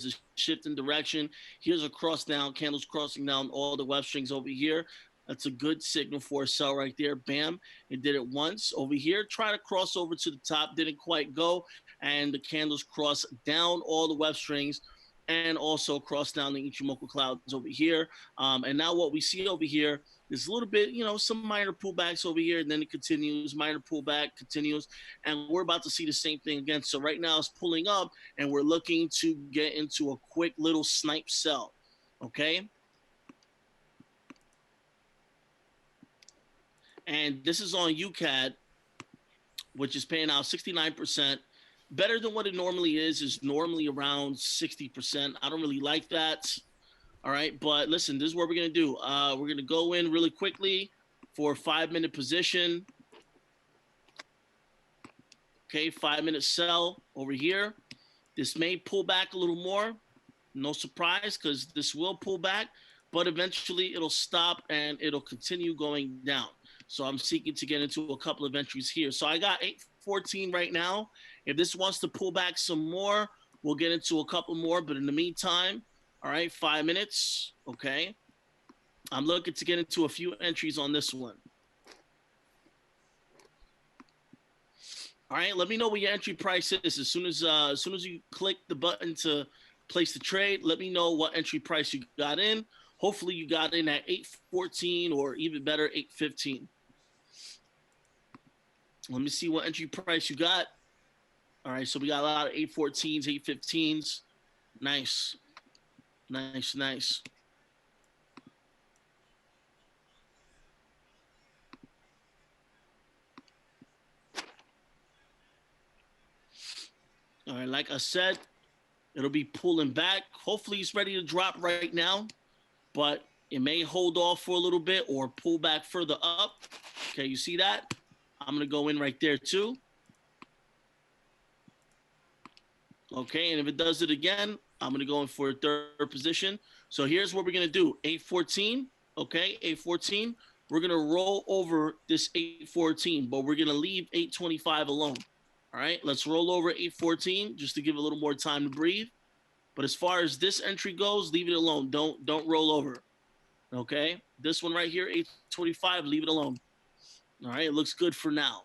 a shift in direction. Here's a cross down, candles crossing down all the web strings over here. That's a good signal for a sell right there. Bam. It did it once over here. Try to cross over to the top. Didn't quite go. And the candles cross down all the web strings and also cross down the Ichimoku clouds over here. And now what we see over here is a little bit, some minor pullbacks over here. And then it continues, minor pullback, continues. And we're about to see the same thing again. So right now it's pulling up and we're looking to get into a quick little snipe sell. Okay. And this is on UCAD, which is paying out 69%. Better than what it normally is normally around 60%. I don't really like that. All right, but listen, this is what we're going to do. We're going to go in really quickly for a 5-minute position. Okay, 5-minute sell over here. This may pull back a little more. No surprise, because this will pull back, but eventually it'll stop and it'll continue going down. So I'm seeking to get into a couple of entries here. So I got 814 right now. If this wants to pull back some more, we'll get into a couple more. But in the meantime, all right, 5 minutes. Okay. I'm looking to get into a few entries on this one. All right, let me know what your entry price is. As soon as you click the button to place the trade, let me know what entry price you got in. Hopefully you got in at 814 or even better, 815. Let me see what entry price you got. All right, so we got a lot of 814s, 815s. Nice. Nice, nice. All right, like I said, it'll be pulling back. Hopefully it's ready to drop right now, but it may hold off for a little bit or pull back further up. Okay, you see that? I'm going to go in right there too. Okay, and if it does it again, I'm going to go in for a third position. So here's what we're going to do. 814, okay, 814. We're going to roll over this 814, but we're going to leave 825 alone. All right, let's roll over 814 just to give a little more time to breathe. But as far as this entry goes, leave it alone. Don't roll over. Okay, this one right here, 825, leave it alone. All right, it looks good for now.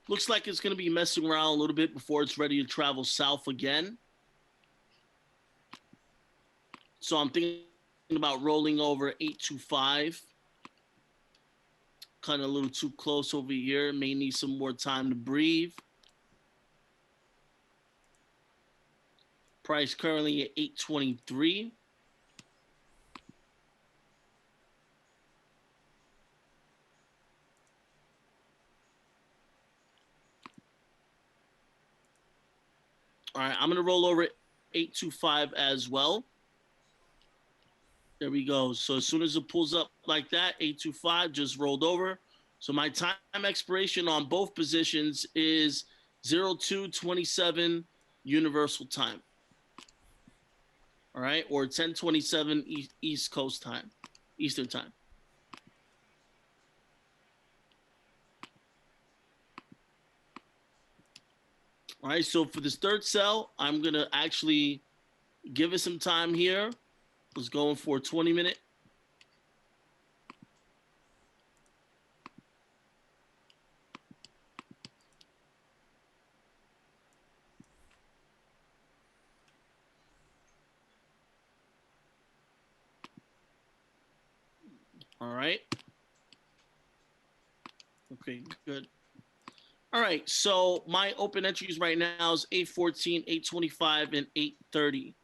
Looks like it's going to be messing around a little bit before it's ready to travel south again. So I'm thinking about rolling over 825. Kind of a little too close over here. May need some more time to breathe. Price currently at 823. All right, I'm going to roll over 825 as well. There we go. So as soon as it pulls up like that, 825 just rolled over. So my time expiration on both positions is 0227 universal time. All right, or 1027 East Coast time, Eastern time. All right, so for this third sell, I'm going to actually give it some time here. Let's go in for a 20-minute. All right. Okay, good. All right. So my open entries right now is 814, 825, and 830.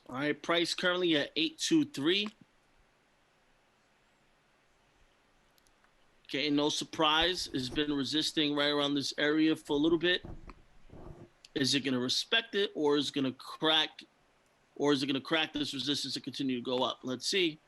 All right. Price currently at 823. Okay, no surprise. It's been resisting right around this area for a little bit. Is it going to respect it, or is it going to crack, or is it going to crack this resistance and continue to go up? Let's see.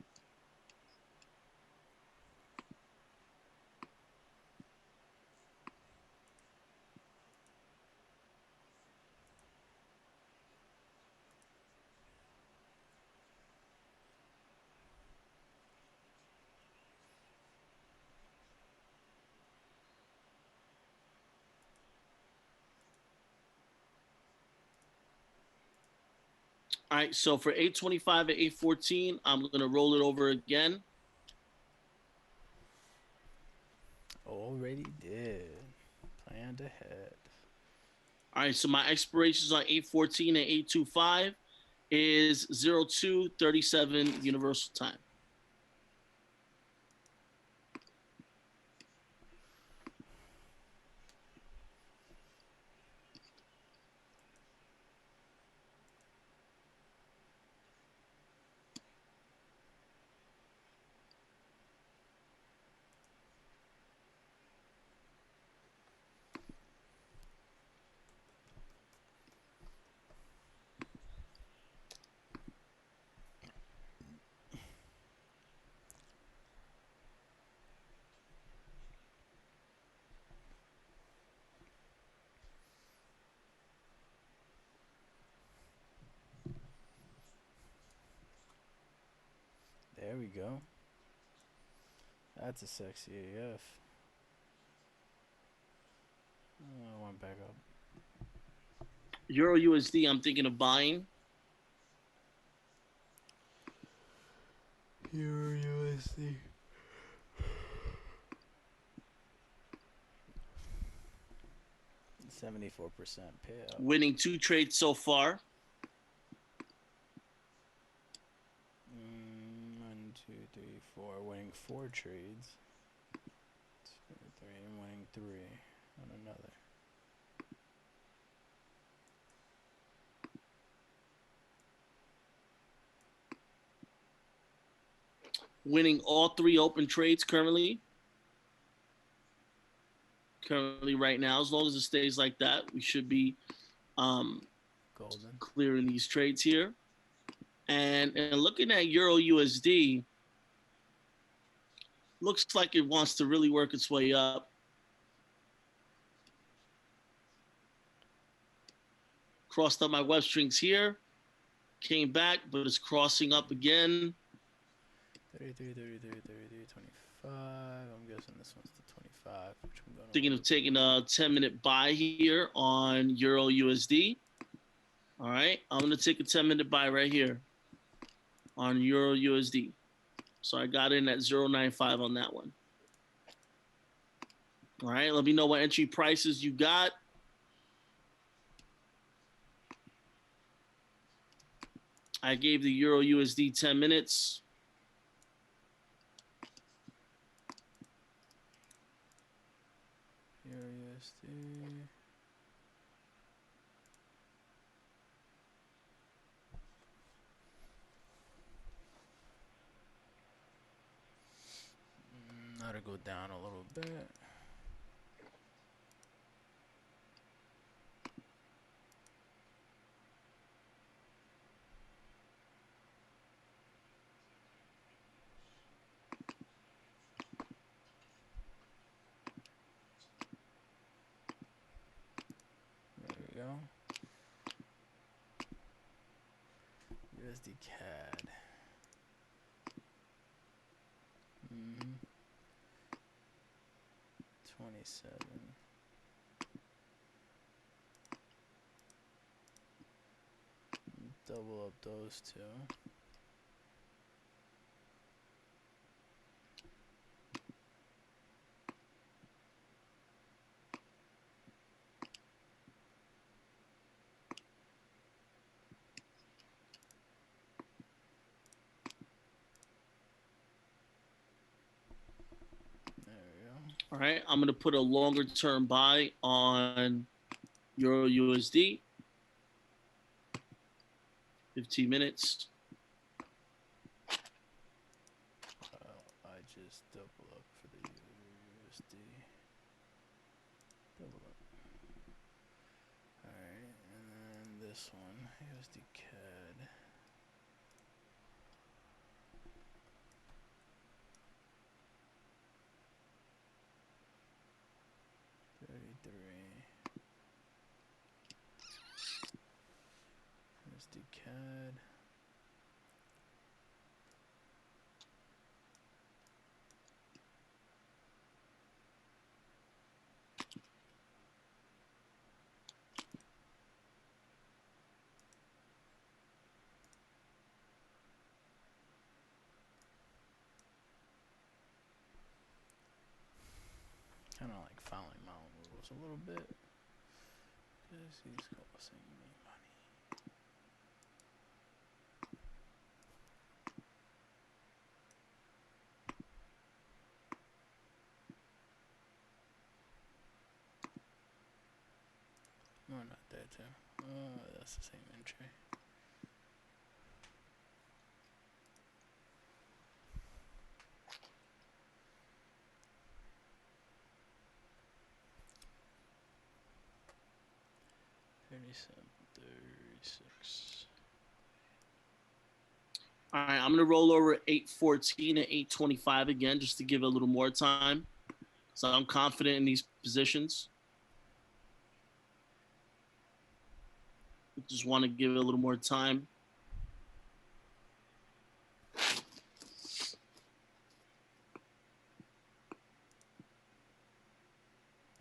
All right, so for 825 and 814, I'm going to roll it over again. Already did. Planned ahead. All right, so my expirations on 814 and 825 is 0237 Universal Time. There we go. That's a sexy AF. I went back up. Euro USD, I'm thinking of buying. Euro USD. 74% payout. Winning 2 trades so far. 1, 2, 3, 4. Winning 4 trades. 2, 3, and winning 3 on another. Winning all 3 open trades currently. Currently, right now, as long as it stays like that, we should be golden clearing these trades here. And looking at Euro USD, looks like it wants to really work its way up. Crossed up my web strings here, came back, but it's crossing up again. 33, 33, 33, 25. I'm guessing this one's the 25. Which I'm going Thinking of taking a 10-minute buy here on Euro USD. All right, I'm going to take a 10-minute buy right here on Euro USD. So I got in at 0.95 on that one. All right, let me know what entry prices you got. I gave the Euro USD 10 minutes. Euro USD. Now to go down a little bit. There we go. USD CAD. 27. Double up those two. There we go. All right, I'm gonna put a longer term buy on Euro USD. 15 minutes. I just double up for the USD. Double up. Alright, and then this one, USD CAD. USD CAD. Kind of like following my own rules a little bit. Because he's costing me money. No, not that too. That's the same entry. $37.36. All right, I'm gonna roll over 814 and 825 again, just to give it a little more time. So I'm confident in these positions. Just want to give it a little more time.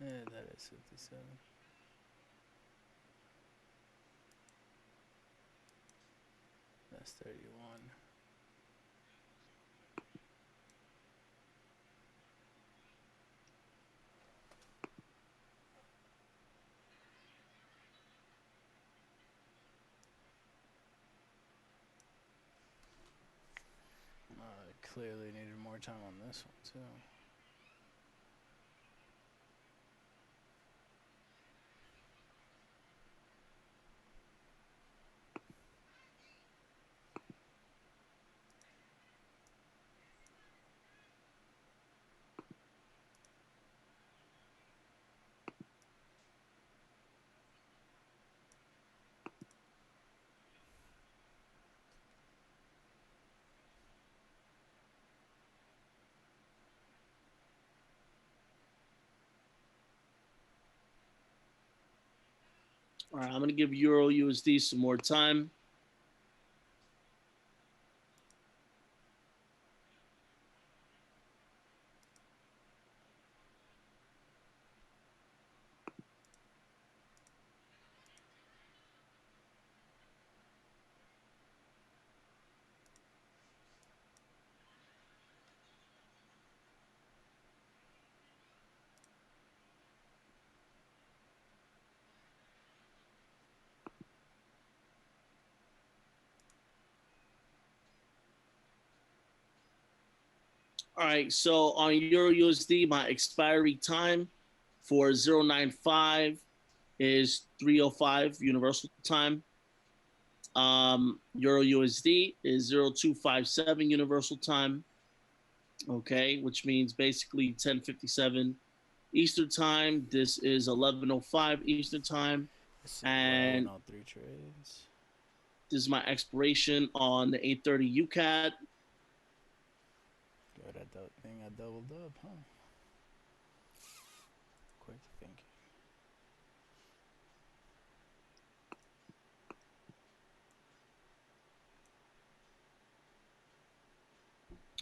Yeah, that is 57. That's 31. Clearly needed more time on this one too. All right, I'm gonna give Euro USD some more time. All right, so on Euro USD, my expiry time for 095 is 305 universal time. Euro USD is 0257 universal time. Okay, which means basically 1057 Eastern time. This is 1105 Eastern time. This is And all three trades. this is my expiration on the 830 UCAT. Good, that thing I doubled up, huh? Quick thinking.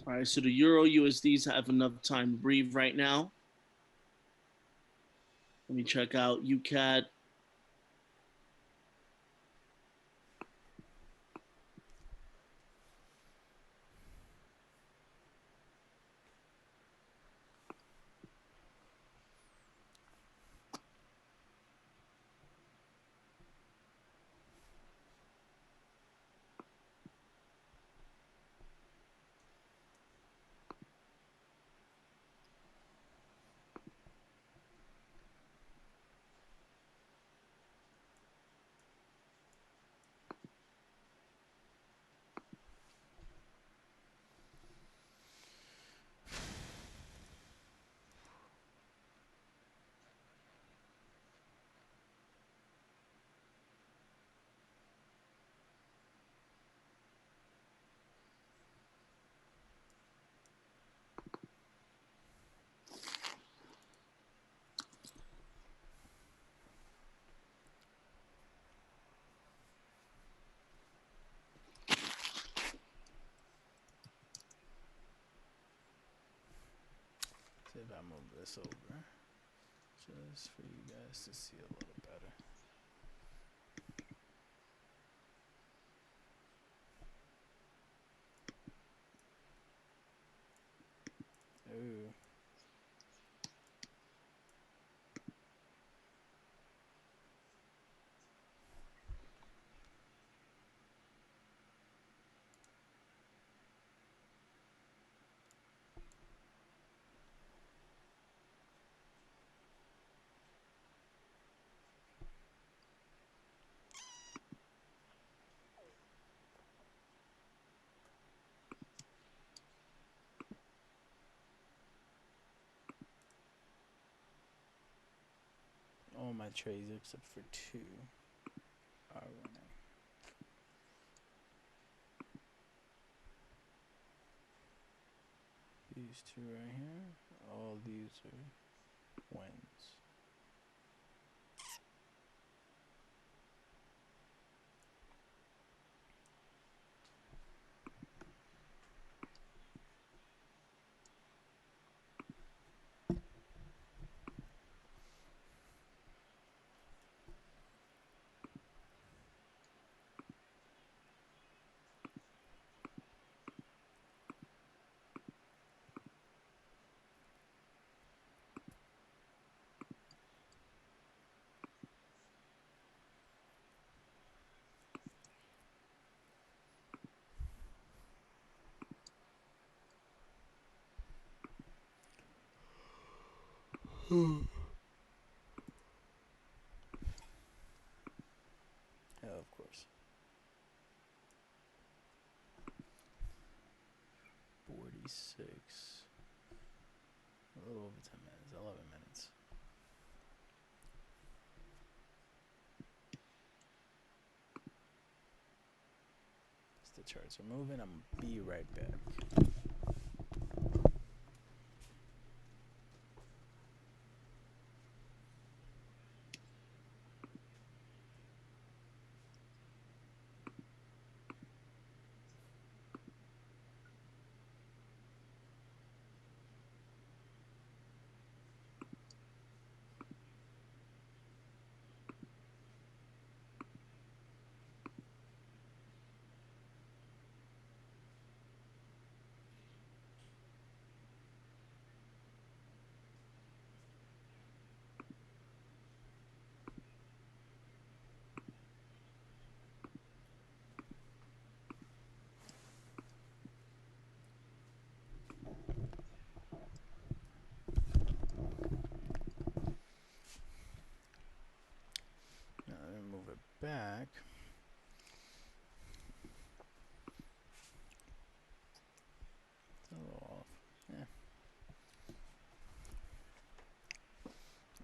All right, so the Euro USDs have enough time to breathe right now. Let me check out UCAD. See if I move this over, just for you guys to see a little better. Ooh. All my trades except for 2 are winning. These 2 right here, all these are wins. Yeah, of course. 46. A little over 10 minutes, 11 minutes. As the charts are moving, I'm gonna be right back. Now let me move it back. It's a little off. Yeah.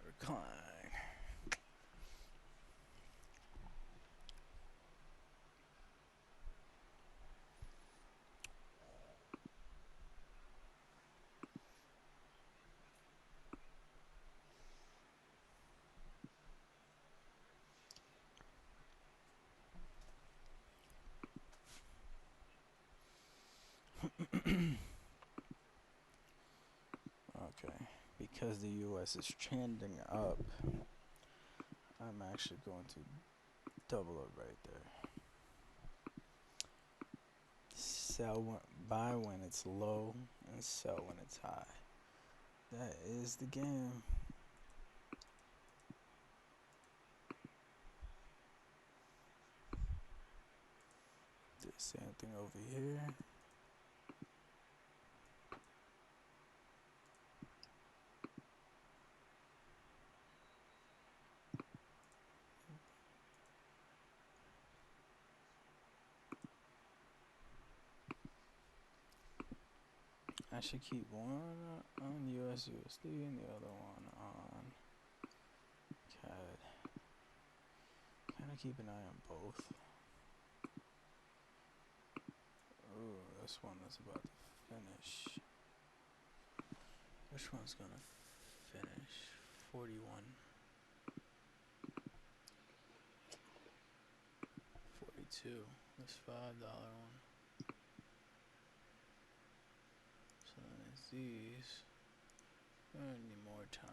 Recline. Okay. Because the US is trending up, I'm actually going to double it right there. Buy when it's low and sell when it's high. That is the game. Do the same thing over here. I should keep one on USD and the other one on CAD. Kind of keep an eye on both. Ooh, this one is about to finish. Which one's gonna finish? 41. 42. This $5 one. So then it's these. I need more time.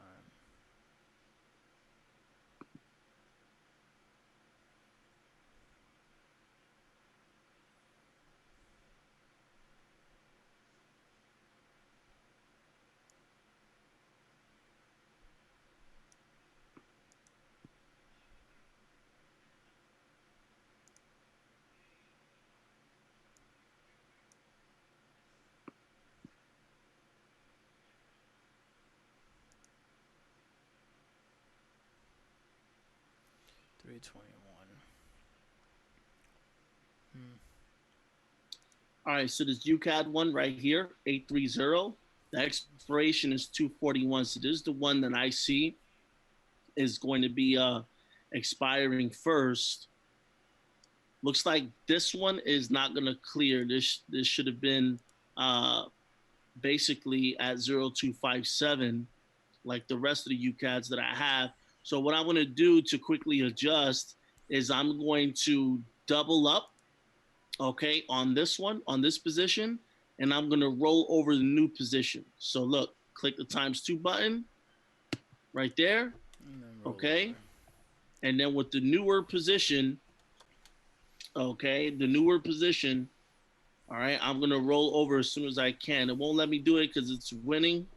$3.21. All right, so this UCAD one right here, 830. The expiration is 241. So this is the one that I see is going to be expiring first. Looks like this one is not going to clear. This should have been basically at 0257, like the rest of the UCADs that I have. So what I'm going to do to quickly adjust is I'm going to double up, okay, on this one, on this position, and I'm going to roll over the new position. So look, click the ×2 button right there, okay? Over. And then with the newer position, okay, the newer position, all right, I'm going to roll over as soon as I can. It won't let me do it because it's winning.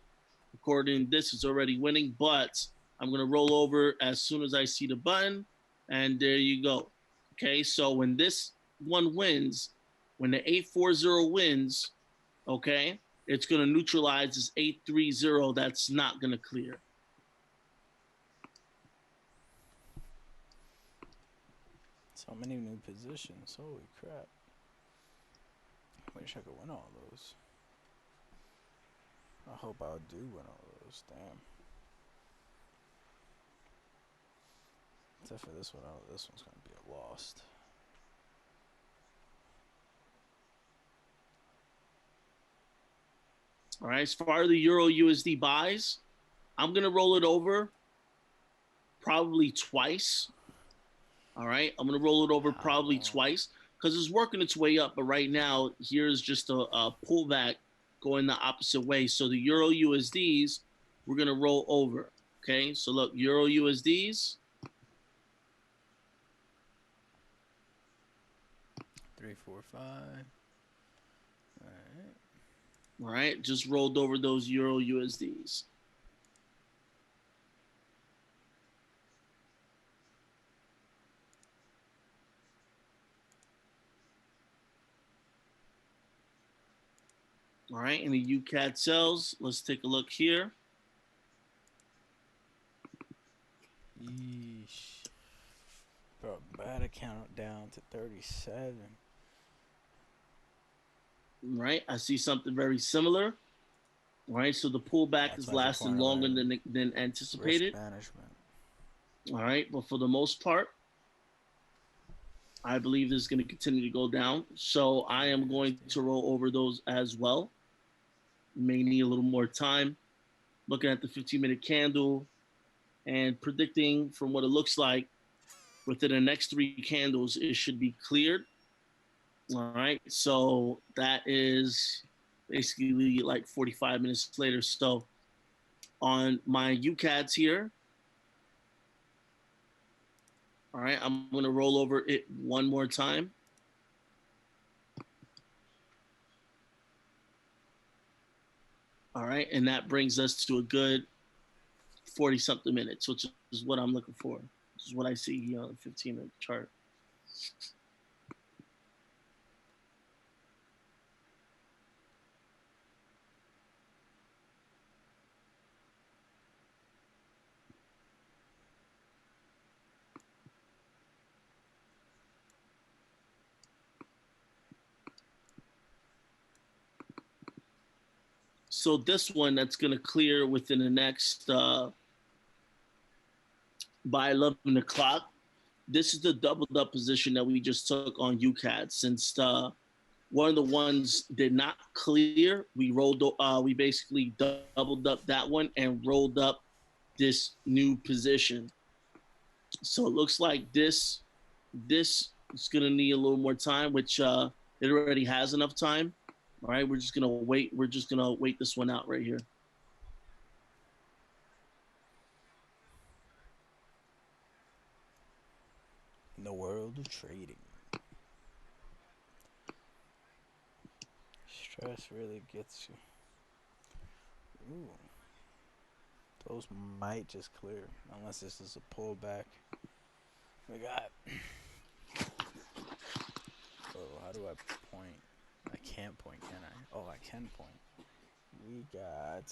According to this, it's already winning, but I'm going to roll over as soon as I see the button, and there you go. Okay, so when this one wins, when the 840 wins, okay, it's going to neutralize this 830 that's not going to clear. So many new positions. Holy crap. I wish I could win all those. I hope I do win all those. Damn. Except for this one. This one's going to be a lost. All right, as far as the Euro USD buys, I'm going to roll it over probably twice. All right, I'm going to roll it over probably twice because it's working its way up. But right now, here's just a pullback going the opposite way. So the Euro USDs, we're going to roll over. Okay, so look, Euro USDs. 3, 4, 5. All right. All right, just rolled over those Euro USDs. All right, and the UCAD sells. Let's take a look here. Yeesh. Bro, bad account down to 37. Right, I see something very similar. All right, so the pullback is lasting longer than anticipated. Risk management. All right, but for the most part, I believe this is going to continue to go down. So I am going to roll over those as well. May need a little more time. Looking at the 15-minute candle and predicting from what it looks like within the next 3 candles, it should be cleared. All right, so that is basically like 45 minutes later. So on my UCADs here. All right, I'm going to roll over it one more time. All right, and that brings us to a good 40 something minutes, which is what I'm looking for. This is what I see here on the 15-minute chart. So this one that's going to clear within the next by 11 o'clock. This is the doubled up position that we just took on UCAD. Since one of the ones did not clear, we basically doubled up that one and rolled up this new position. So it looks like this is gonna need a little more time, which it already has enough time. All right, we're just gonna wait. We're just gonna wait this one out right here. In the world of trading, stress really gets you. Ooh. Those might just clear, unless this is a pullback. We got. Oh, how do I point? I can't point, can I? Oh, I can point. We got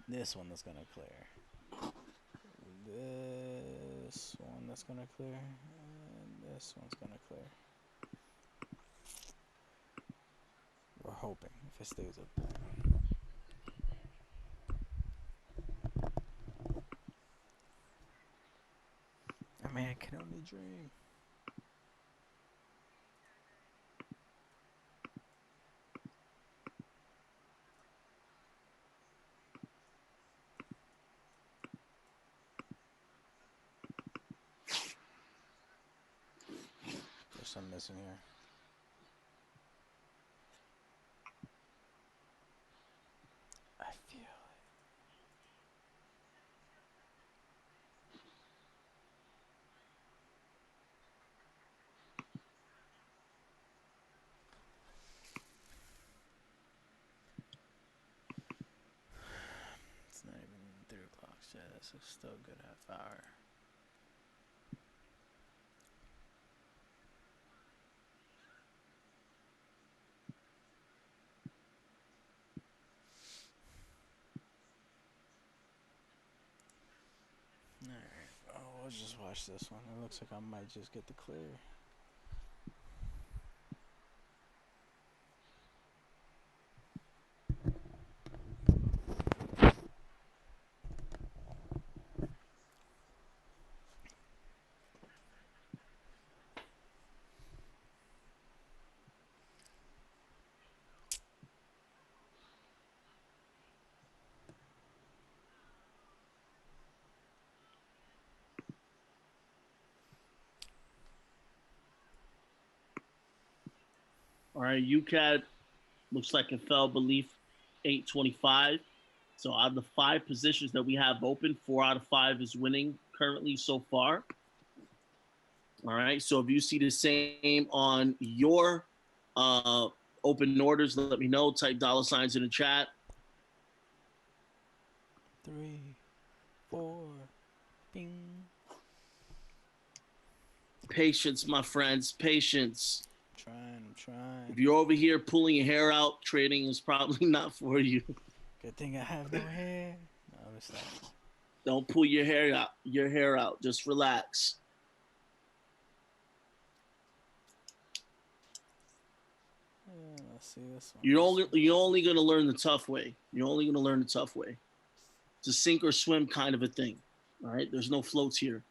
this one that's gonna clear. This one that's gonna clear. And this one's gonna clear. We're hoping if it stays up there. I mean, I can only dream. There's some missing here. I feel it. It's not even 3 o'clock yet. It's still a good half hour. Alright, oh, we'll just watch this one. It looks like I might just get the clear. All right, UCAD looks like it fell beneath 825. So out of the 5 positions that we have open, 4 out of 5 is winning currently so far. All right. So if you see the same on your open orders, let me know. Type $signs in the chat. 3, 4, bing. Patience, my friends. Patience. I'm trying. If you're over here pulling your hair out, trading is probably not for you. Good thing I have no hair. No, it's not. Don't pull your hair out. Your hair out. Just relax. Let's see this one. You're only gonna learn the tough way. You're only gonna learn the tough way. It's a sink or swim kind of a thing. All right. There's no floats here.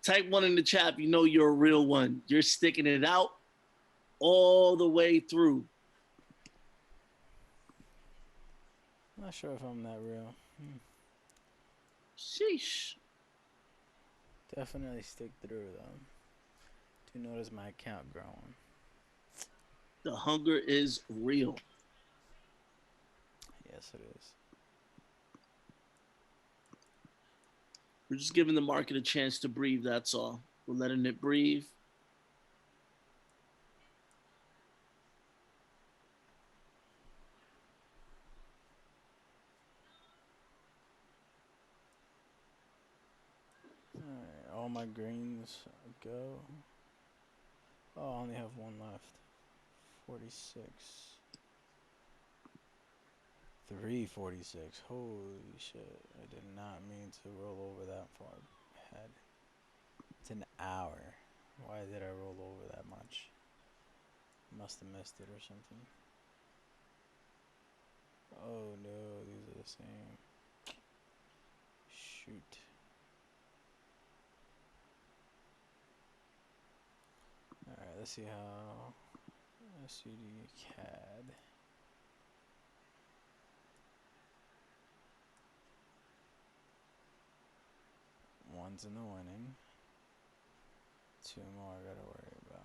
Type 1 in the chat if you know you're a real one. You're sticking it out all the way through. Not sure if I'm that real. Sheesh. Definitely stick through though. You notice my account growing. The hunger is real. Yes, it is. We're just giving the market a chance to breathe. That's all. We're letting it breathe. Alright, all my greens go. Oh, I only have one left. 46. 346. Holy shit. I did not mean to roll over that far ahead. It's an hour. Why did I roll over that much? Must have missed it or something. Oh no, these are the same. Shoot. Alright, let's see how SUD CAD. One's in the winning. Two more I gotta worry about.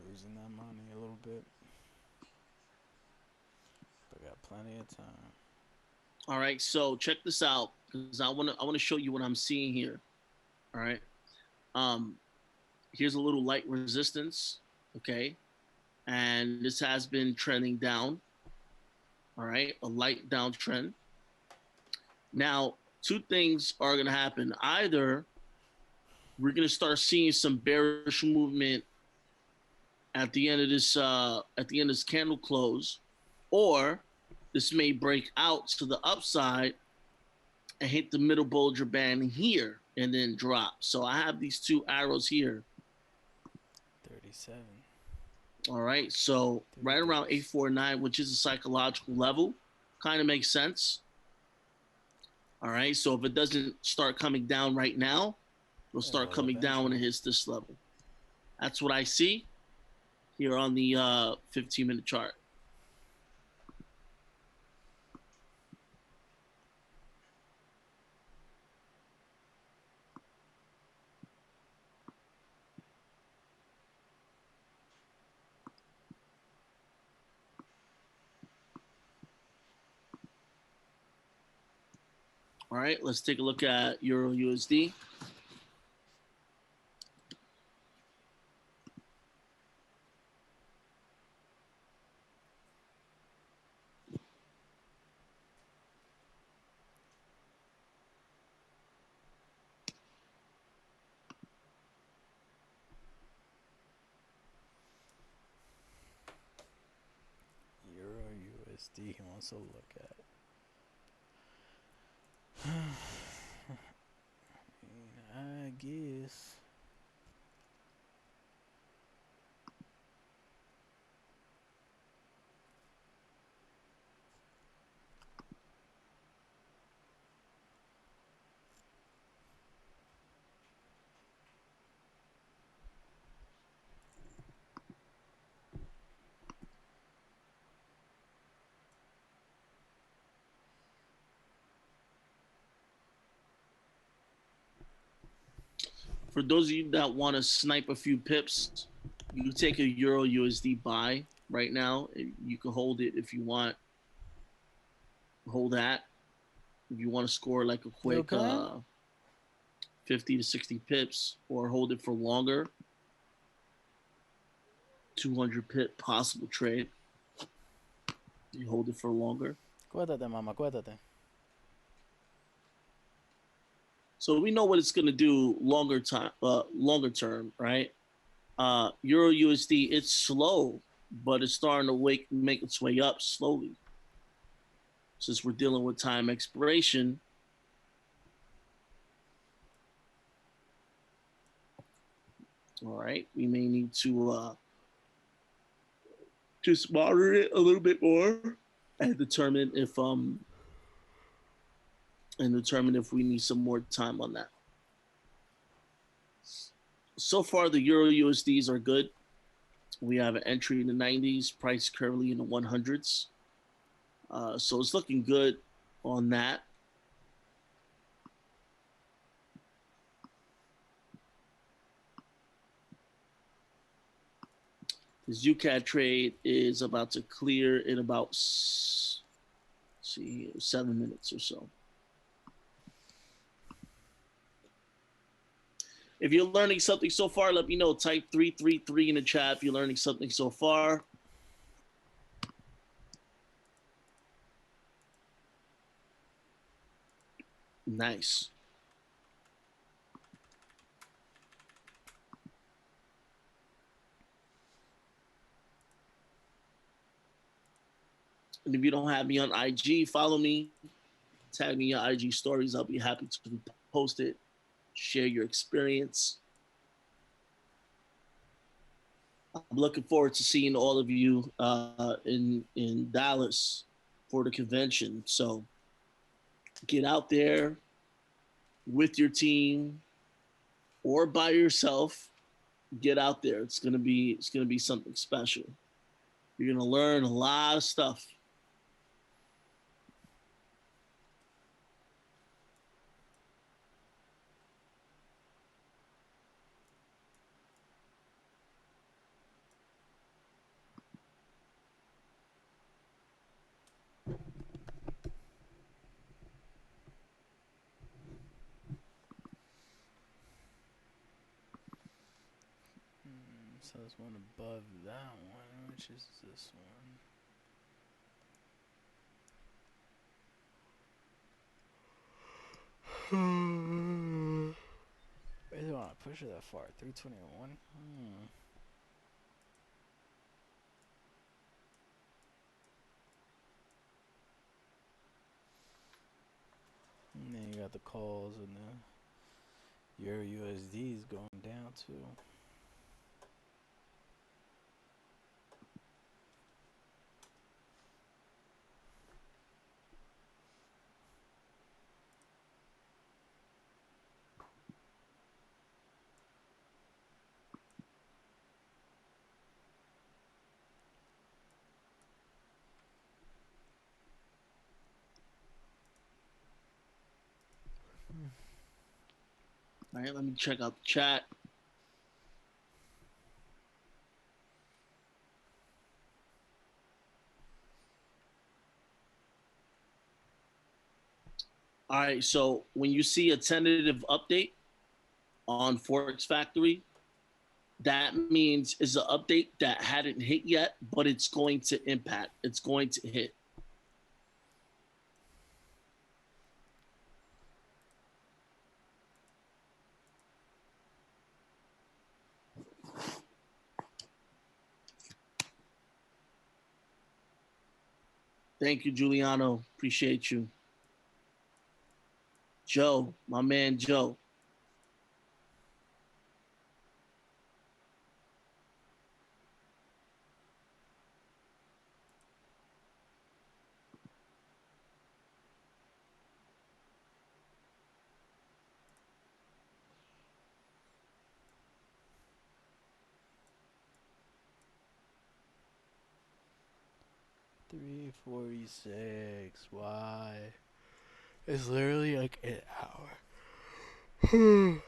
Losing that money a little bit. But got plenty of time. All right, so check this out because I wanna show you what I'm seeing here. All right. Um, Here's a little light resistance. Okay. And this has been trending down. All right, a light downtrend. Now, two things are going to happen. Either we're going to start seeing some bearish movement at the end of this candle close, or this may break out to the upside and hit the middle Bollinger Band here and then drop. So I have these two arrows here. 37. All right, so right around 33. 849, which is a psychological level, kind of makes sense. All right, so if it doesn't start coming down right now, it'll It start will coming down when it eventually. hits this level. That's what I see here on the 15-minute chart. All right, let's take a look at Euro USD. Euro USD he wants to look at. I guess. For those of you that want to snipe a few pips, you take a Euro USD buy. right now. You can hold it if you want. Hold that if you want to score like a You quick okay? 50 to 60 pips, or hold it for longer. 200 pip possible trade. You hold it for longer. Cuéntate, mamá, cuéntate. So we know what it's going to do longer term, right? Euro USD, it's slow, but it's starting to make its way up slowly. Since we're dealing with time expiration, all right, we may need to just monitor it a little bit more and determine if we need some more time on that. So far, the Euro USDs are good. We have an entry in the 90s, price currently in the 100s. So it's looking good on that. This UCAD trade is about to clear in about 7 minutes or so. If you're learning something so far, let me know. Type 333 in the chat if you're learning something so far. Nice. And if you don't have me on IG, follow me. Tag me in your IG stories. I'll be happy to post it. Share your experience. I'm looking forward to seeing all of you in Dallas for the convention. So get out there with your team or by yourself. Get out there. It's gonna be something special. You're gonna learn a lot of stuff. So there's one above that one, which is this one. I don't want to push it that far. 321. And then you got the calls and the Euro USD is going down too. All right, let me check out the chat. All right, so when you see a tentative update on Forex Factory, that means is an update that hadn't hit yet, but it's going to impact. It's going to hit. Thank you, Giuliano. Appreciate you. Joe, my man Joe. $346. Why? It's literally like an hour. An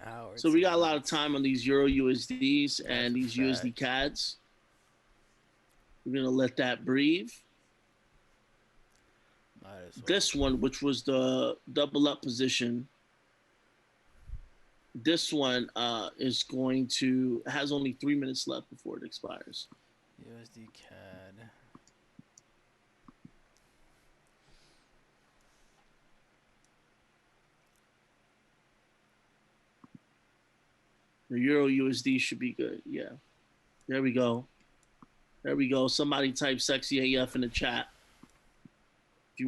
hour, So 10 we got a lot of minutes. time on these Euro USDs That's and a these USD fact. CADs. We're gonna let that breathe. Might as well. This one, which was the double up position, this one is going to has only 3 minutes left before it expires. USD CAD. The Euro USD should be good. Yeah. There we go. There we go. Somebody type sexy AF in the chat. If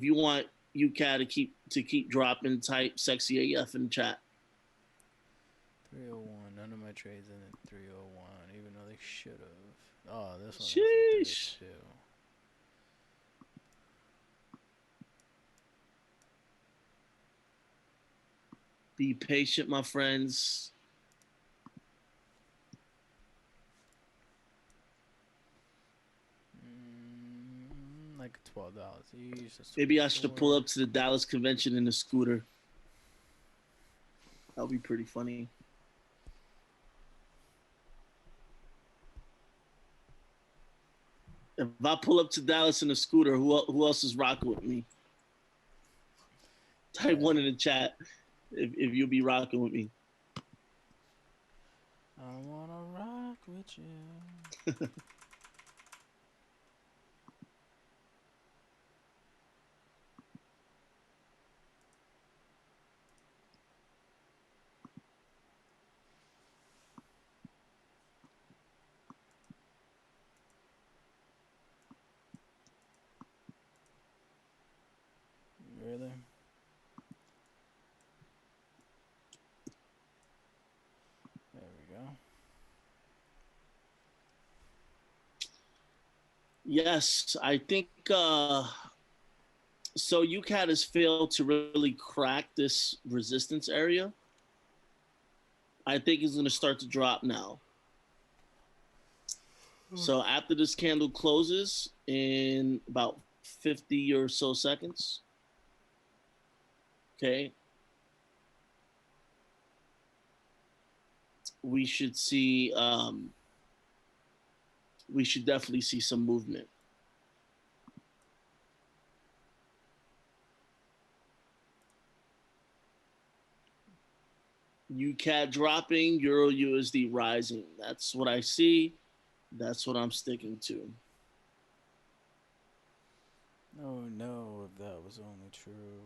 you want UCAD to keep dropping, type sexy AF in the chat. 301. None of my trades in at 301, even though they should have. Oh, this one Sheesh. is 302. Be patient, my friends. Like $12 each. Maybe I should pull up to the Dallas convention in a scooter. That would be pretty funny. If I pull up to Dallas in a scooter, who else is rocking with me? Type one in the chat if you'll be rocking with me. I wanna rock with you. Really? There we go. Yes, I think so. UCAD has failed to really crack this resistance area. I think it's going to start to drop now. So after this candle closes in about 50 or so seconds, okay, we should see, we should definitely see some movement. UCAD dropping, Euro USD rising. That's what I see. That's what I'm sticking to. Oh no, if that was only true.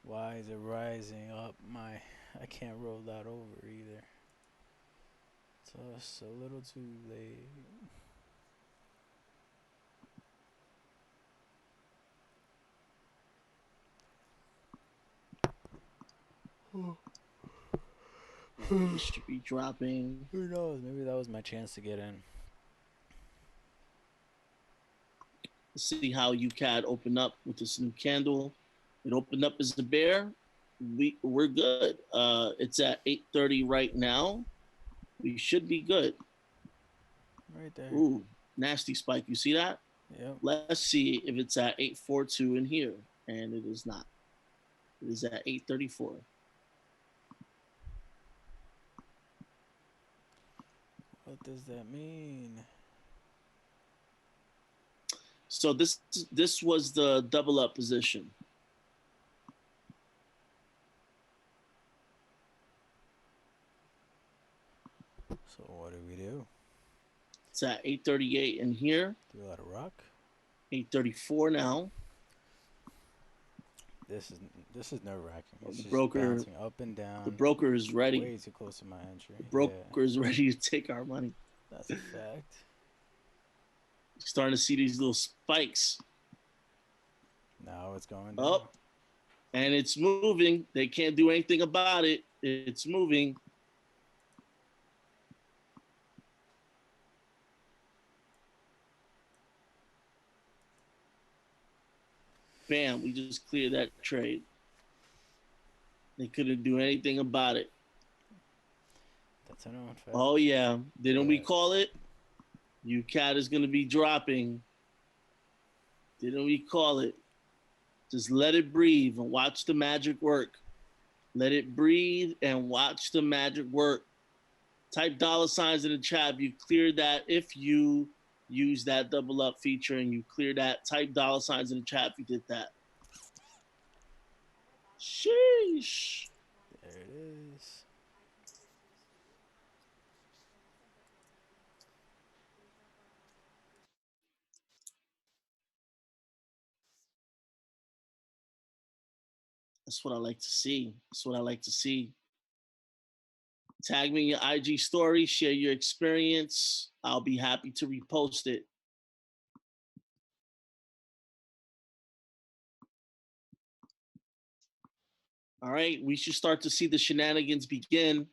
Why is it rising up? I can't roll that over either. Just a little too late. It should be dropping. Who knows? Maybe that was my chance to get in. Let's see how UCAD opened up with this new candle. It opened up as a bear. We're good. It's at 8:30 right now. We should be good. Right there. Ooh, nasty spike. You see that? Yep. Let's see if it's at 8:42 in here, and it is not. It is at 8:34. What does that mean? So this was the double up position. So what do we do? It's at 8:38 in here. Do we let it rock? 8:34 now. This is nerve wracking. It's The just broker bouncing up and down. The broker is ready. Way too close to my entry. The broker is ready to take our money. That's a fact. Starting to see these little spikes. Now it's going down. Up. And it's moving. They can't do anything about it. It's moving. Bam, we just cleared that trade. They couldn't do anything about it. That's a known fact. Oh, yeah. Didn't we call it? UCAD is going to be dropping. Didn't we call it? Just let it breathe and watch the magic work. Let it breathe and watch the magic work. Type dollar signs in the chat if you cleared that. If you use that double up feature and you clear that, type dollar signs in the chat if you did that. Sheesh. There it is. That's what I like to see. That's what I like to see. Tag me in your IG story, share your experience. I'll be happy to repost it. All right, we should start to see the shenanigans begin.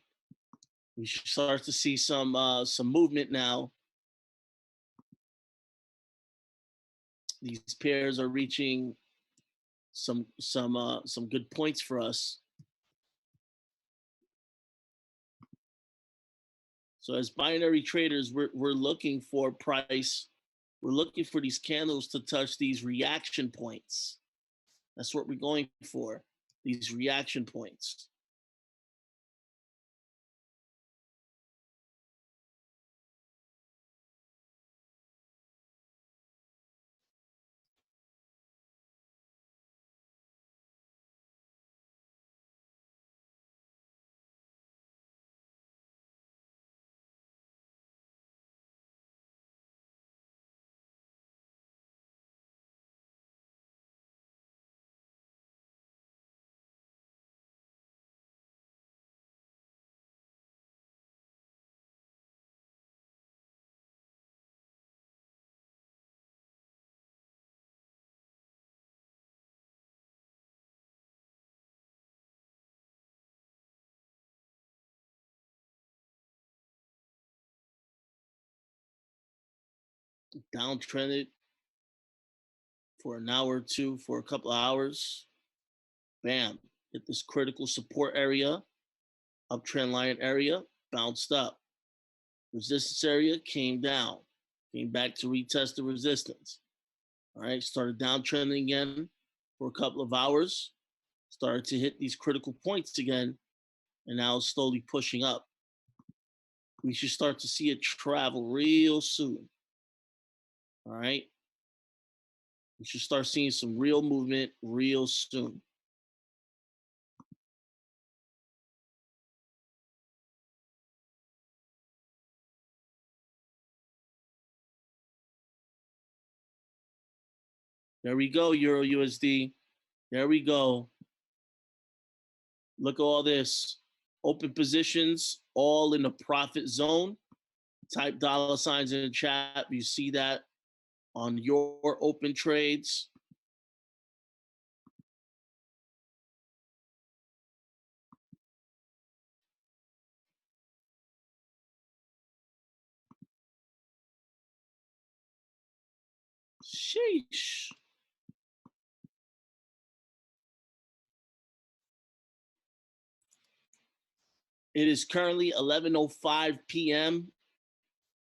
We should start to see some movement now. These pairs are reaching some good points for us. So as binary traders, we're looking for price. We're looking for these candles to touch these reaction points. That's what we're going for. These reaction points. Downtrended for an hour or two, for a couple of hours. Bam, hit this critical support area, uptrend line area, bounced up. Resistance area came down, came back to retest the resistance. All right, started downtrending again for a couple of hours, started to hit these critical points again, and now it's slowly pushing up. We should start to see it travel real soon. All right, we should start seeing some real movement real soon. There we go, Euro USD. There we go. Look at all this. Open positions, all in the profit zone. Type dollar signs in the chat. You see that on your open trades. Sheesh. It is currently 11:05 p.m.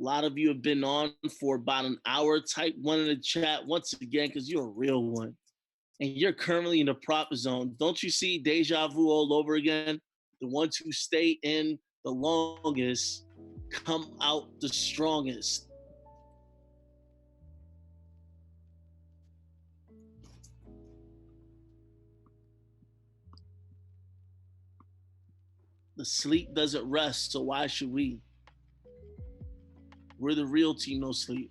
A lot of you have been on for about an hour. Type one in the chat once again because you're a real one. And you're currently in the profit zone. Don't you see deja vu all over again? The ones who stay in the longest come out the strongest. The sleep doesn't rest, so why should we? We're the real team, no sleep.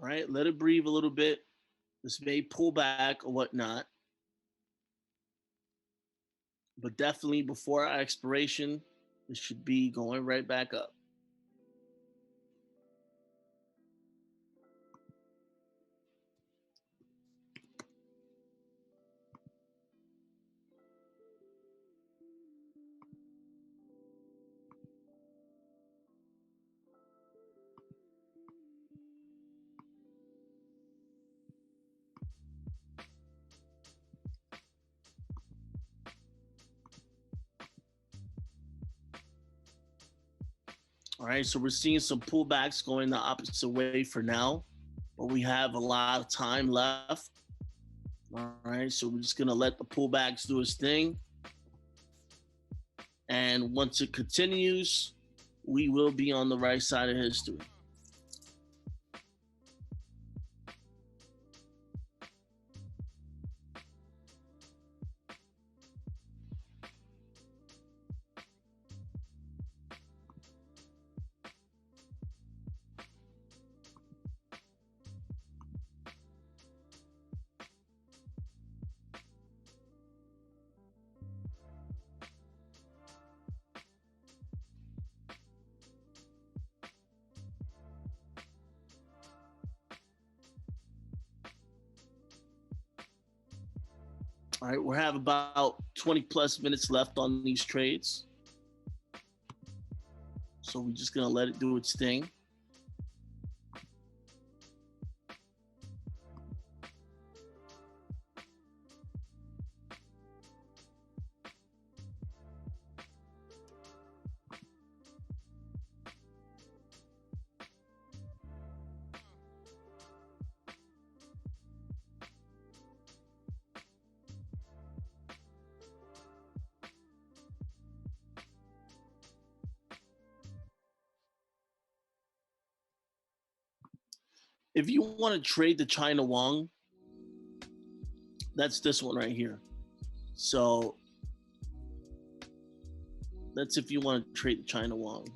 All right, let it breathe a little bit. This may pull back or whatnot, but definitely before our expiration, it should be going right back up. All right, so we're seeing some pullbacks going the opposite way for now, but we have a lot of time left. All right, so we're just gonna let the pullbacks do its thing, and once it continues, we will be on the right side of history. All right, we have about 20 plus minutes left on these trades. So we're just gonna let it do its thing. If you want to trade the China Wong, that's this one right here. So that's if you want to trade the China Wong.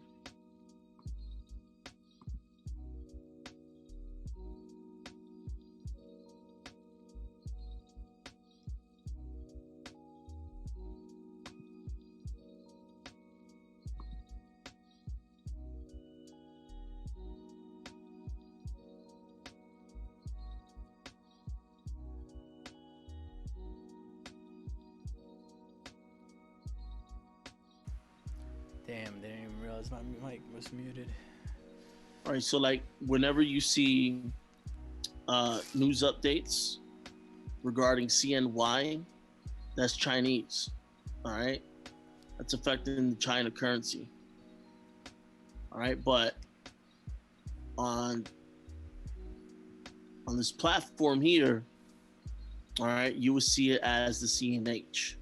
Damn, didn't even realize my mic was muted. All right, so like whenever you see news updates regarding CNY, that's Chinese. All right, that's affecting the China currency. All right, but on this platform here, all right, you will see it as the CNH.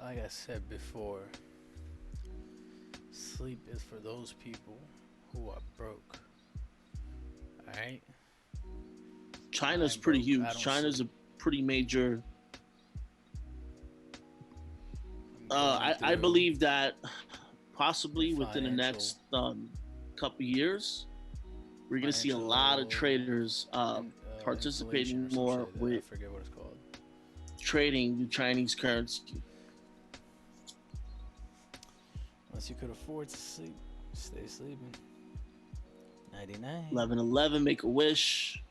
Like I said before, sleep is for those people who are broke. Alright? China's pretty broke. huge. China's a pretty major. I believe that possibly within the next couple years, we're going to see a lot of traders participating more with, I forget what it's called, trading the Chinese currency. Unless you could afford to sleep, stay sleeping. 99. 1111, make a wish.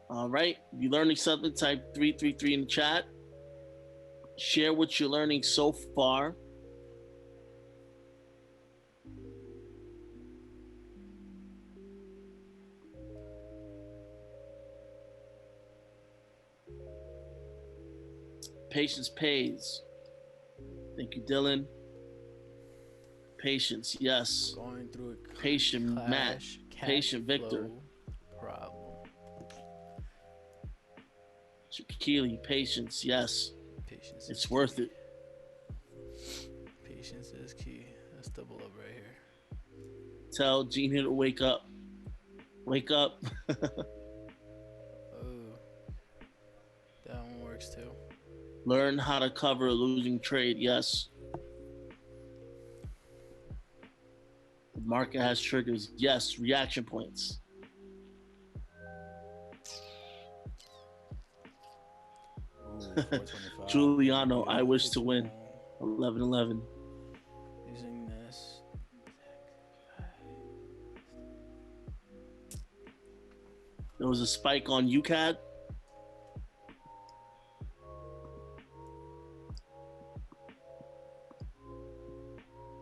All right, if you're learning something, type 333 in the chat. Share what you're learning so far. Patience pays. Thank you, Dylan. Patience, yes. Going through a patient Matt. Patient Victor. Problem. Shaquille, patience, yes. Patience. It's worth it. Patience is key. Let's double up right here. Tell Gene here to wake up. Wake up. Oh. Learn how to cover a losing trade. Yes. The market has triggers. Yes. Reaction points. Ooh, 425. Gonna Giuliano, be a I little wish bit to too win. long. 11-11. Using this. There was a spike on UCAD.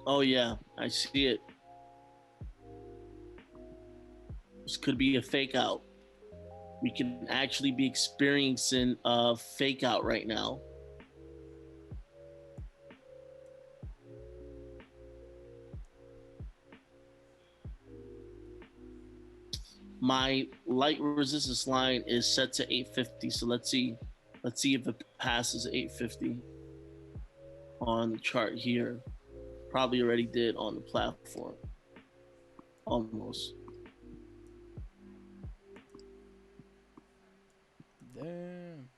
Oh, yeah. I see it. This could be a fake out. We can actually be experiencing a fake out right now. My light resistance line is set to 850. So let's see if it passes 850 on the chart here. Probably already did on the platform. Almost. Damn.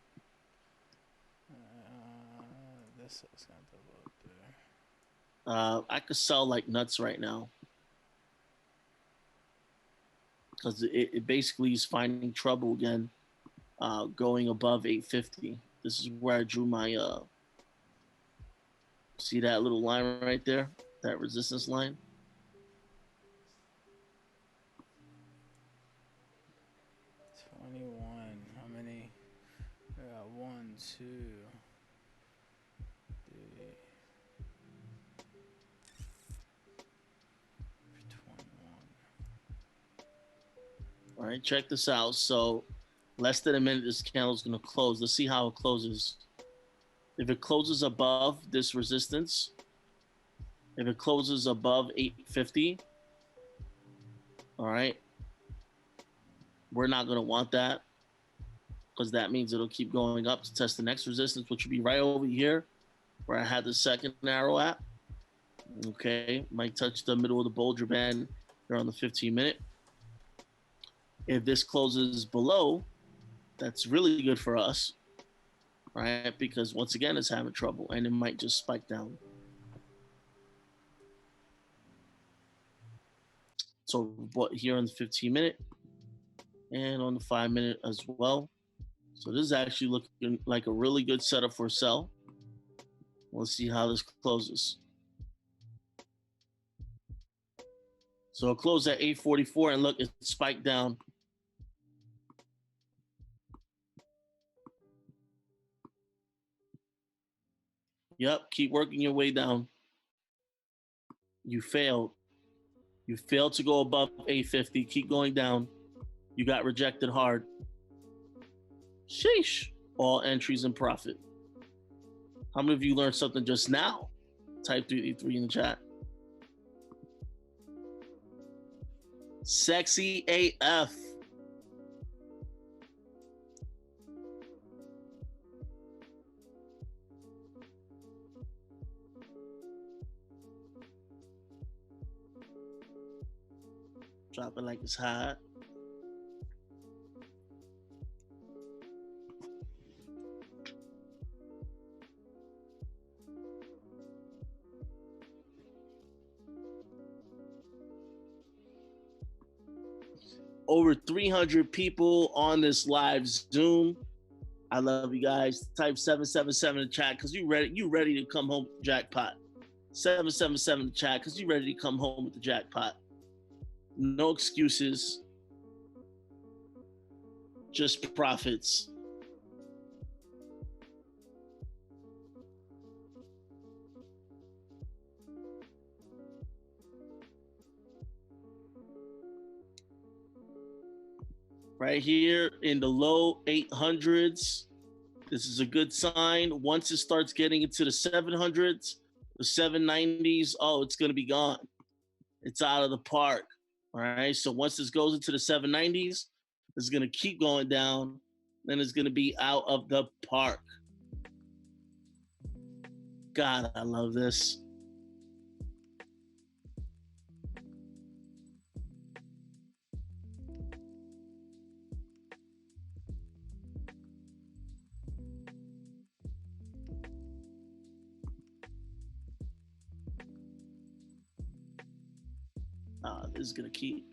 This is gonna double up there. I could sell like nuts right now because it basically is finding trouble again, going above 850. This is where I drew my see that little line right there, that resistance line. 21. How many? I got 1, 2, 3. 21. All right, check this out. So less than a minute, this candle is going to close. Let's see how it closes. If it closes above this resistance, if it closes above 850, all right, we're not going to want that because that means it'll keep going up to test the next resistance, which would be right over here where I had the second arrow at. Okay, might touch the middle of the Bollinger Band here on the 15-minute. If this closes below, that's really good for us, right? Because once again, it's having trouble and it might just spike down. So, but here on the 15-minute and on the 5-minute as well. So this is actually looking like a really good setup for a sell. Let's see how this closes. So it closed at 844 and look, it spiked down. Yep, keep working your way down. You failed. You failed to go above 850. Keep going down. You got rejected hard. Sheesh. All entries in profit. How many of you learned something just now? Type 3 in the chat. Sexy AF. Drop it like it's hot. Over 300 people on this live Zoom. I love you guys. Type 777 in the chat because you ready to come home with the jackpot. 777 in the chat because you ready to come home with the jackpot. No excuses. Just profits. Right here in the low 800s. This is a good sign. Once it starts getting into the 700s, the 790s, oh, it's going to be gone. It's out of the park. All right. So once this goes into the 790s, it's going to keep going down. Then it's going to be out of the park. God, I love this. this is gonna keep.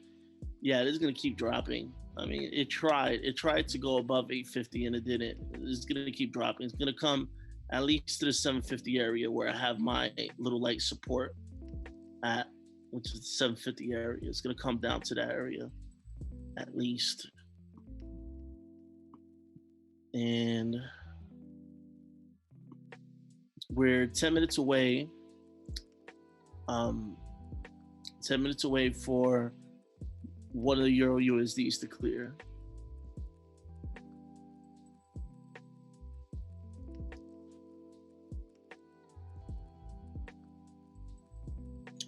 Yeah, this is gonna keep dropping. I mean, it tried to go above 850 and it didn't. It's gonna keep dropping. It's gonna come at least to the 750 area where I have my little light support at, which is the 750 area. It's gonna come down to that area at least, and we're 10 minutes away. Um, 10 minutes away for one of the Euro USDs to clear.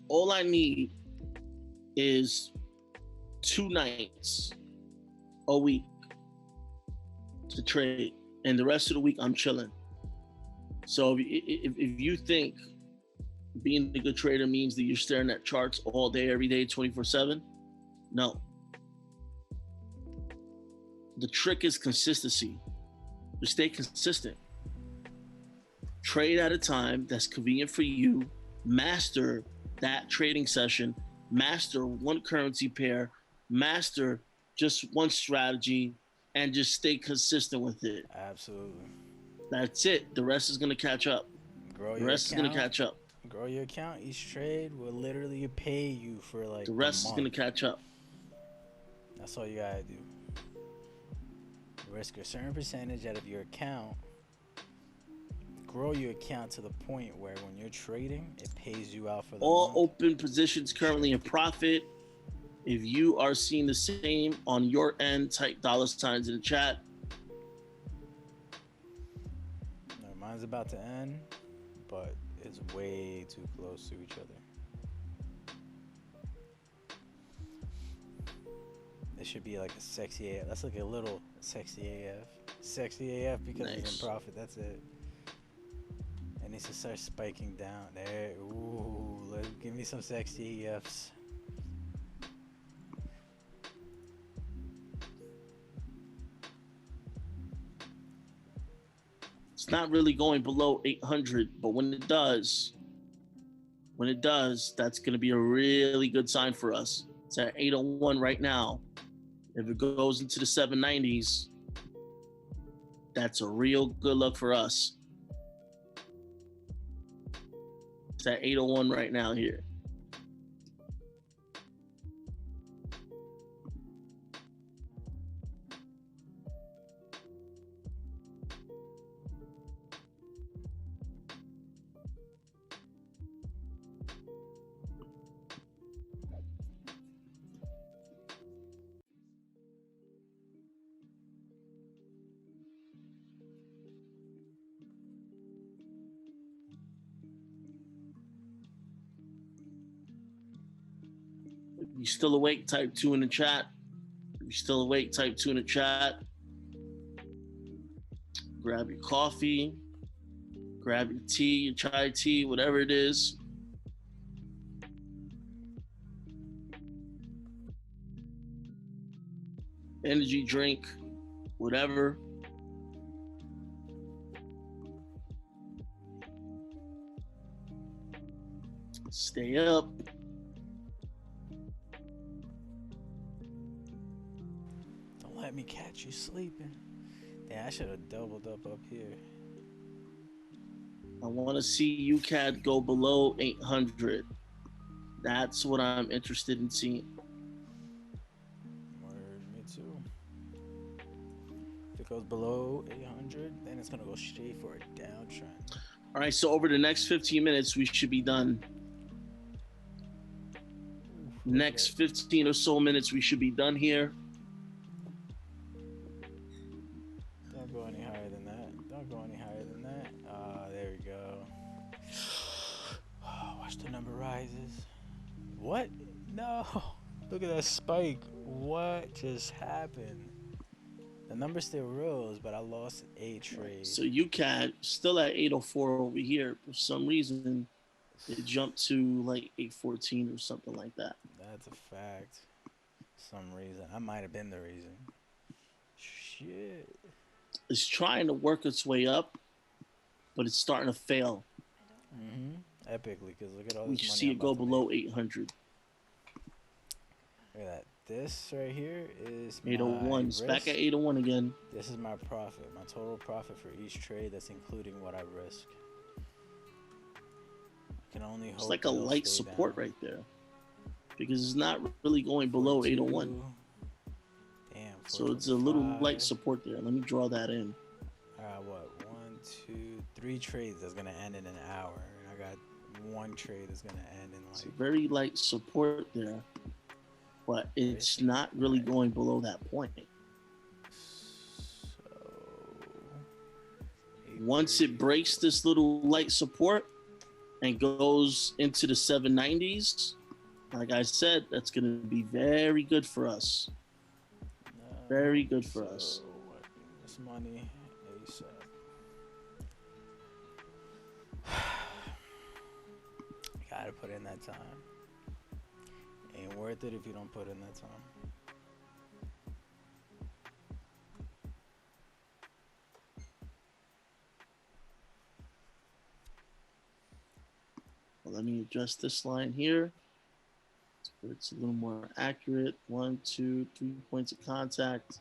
All I need is 2 nights a week to trade, and the rest of the week I'm chilling. So if you think being a good trader means that you're staring at charts all day, every day, 24/7, no. The trick is consistency. Just stay consistent. Trade at a time that's convenient for you. Master that trading session. Master one currency pair. Master just one strategy, and just stay consistent with it. Absolutely. That's it. The rest is gonna catch up. Grow The your rest is gonna account. catch up. Grow your account. Each trade will literally pay you for like The the rest is month. gonna catch up. That's all you gotta do. Risk a certain percentage out of your account. Grow your account to the point where when you're trading, it pays you out for the All month. open positions currently in profit. If you are seeing the same on your end, type $signs in the chat. No, mine's about to end, but it's way too close to each other. It should be like a sexy AF. That's like a little sexy AF. Sexy AF because it's Nice. in profit. That's it. It needs to start spiking down. There. Ooh, give me some sexy AFs. It's not really going below 800, but when it does, that's going to be a really good sign for us. It's at 801 right now. If it goes into the 790s, that's a real good look for us. It's at 801 right now here. If you're still awake, type 2 in the chat. If you're still awake, type 2 in the chat. Grab your coffee, grab your tea, your chai tea, whatever it is. Energy drink, whatever. Stay up. Don't let me catch you sleeping. Yeah, I should have doubled up here. I want to see UCAD go below 800. That's what I'm interested in seeing. Word, me too. If it goes below 800, then it's gonna go straight for a downtrend. All right, so over the next 15 minutes, we should be done. Next 15 or so minutes, we should be done here. Don't go any higher than that. Don't go any higher than that. There we go. Watch the number rises. What? No. Look at that spike. What just happened? The number still rose, but I lost a trade. So UCAD still at 804 over here. For some reason, it jumped to like 814 or something like that. That's a fact. Some reason. I might have been the reason. Shit. It's trying to work its way up, but it's starting to fail. Epically, because look at all We this money. see it go below 800. Look at that. This right here is my 801. It's back at risk. 801 again. This is my profit. My total profit for each trade. That's including what I risk. I can only It's hope like a it'll light stay support down. right there because it's not really going below 801. 42. Damn, So it's a little light 425. support there. Let me draw that in. What? One, two, three trades that's gonna end in an hour, and I got one trade that's gonna end in It's a like very light support there, but it's risk. not really Alright. going below that point. So Once it 834. breaks this little light support and goes into the 790s, like I said, that's going to be very good for us. Very good for So us. this money ASAP. Gotta put in that time. Ain't worth it if you don't put in that time. Well, let me adjust this line here. So it's a little more accurate. 1, 2, 3 points of contact.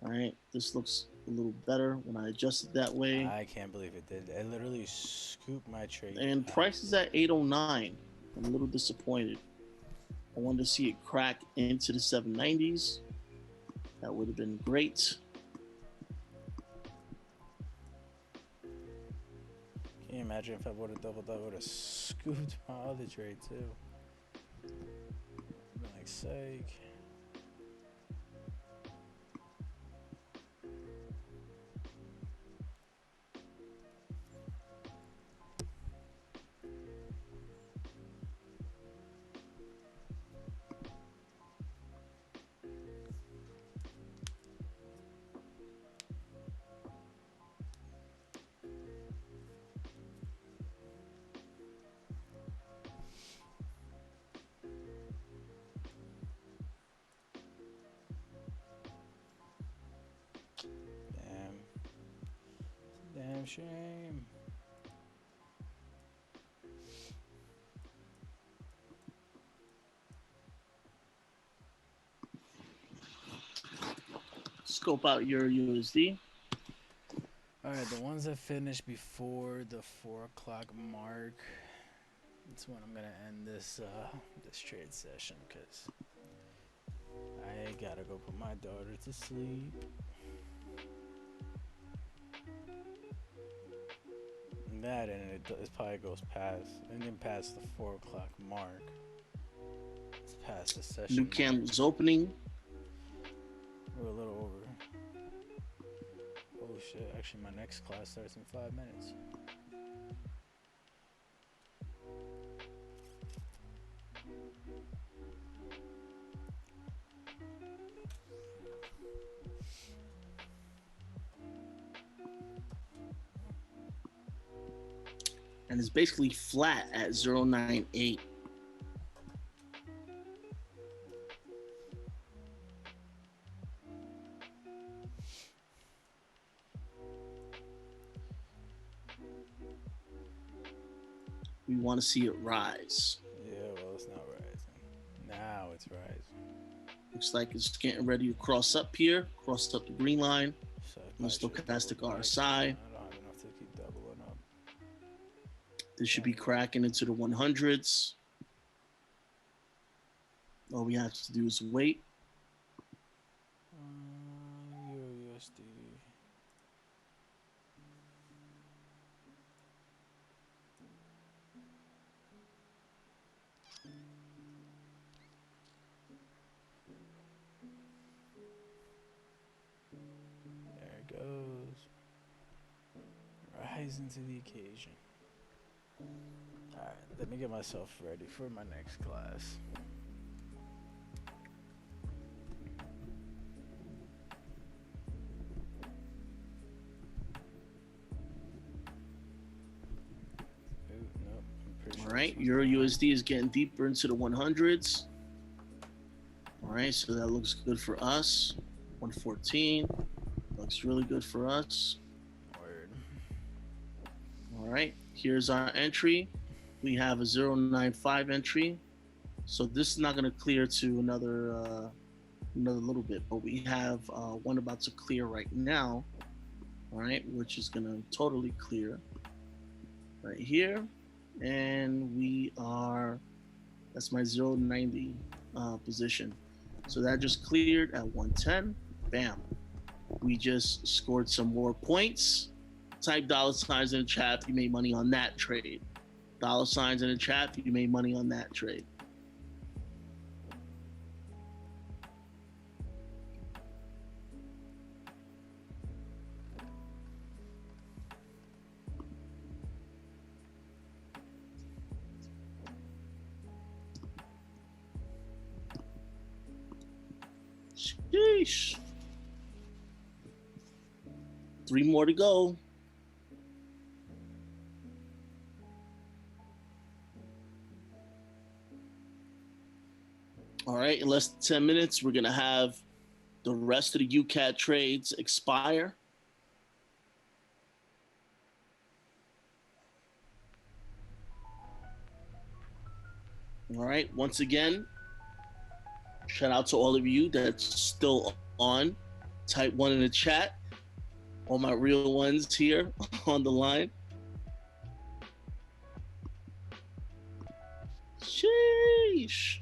All right, this looks a little better when I adjust it that way. I can't believe it did. It literally scooped my trade. And price is at 809. I'm a little disappointed. I wanted to see it crack into the 790s. That would have been great. Can you imagine if I would have doubled up? Would have scooped my other trade too. Like sake. Damn. Damn shame. Scope out your USD. Alright, the ones that finished before the 4 o'clock mark. That's when I'm gonna end this this trade session because I gotta go put my daughter to sleep. That and it probably goes past and then past the 4 o'clock mark. It's past the New session mark. candles opening. We're a little over. Oh shit! Actually, my next class starts in 5 minutes. And it's basically flat at 098. We want to see it rise. Yeah, well, it's not rising. Now it's rising. Looks like it's getting ready to cross up here, cross up the green line. So I On the probably should have stochastic doubled back. RSI. I don't have enough to keep doubling up. This should be cracking into the 100s. All we have to do is wait. USD. There it goes. Rising to the occasion. Alright, let me get myself ready for my next class. Nope, I'm pretty sure. All right, Euro USD is getting deeper into the 100s. All right, so that looks good for us. 114 looks really good for us. Word. All right, here's our entry. We have a 095 entry. So this is not going to clear to another little bit, but we have one about to clear right now. All right, which is going to totally clear right here, and we are, that's my 090 position. So that just cleared at 110. Bam. We just scored some more points. Type dollar signs in the chat if you made money on that trade. Dollar signs in the chat if you made money on that trade. Sheesh. 3 more to go. All right, in less than 10 minutes, we're going to have the rest of the UCAT trades expire. All right, once again, shout out to all of you that's still on. Type 1 in the chat. All my real ones here on the line. Sheesh.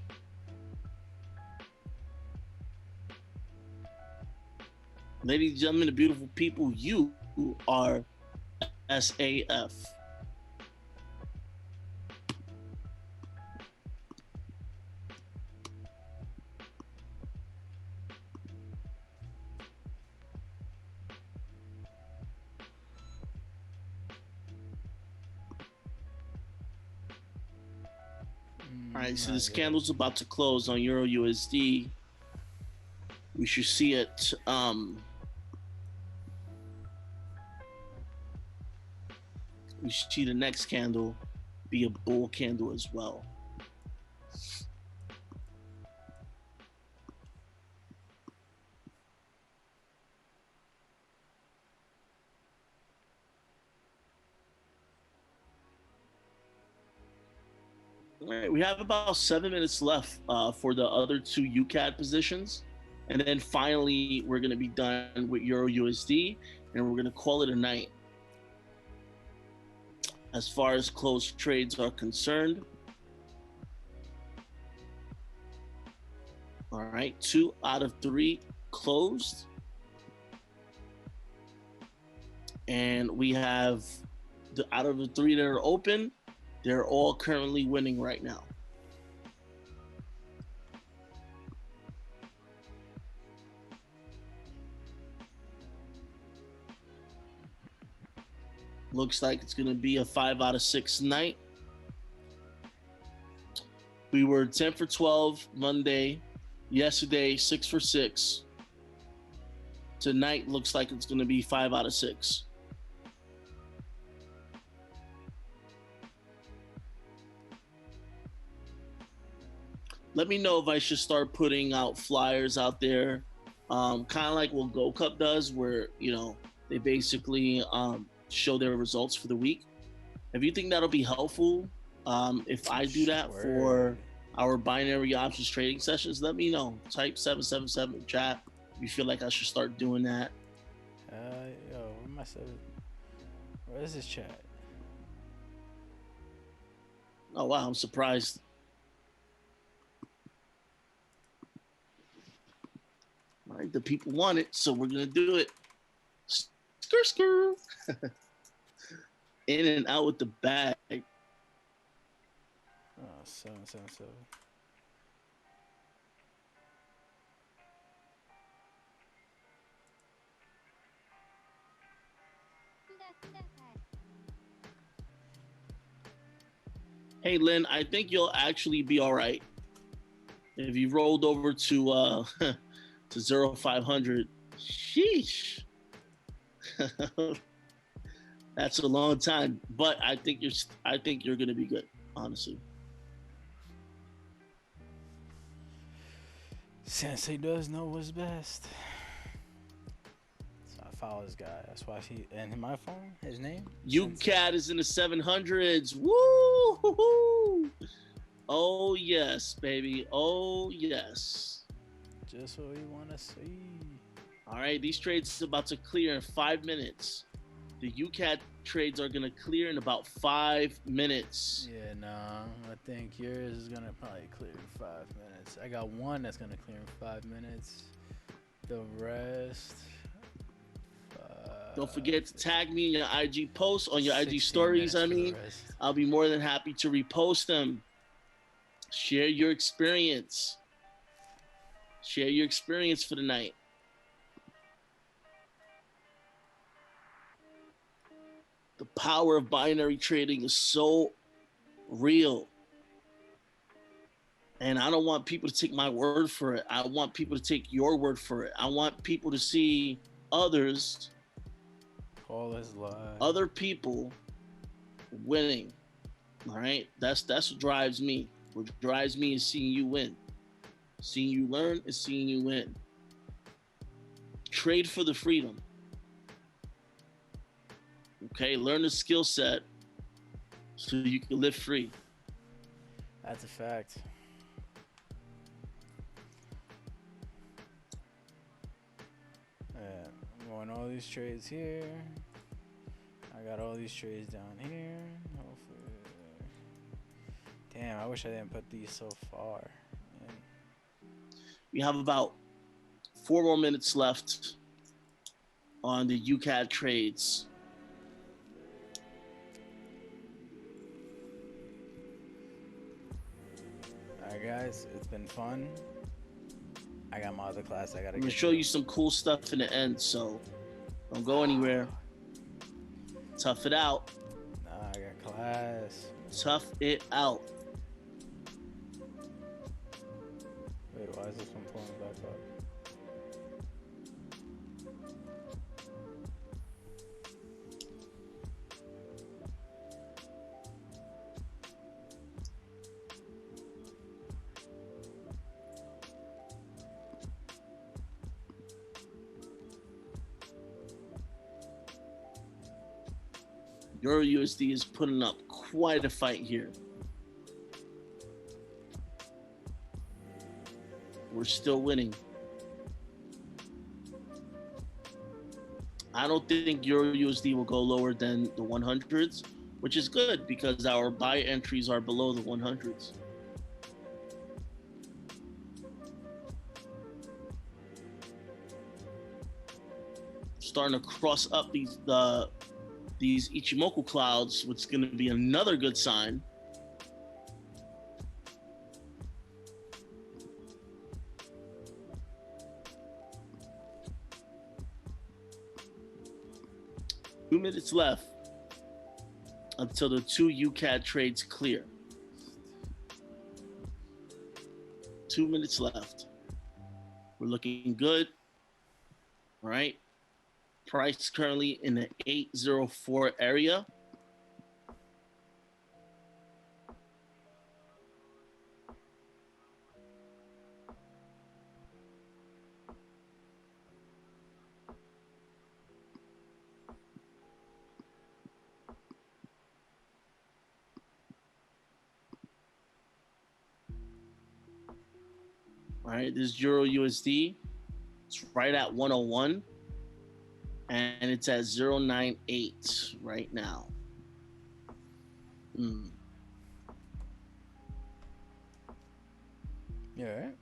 Ladies and gentlemen, the beautiful people, you are SAF. All right, so this candle's about to close on Euro USD. We should see it. We should see the next candle be a bull candle as well. All right, we have about 7 minutes left for the other 2 UCAD positions. And then finally, we're going to be done with Euro USD, and we're going to call it a night. As far as closed trades are concerned. All right, 2 out of 3 closed. And we have, out of the 3 that are open, they're all currently winning right now. Looks like it's going to be a 5 out of 6 night. We were 10 for 12 Monday. Yesterday, 6 for 6. Tonight looks like it's going to be 5 out of 6. Let me know if I should start putting out flyers out there, kind of like what Go Cup does, where, you know, they basically show their results for the week. If you think that'll be helpful, if I do that for our binary options trading sessions, let me know. Type 777 in chat if you feel like I should start doing that. Yo, where is this chat? Oh wow, I'm surprised. All right, the people want it, so we're gonna do it. Skr skr. In and out with the bag. Oh, 777. Hey Lynn, I think you'll actually be all right if you rolled over to to 0500. Sheesh. That's a long time, but I think you're gonna be good, honestly. Sensei does know what's best. So I follow this guy. That's why and my phone, his name? UCAT is in the 700s. Woo! Oh yes, baby. Oh yes. Just what we want to see. All right, these trades is about to clear in 5 minutes. The UCAT trades are gonna clear in about 5 minutes. Yeah, nah. I think yours is gonna probably clear in 5 minutes. I got one that's gonna clear in 5 minutes. The rest, Don't forget to tag me in your IG posts on your IG 16 stories. minutes I for the mean, rest. I'll be more than happy to repost them. Share your experience. Share your experience for the night. The power of binary trading is so real. And I don't want people to take my word for it. I want people to take your word for it. I want people to see others, All is live. other people winning. All right. That's what drives me. What drives me is seeing you win. Seeing you learn is seeing you win. Trade for the freedom. Okay, learn the skill set so you can live free. That's a fact. I'm going all these trades here. I got all these trades down here. Hopefully. Damn, I wish I didn't put these so far. Man. We have about 4 more minutes left on the UCAD trades. Alright, guys, it's been fun. I got my other class I gotta I'm gonna get show to. you some cool stuff in the end, so don't go anywhere. Tough it out. Nah, I got class. Tough it out. Wait, why is this one pulling back up? Euro USD is putting up quite a fight here. We're still winning. I don't think Euro USD will go lower than the 100s, which is good because our buy entries are below the 100s. Starting to cross up these Ichimoku clouds, which is going to be another good sign. Two minutes left until the two UCAD trades clear. 2 minutes left. We're looking good. All right. Price currently in the 804 area. All right, this Euro USD, it's right at 101, and it's at 098 right now. Yeah, right?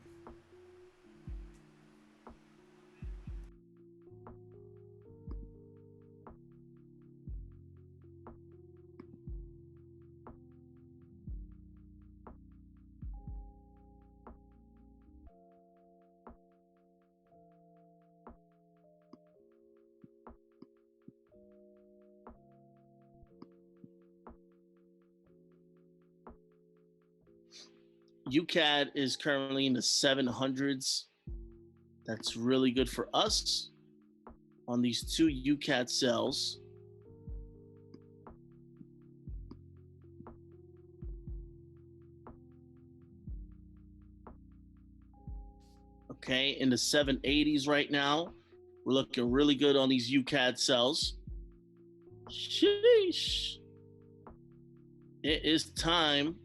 UCAD is currently in the 700s. That's really good for us on these two UCAD cells. Okay, in the 780s right now. We're looking really good on these UCAD cells. Sheesh. It is time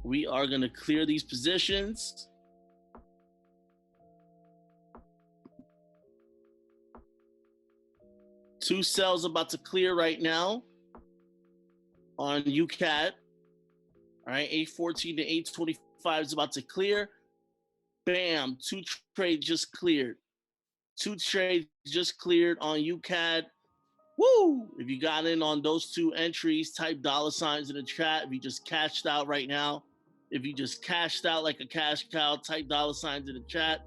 We are going to clear these positions. Two cells about to clear right now on UCAT. All right, 814 to 825 is about to clear. Bam, two trades just cleared. Two trades just cleared on UCAT. Woo! If you got in on those two entries, type $signs in the chat. If you just cashed out right now, if you just cashed out like a cash cow, type $signs in the chat.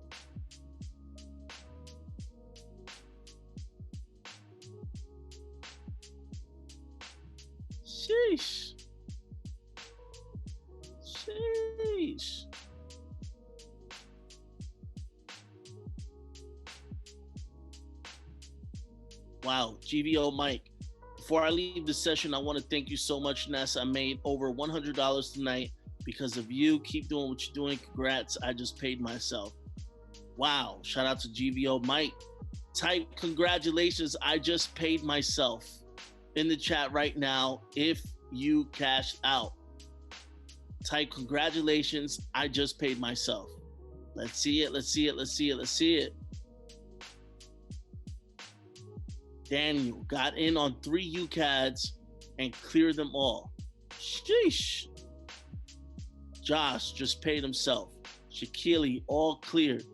Sheesh. Sheesh. Wow, GVO Mike. Before I leave the session, I want to thank you so much, Ness. I made over $100 tonight because of you. Keep doing what you're doing. Congrats. I just paid myself. Wow. Shout out to GVO Mike. Type congratulations. I just paid myself in the chat right now if you cashed out. Type congratulations. I just paid myself. Let's see it. Let's see it. Let's see it. Let's see it. Daniel got in on 3 UCADs and cleared them all. Sheesh. Josh just paid himself. Shaquille, all cleared.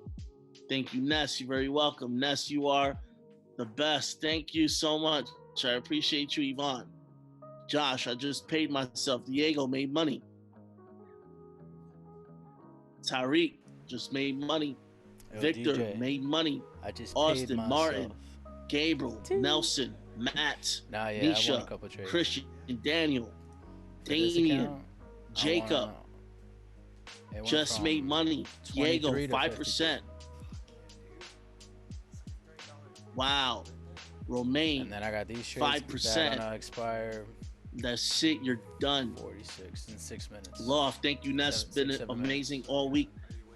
Thank you, Ness. You're very welcome. Ness, you are the best. Thank you so much. I appreciate you, Yvonne. Josh, I just paid myself. Diego made money. Tariq just made money. Yo, Victor DJ, made money. I just Austin, paid myself. Martin, Gabriel, Nelson, Matt, Nah, yeah, Nisha, I won a couple trades. Christian, Daniel, For this Damien, account, Jacob it went just from made money. Diego, 23 to 5%. Wow. Romaine, And then I got these trades 5%. that are gonna expire That's it. You're done. 46 in 6 minutes. Loft, thank you, Ness. Seven, Been six, 7 amazing minutes. all week.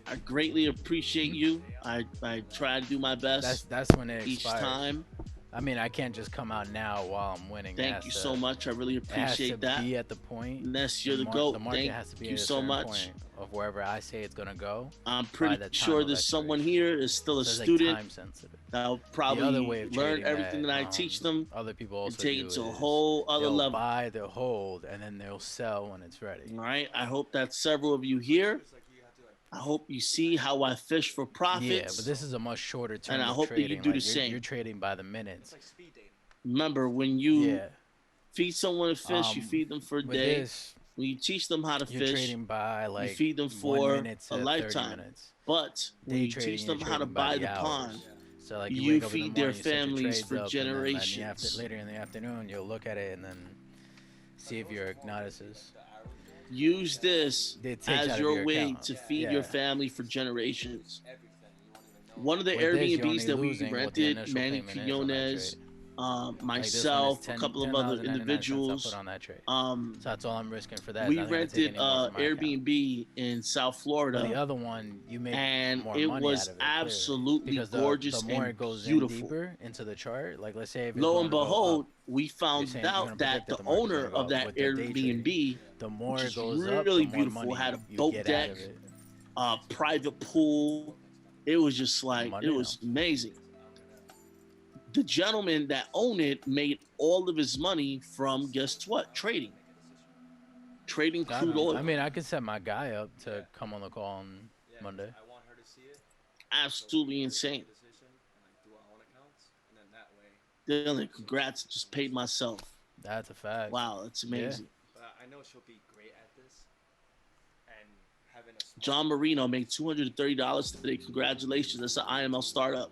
I greatly appreciate you. I try to do my best That's when it each expires. time. I mean, I can't just come out now while I'm winning. Thank you so much. I really It has to appreciate that. be at the point. Ness, you're the GOAT. The market Thank has to be you at a so certain much. point of wherever I say it's gonna go. I'm by pretty the time sure of there's someone expiration. here is still a So it's like student time sensitive. that'll The other probably way of learn trading everything that I teach them other people and also take do it to a is whole other they'll level. buy, they'll hold, and then they'll sell when it's ready. All right. I hope that several of you here. I hope you see how I fish for profits. Yeah, but this is a much shorter term And I of hope that you trading. do Like, the same. You're trading by the minutes. Remember, when you Yeah. feed someone to fish, you Um, feed them for a With day. this, When you teach them how to you're fish, trading by like you feed them 1 for minute to a 30 lifetime. minutes. But when Day you trading, teach you're them how to trading by buy the the pond, hours. So like you wake up in the feed their morning, you set your families trades for up, and then generations. later in the afternoon, you'll look at it and then see if your notices. Use this It takes as out of your your way account. to feed Yeah. your family for generations. One of the With this, you're Airbnbs only that we losing what the rented, initial Manny payment is on that Quinones, trade. Like this one is myself, a 10 couple of other 10.99 cents I individuals, put on that trade. um, So that's all I'm risking for that. we Nothing gonna take rented any more from my account. Airbnb in South But the Florida, other one, you make and more it money was out of it, clearly. absolutely Because gorgeous the more and it goes beautiful. in deeper into the chart, like let's say if it's Lo going and to go behold, up, we you're found saying you're gonna out that predict the that the market's owner gonna go of up that with the day trading. Airbnb, The more which it is goes up, really the more beautiful, money had a you boat get deck, out of it. private pool. It was just like, Money it was amazing. The gentleman that owned it made all of his money from, guess what? Trading crude oil. I mean, I could set my guy up to come on the call on Monday. Absolutely insane. Dylan, congrats. Just paid myself. That's a fact. Wow, that's amazing. I know she'll be great at this. And having a John Marino made $230 today. Congratulations. That's an IML startup.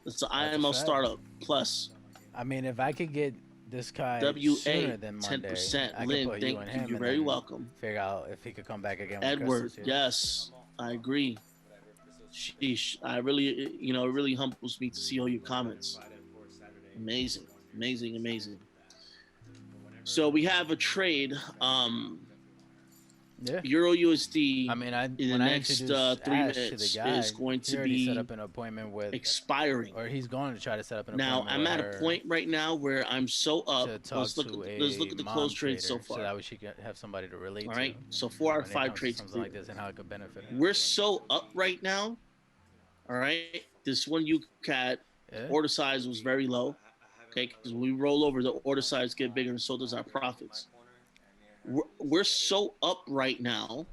That's an That's a IML fact. startup plus. I mean, if I could get this guy WA sooner than Monday, 10%. I could Lynn, put thank you and you. him You're and very then welcome. figure out if he could come back again with Edward, crystals here. yes, I agree. Sheesh, it really humbles me to see all your comments. Amazing, amazing, amazing. So we have a trade. Yeah. Euro USD I mean, I in the when I next introduced 3 Ash to the minutes is guy, going he to already set be up an appointment with, expiring. or he's going to try to set up an Now appointment I'm with at a her point right now where I'm so up. to talk to Let's a look at the close mom trades so trader so far. that way she can have somebody to relate All to right, so 4 out of when it 5 comes to trades something like clear. this and how it could benefit her. We're so up right now. All right, this one UCAT Yeah. order size was very low. Okay, because when we roll over, the order size get bigger, and so does our profits. We're so up right now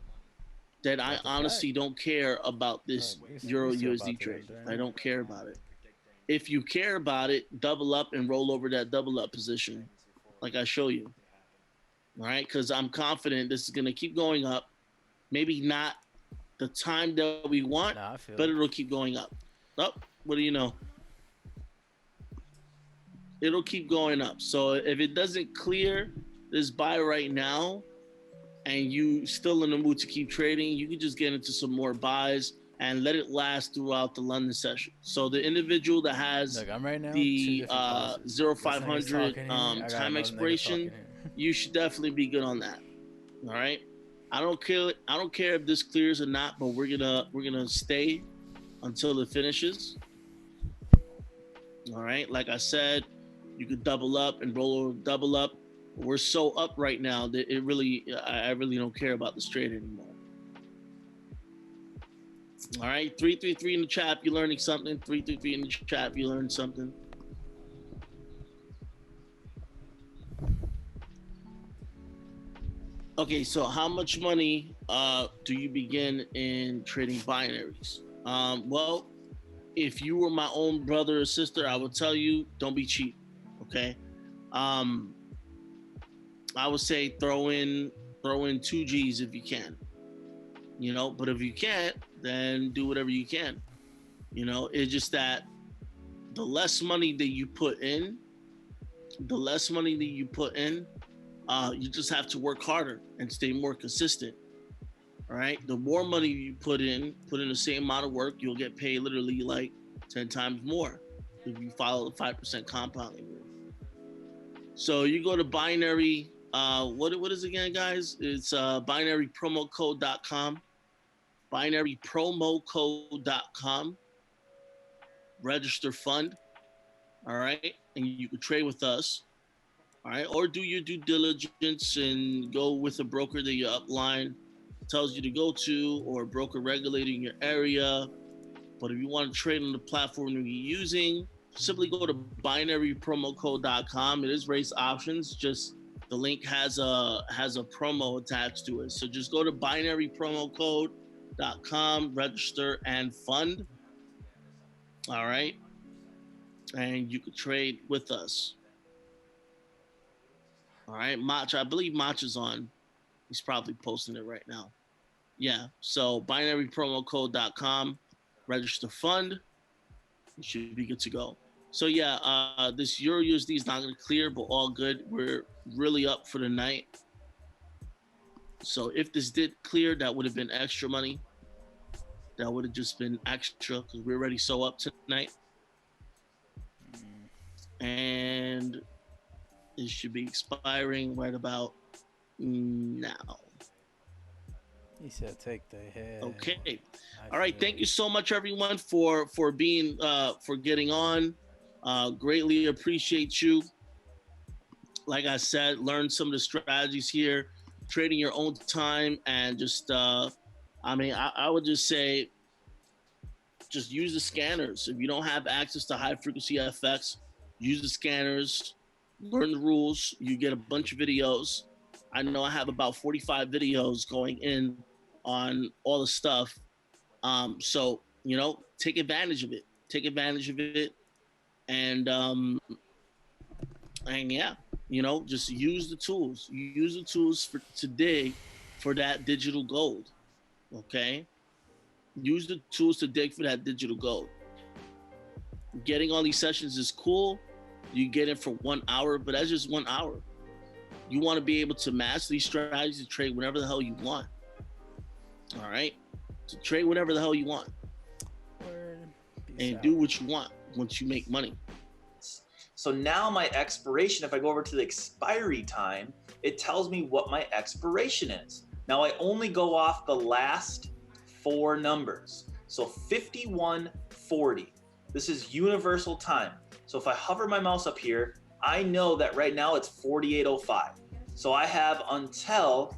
that I That's a fact. honestly don't care about Oh, this we Euro still USD about to trade. end right I now. don't care about it. If you care about it, double up and roll over that double up position, like I show you. All right, because I'm confident this is gonna keep going up. Maybe not the time that we want, Nah, I but feel it. it'll keep going up. Oh, what do you know? It'll keep going up. So if it doesn't clear this buy right now, and you still in the mood to keep trading, you can just get into some more buys and let it last throughout the London session. So the individual that has Look, I'm right now two the different classes. This nigga's 0500 talking here. I got time another nigga expiration, talking here. you should definitely be good on that. All right. I don't care. I don't care if this clears or not, but we're gonna stay until it finishes. All right. Like I said, you could double up and roll over, double up. We're so up right now that I really don't care about the straight anymore. All right, 333 in the chat. If you're learning something. 333 in the chat. If you learned something. Okay, so how much money do you begin in trading binaries? Well, if you were my own brother or sister, I would tell you don't be cheap. Okay, um, I would say throw in 2 G's if you can. But if you can't, then do whatever you can. It's just that the less money that you put in, the less money that you put in, you just have to work harder and stay more consistent. All right. The more money you put in the same amount of work, you'll get paid literally like 10 times more if you follow the 5% compounding rule. So you go to binary. What is it again, guys? It's binarypromocode.com. Binarypromocode.com. Register fund. All right, and you can trade with us. All right, or do your due diligence and go with a broker that your upline tells you to go to, or a broker regulating your area. But if you want to trade on the platform you're using, simply go to binarypromocode.com. It is race options. Just the link has a promo attached to it. So just go to binarypromocode.com, register and fund. All right, and you could trade with us. All right, Mach, I believe Mach is on. He's probably posting it right now. Yeah, so binarypromocode.com, register fund. You should be good to go. So yeah, this Euro USD is not going to clear, but all good. We're really up for the night. So if this did clear, that would have been extra money. That would have just been extra because we're already so up tonight. And it should be expiring right about now. He said, "Take the head." Okay. All right. Thank you so much, everyone, for being for getting on. Greatly appreciate you. Like I said, learn some of the strategies here, trading your own time, and just I would just say just use the scanners. If you don't have access to high frequency FX, use the scanners, learn the rules. You get a bunch of videos. I know I have about 45 videos going in on all the stuff. So, take advantage of it. Take advantage of it. And yeah, just use the tools. Use the tools for today for that digital gold. Okay? Use the tools to dig for that digital gold. Getting on these sessions is cool. You get it for 1 hour, but that's just 1 hour. You want to be able to master these strategies and trade whenever the hell you want. All right? To trade whatever the hell you want. And do what you want once you make money. So now my expiration, if I go over to the expiry time, it tells me what my expiration is. Now I only go off the last 4 numbers. So 5140. This is universal time. So if I hover my mouse up here, I know that right now it's 4805. So I have until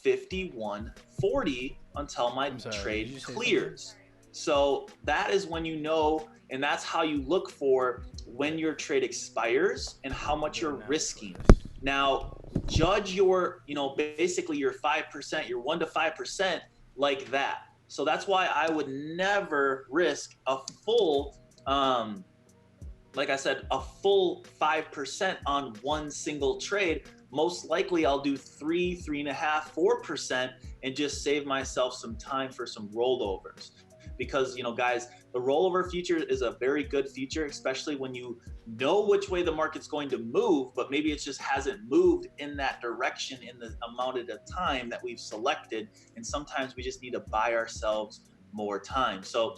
5140 until my I'm sorry, did trade you say clears. So that is when you know, and that's how you look for when your trade expires and how much you're risking. Now, judge your, basically your 5%, your 1 to 5% like that. So that's why I would never risk a full, like I said, a full 5% on one single trade. Most likely I'll do 3.5, 4% and just save myself some time for some rollovers. Because, guys, the rollover feature is a very good feature, especially when you know which way the market's going to move, but maybe it just hasn't moved in that direction in the amount of time that we've selected. And sometimes we just need to buy ourselves more time. So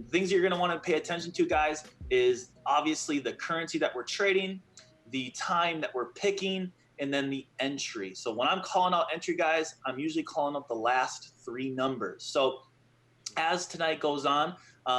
things you're going to want to pay attention to, guys, is obviously the currency that we're trading, the time that we're picking, and then the entry. So when I'm calling out entry, guys, I'm usually calling out the last 3 numbers. So as tonight goes on,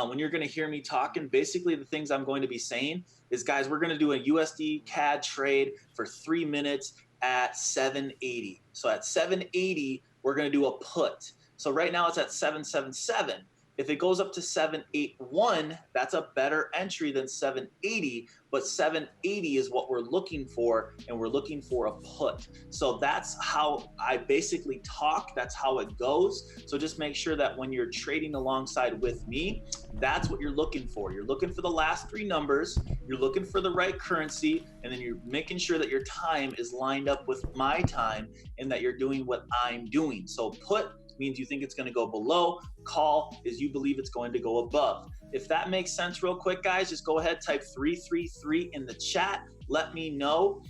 when you're going to hear me talking, basically the things I'm going to be saying is, guys, we're going to do a USD CAD trade for 3 minutes at 780. So at 780, we're going to do a put. So right now it's at 777. If it goes up to 781, that's a better entry than 780, but 780 is what we're looking for, and we're looking for a put. So that's how I basically talk. That's how it goes. So just make sure that when you're trading alongside with me, that's what you're looking for. You're looking for the last 3 numbers, you're looking for the right currency, and then you're making sure that your time is lined up with my time and that you're doing what I'm doing. So put means you think it's going to go below. Call is you believe it's going to go above. If that makes sense real quick, guys, just go ahead, type 333 in the chat. Let me know.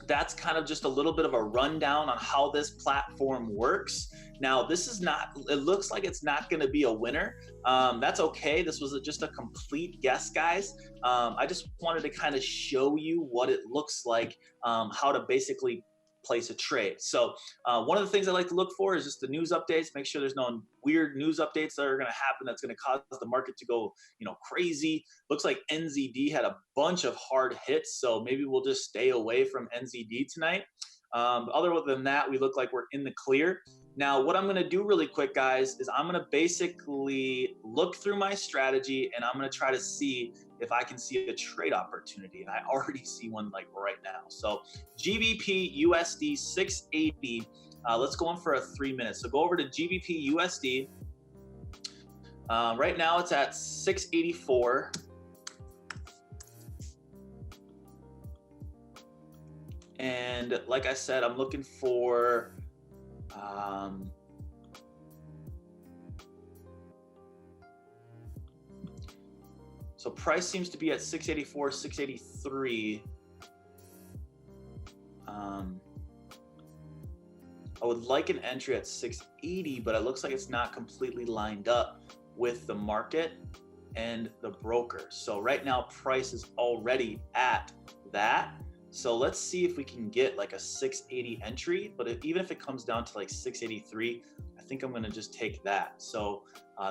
That's kind of just a little bit of a rundown on how this platform works. Now, this is not, it looks like it's not going to be a winner. That's okay. This was just a complete guess, guys. I just wanted to kind of show you what it looks like, how to basically place a trade. So one of the things I like to look for is just the news updates. Make sure there's no weird news updates that are going to happen that's going to cause the market to go, crazy. Looks like NZD had a bunch of hard hits, so maybe we'll just stay away from NZD tonight. Other than that, we look like we're in the clear. Now, what I'm going to do really quick, guys, is I'm going to basically look through my strategy and I'm going to try to see if I can see a trade opportunity. And I already see one like right now. So GBP USD 680. Let's go in for a 3 minutes. So go over to GBP USD. Right now it's at 684. And like I said, I'm looking for so price seems to be at 684, 683. I would like an entry at 680, but it looks like it's not completely lined up with the market and the broker. So right now price is already at that. So let's see if we can get like a 680 entry, but even if it comes down to like 683, I think I'm gonna just take that. So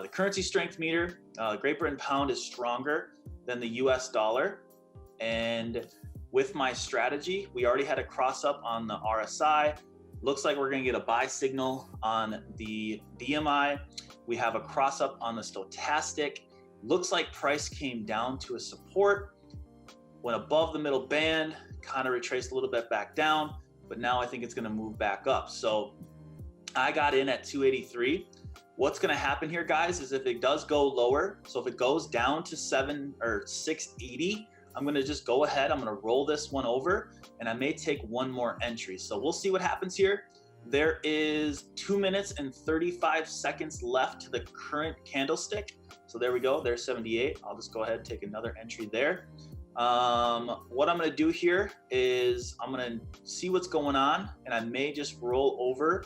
the currency strength meter, Great Britain pound is stronger than the US dollar. And with my strategy, we already had a cross up on the RSI. Looks like we're gonna get a buy signal on the DMI. We have a cross up on the stochastic. Looks like price came down to a support, went above the middle band, kind of retraced a little bit back down, but now I think it's gonna move back up. So I got in at 283. What's gonna happen here, guys, is if it does go lower, so if it goes down to 680, I'm gonna just go ahead, I'm gonna roll this one over, and I may take one more entry. So we'll see what happens here. There is 2 minutes and 35 seconds left to the current candlestick. So there we go, there's 78. I'll just go ahead and take another entry there. What I'm gonna do here is I'm gonna see what's going on, and I may just roll over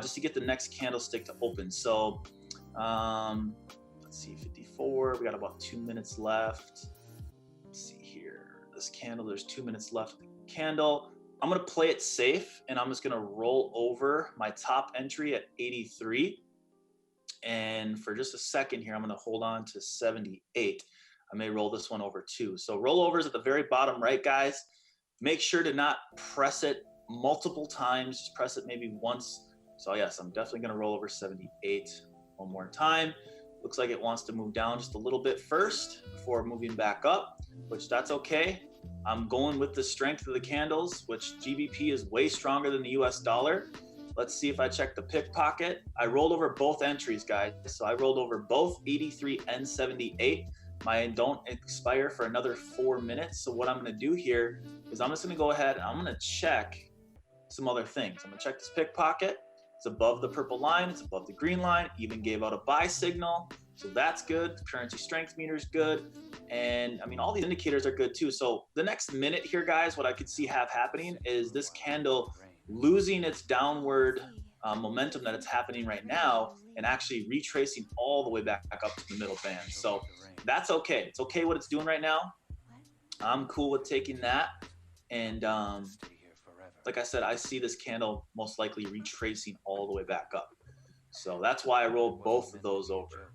just to get the next candlestick to open. So let's see, 54, we got about 2 minutes left. Let's see here, this candle, there's 2 minutes left of the candle. I'm going to play it safe, and I'm just going to roll over my top entry at 83. And for just a second here, I'm going to hold on to 78. I may roll this one over too. So rollovers at the very bottom right, guys. Make sure to not press it multiple times. Just press it maybe once. So yes, I'm definitely going to roll over 78 one more time. Looks like it wants to move down just a little bit first before moving back up, which that's okay. I'm going with the strength of the candles, which GBP is way stronger than the US dollar. Let's see if I check the pickpocket. I rolled over both entries, guys. So I rolled over both 83 and 78. Mine don't expire for another 4 minutes. So what I'm gonna do here is I'm just gonna go ahead and I'm gonna check some other things. I'm gonna check this pickpocket. It's above the purple line, it's above the green line, even gave out a buy signal. So that's good. Currency strength meter is good. And I mean, all these indicators are good too. So the next minute here, guys, what I could see have happening is this candle losing its downward momentum that it's happening right now and actually retracing all the way back up to the middle band. So that's okay. It's okay what it's doing right now. I'm cool with taking that. And like I said, I see this candle most likely retracing all the way back up. So that's why I rolled both of those over.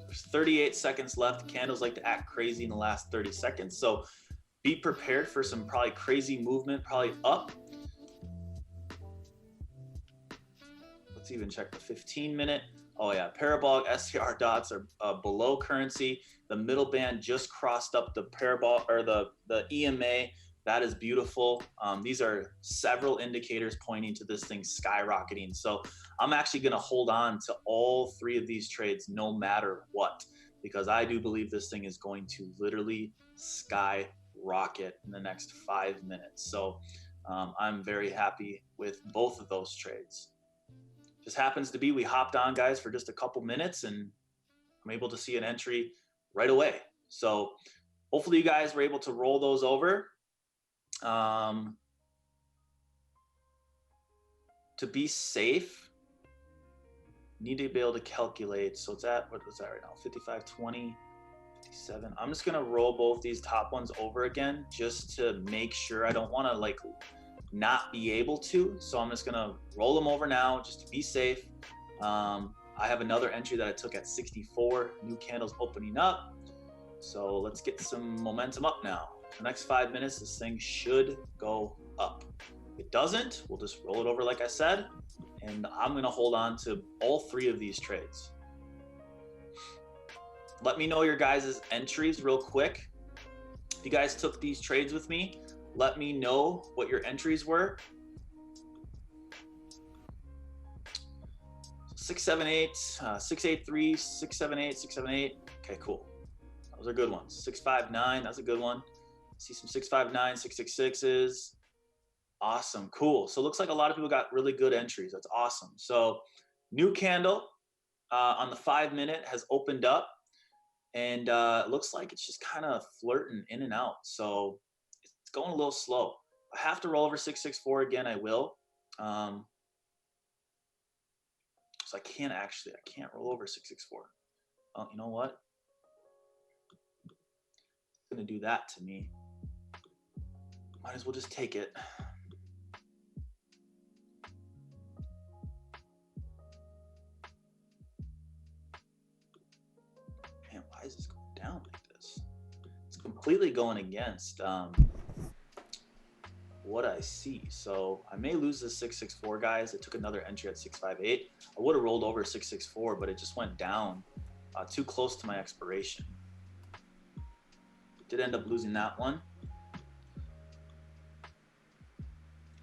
There's 38 seconds left. Candles like to act crazy in the last 30 seconds. So be prepared for some probably crazy movement, probably up. Let's even check the 15-minute. Oh yeah, parabolic STR dots are below currency. The middle band just crossed up the parabolic or the EMA. That is beautiful. These are several indicators pointing to this thing skyrocketing. So I'm actually going to hold on to all three of these trades no matter what, because I do believe this thing is going to literally skyrocket in the next 5 minutes. So I'm very happy with both of those trades. Just happens to be we hopped on, guys, for just a couple minutes, and I'm able to see an entry right away. So hopefully you guys were able to roll those over. To be safe, you need to be able to calculate. So it's at, what was that right now? 55, 20, 57. I'm just going to roll both these top ones over again just to make sure. I don't want to like not be able to. So I'm just going to roll them over now just to be safe. I have another entry that I took at 64. New candles opening up. So let's get some momentum up now. The next 5 minutes, this thing should go up. If it doesn't, we'll just roll it over like I said, and I'm gonna hold on to all three of these trades. Let me know your guys' entries real quick. If you guys took these trades with me, let me know what your entries were. 678, 683, 678, 678. Okay, cool. Those are good ones. 659, that's a good one. See some 659, 666s. Awesome, cool. So it looks like a lot of people got really good entries. That's awesome. So new candle on the 5 minute has opened up, and it looks like it's just kind of flirting in and out. So it's going a little slow. I have to roll over 664 again. I will. So I can't roll over 664. Oh, you know what? It's gonna do that to me. Might as well just take it. Man, why is this going down like this? It's completely going against what I see. So I may lose this 664, guys. I took another entry at 658. I would have rolled over 664, but it just went down too close to my expiration. Did end up losing that one.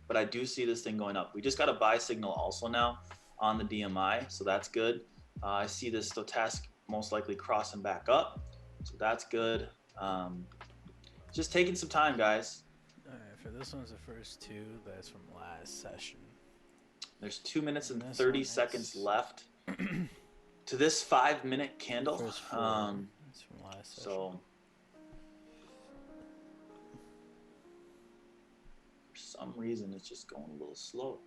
But I do see this thing going up. We just got a buy signal also now on the DMI, so that's good. I see this stochastic most likely crossing back up, so that's good. Just taking some time, guys. All right, for this one's the first two. That's from last session. There's 2 minutes and 30 seconds left to this 5 minute candle. First four. That's from last session. So for some reason it's just going a little slow.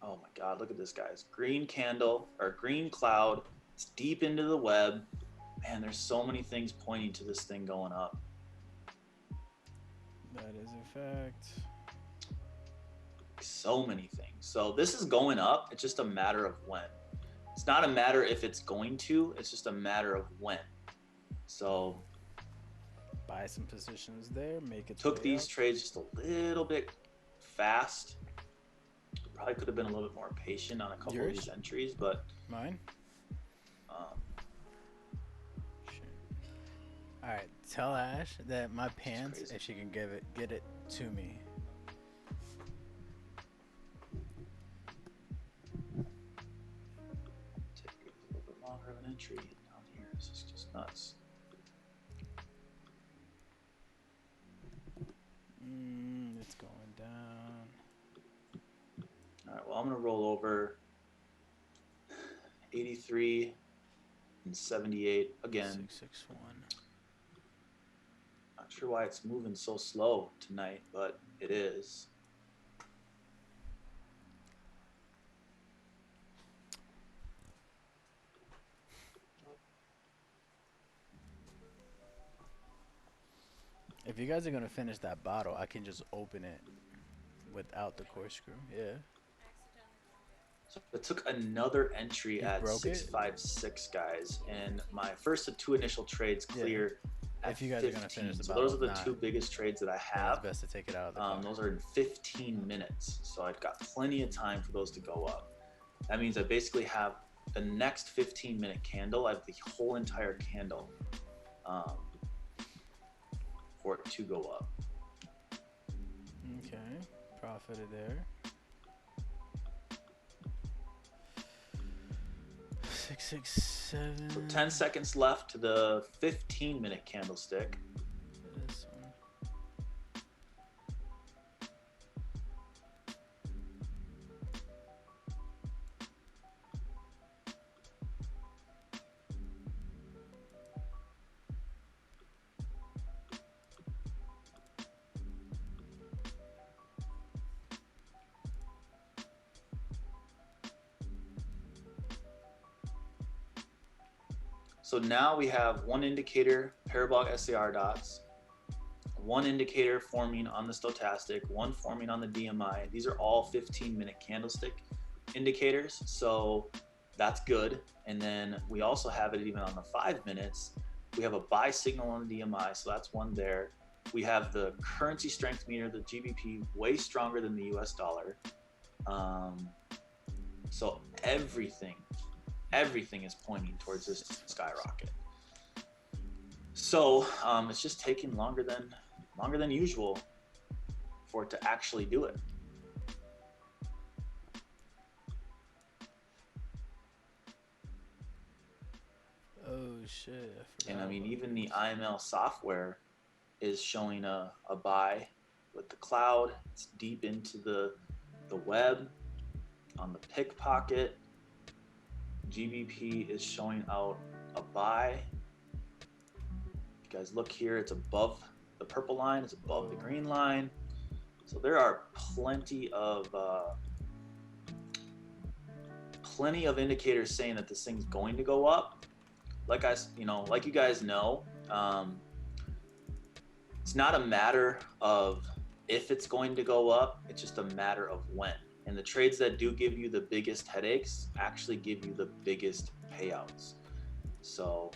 Oh my God, look at this, guys. Green candle or green cloud, It's deep into the web. Man, there's so many things pointing to this thing going up. That is a fact. So many things. So this is going up. It's just a matter of when. It's not a matter if it's going to. It's just a matter of when. So Buy some positions there. Make it. took these trades just a little bit fast. Probably could have been a little bit more patient on a couple of these entries, but mine. All right, tell Ash that my pants, if she can get it to me. Take a little bit longer of an entry down here. This is just nuts. It's going down. All right, well, I'm going to roll over 83 and 78 again. 661. Not sure why it's moving so slow tonight, but it is. If you guys are gonna finish that bottle, I can just open it without the corkscrew. Yeah. So it took another entry at 656, guys, and my first of two initial trades cleared at if you guys 15. are gonna finish the so bottle, those are the two biggest trades that I have. It's best to take it out of the car. Those are in 15 minutes, so I've got plenty of time for those to go up. That means I basically have the next 15-minute candle. I have the whole entire candle for it to go up. Okay, profited there. 667. So 10 seconds left to the 15-minute candlestick. This one. So now we have one indicator, parabolic SAR dots, one indicator forming on the stochastic, one forming on the DMI. These are all 15-minute candlestick indicators, so that's good. And then we also have it even on the 5 minutes. We have a buy signal on the DMI, so that's one there. We have the currency strength meter, the GBP, way stronger than the US dollar. So everything is pointing towards this skyrocket. So it's just taking longer than usual for it to actually do it. Oh shit! And I mean, even the IML software is showing a buy with the cloud. It's deep into the web on the pickpocket. GBP is showing out a buy. If you guys look here, it's above the purple line, it's above the green line. So there are plenty of indicators saying that this thing's going to go up. Like you guys know, it's not a matter of if it's going to go up, it's just a matter of when. And the trades that do give you the biggest headaches actually give you the biggest payouts. So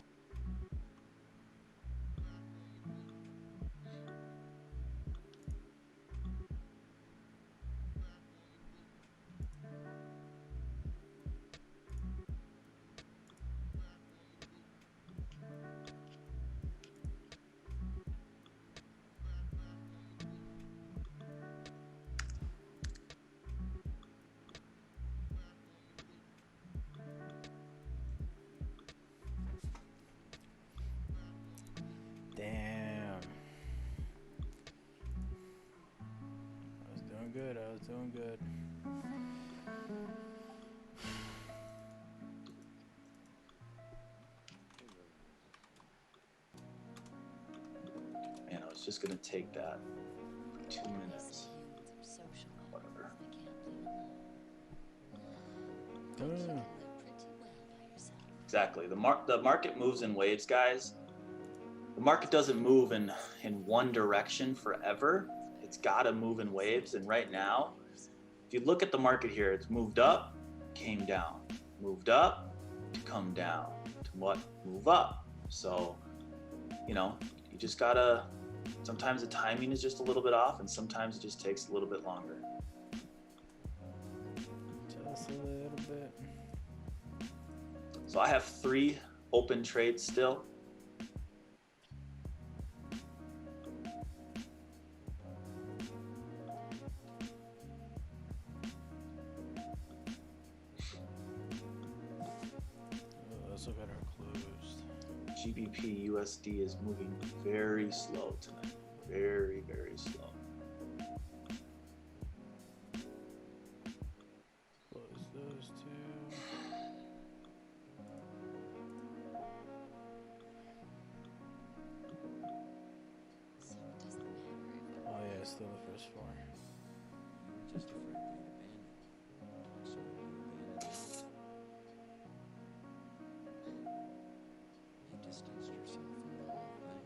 damn. I was doing good. man, I was just gonna take that 2 minutes. Whatever. exactly. The market moves in waves, guys. The market doesn't move in one direction forever. It's got to move in waves. And right now, if you look at the market here, it's moved up, came down, moved up, to come down, to what? Move up. So, you just gotta. Sometimes the timing is just a little bit off, and sometimes it just takes a little bit longer. Just a little bit. So I have 3 open trades still. Let's look at our closed. GBP USD is moving very slow tonight. Very, very slow. Close those two. Oh yeah, still the first 4. Just afraid for you to ban it. So you ban it. You distanced yourself from the whole thing.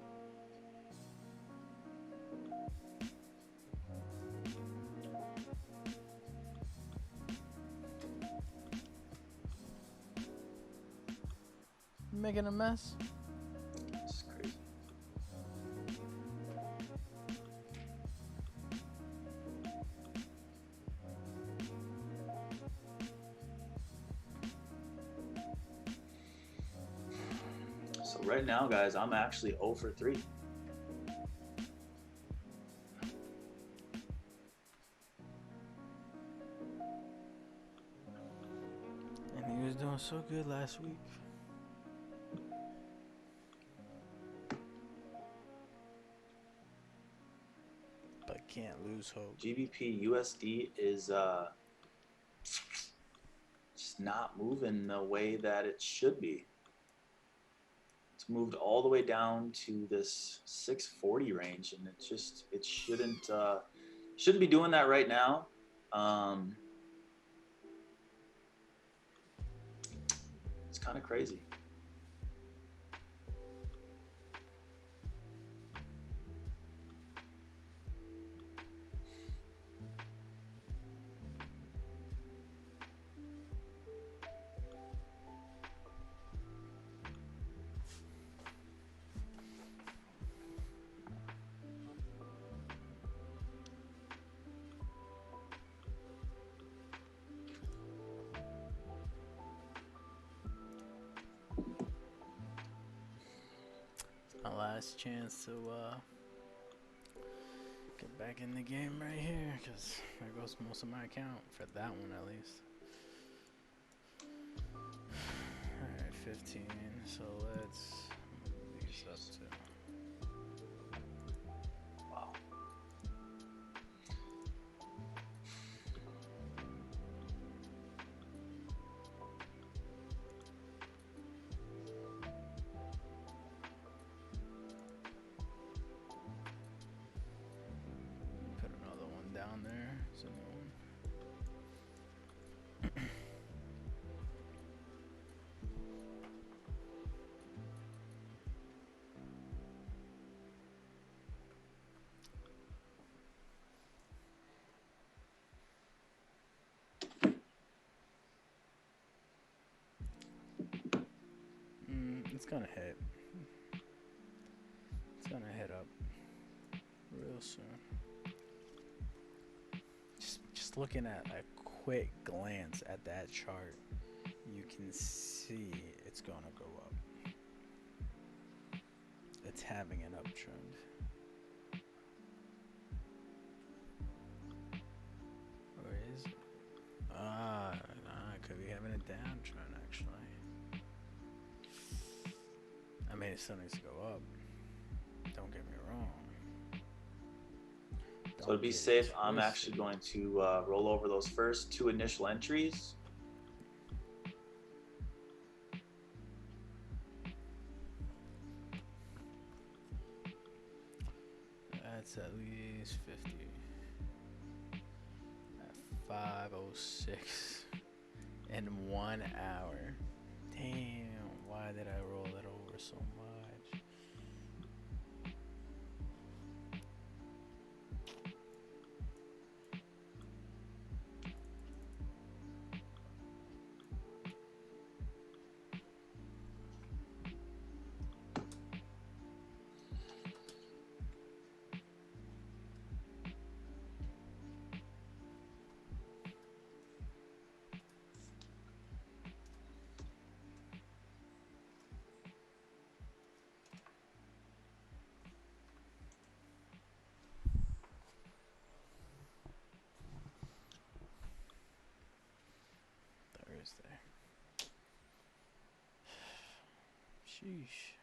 Making a mess. It's crazy. So right now, guys, I'm actually 0 for 3. And he was doing so good last week. But can't lose hope. GBP USD is just not moving the way that it should be. It's moved all the way down to this 640 range, and it shouldn't be doing that right now. It's kind of crazy. My last chance to get back in the game right here, because there goes most of my account, for that one at least. Alright, 15, so let's move these up to... Wow. Put another one down there, so no one... It's gonna hit. It's gonna hit up real soon. Just looking at a quick glance at that chart, you can see it's gonna go up. It's having an uptrend. Or is it? It could be having a downtrend actually. I mean, it still needs to go up. Don't get me wrong. So to be safe, I'm actually going to roll over those first 2 initial entries. That's at least 50. At 5:06 in 1 hour. Damn, Why did I roll it over so much? Thursday. Sheesh.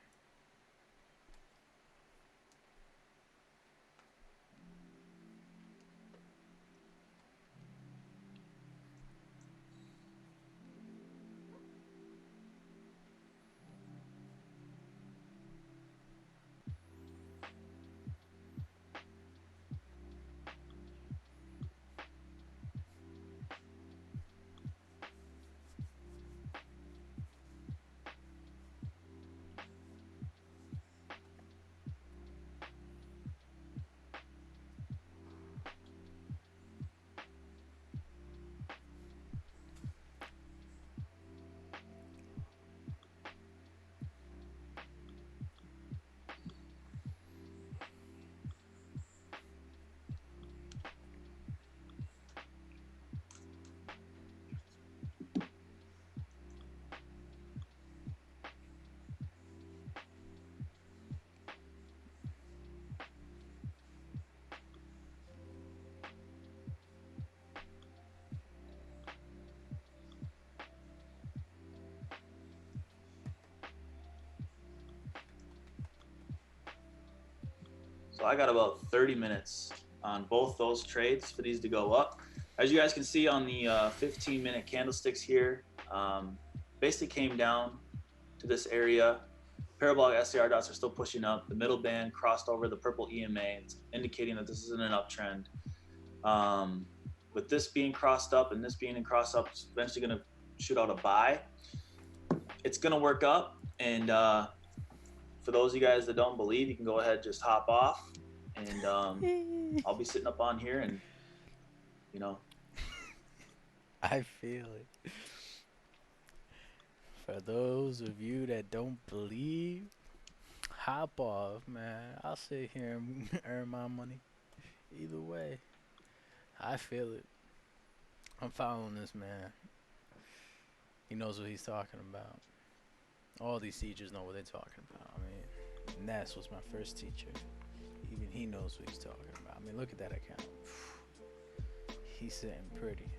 So I got about 30 minutes on both those trades for these to go up. As you guys can see on the 15-minute candlesticks here, basically came down to this area. Parabolic SDR dots are still pushing up. The middle band crossed over the purple EMA. It's indicating that this is in an uptrend. With this being crossed up and this being crossed up, it's eventually going to shoot out a buy. It's going to work up. And for those of you guys that don't believe, you can go ahead, just hop off. And I'll be sitting up on here and, you know. I feel it. For those of you that don't believe, hop off, man. I'll sit here and earn my money. Either way, I feel it. I'm following this man. He knows what he's talking about. All these teachers know what they're talking about. I mean, Ness was my first teacher. Even he knows what he's talking about. I mean, look at that account. He's sitting pretty.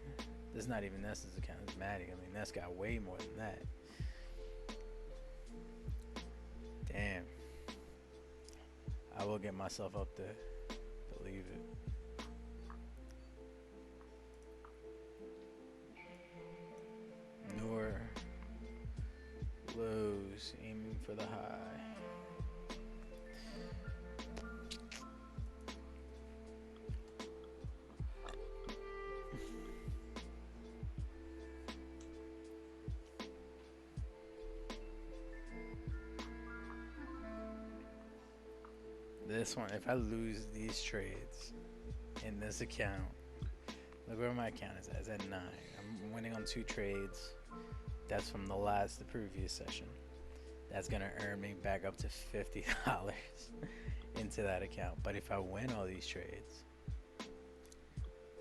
This is not even Ness's account. It's Maddie. I mean, Ness got way more than that. Damn. I will get myself up there. Believe it. Noor lows, aiming for the high. This one, if I lose these trades in this account, look where my account is at. It's at 9. I'm winning on 2 trades. That's from the previous session. That's gonna earn me back up to $50 into that account. But if I win all these trades,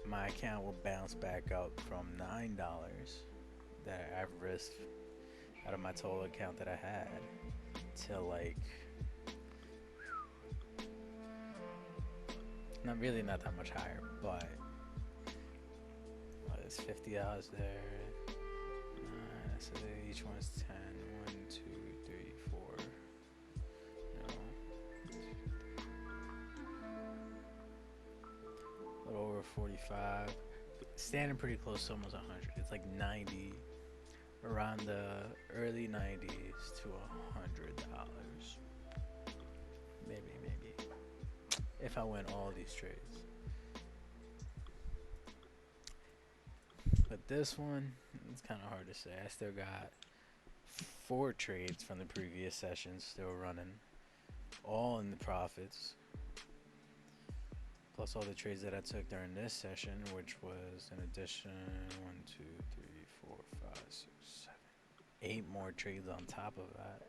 my account will bounce back up from $9 that I've risked out of my total account that I had to like not that much higher, but there's $50 there. So each one is 10. 1, 2, 3, 4. A little over 45. Standing pretty close to almost 100. It's like 90, around the early 90s to $100. Maybe. If I win all these trades. But this one, it's kind of hard to say. I still got 4 trades from the previous session still running, all in the profits. Plus all the trades that I took during this session, which was an addition 1, 2, 3, 4, 5, 6, 7, 8 more trades on top of that.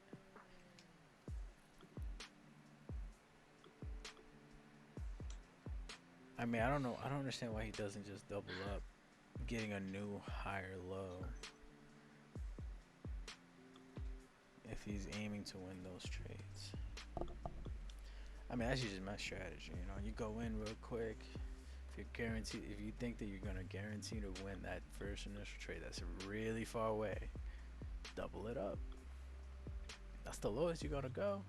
I mean, I don't know. I don't understand why he doesn't just double up, getting a new higher low if he's aiming to win those trades. I mean, that's just my strategy. You know, you go in real quick. If you're guaranteed, if you think that you're gonna guarantee to win that first initial trade that's really far away, double it up. That's the lowest you're gonna go.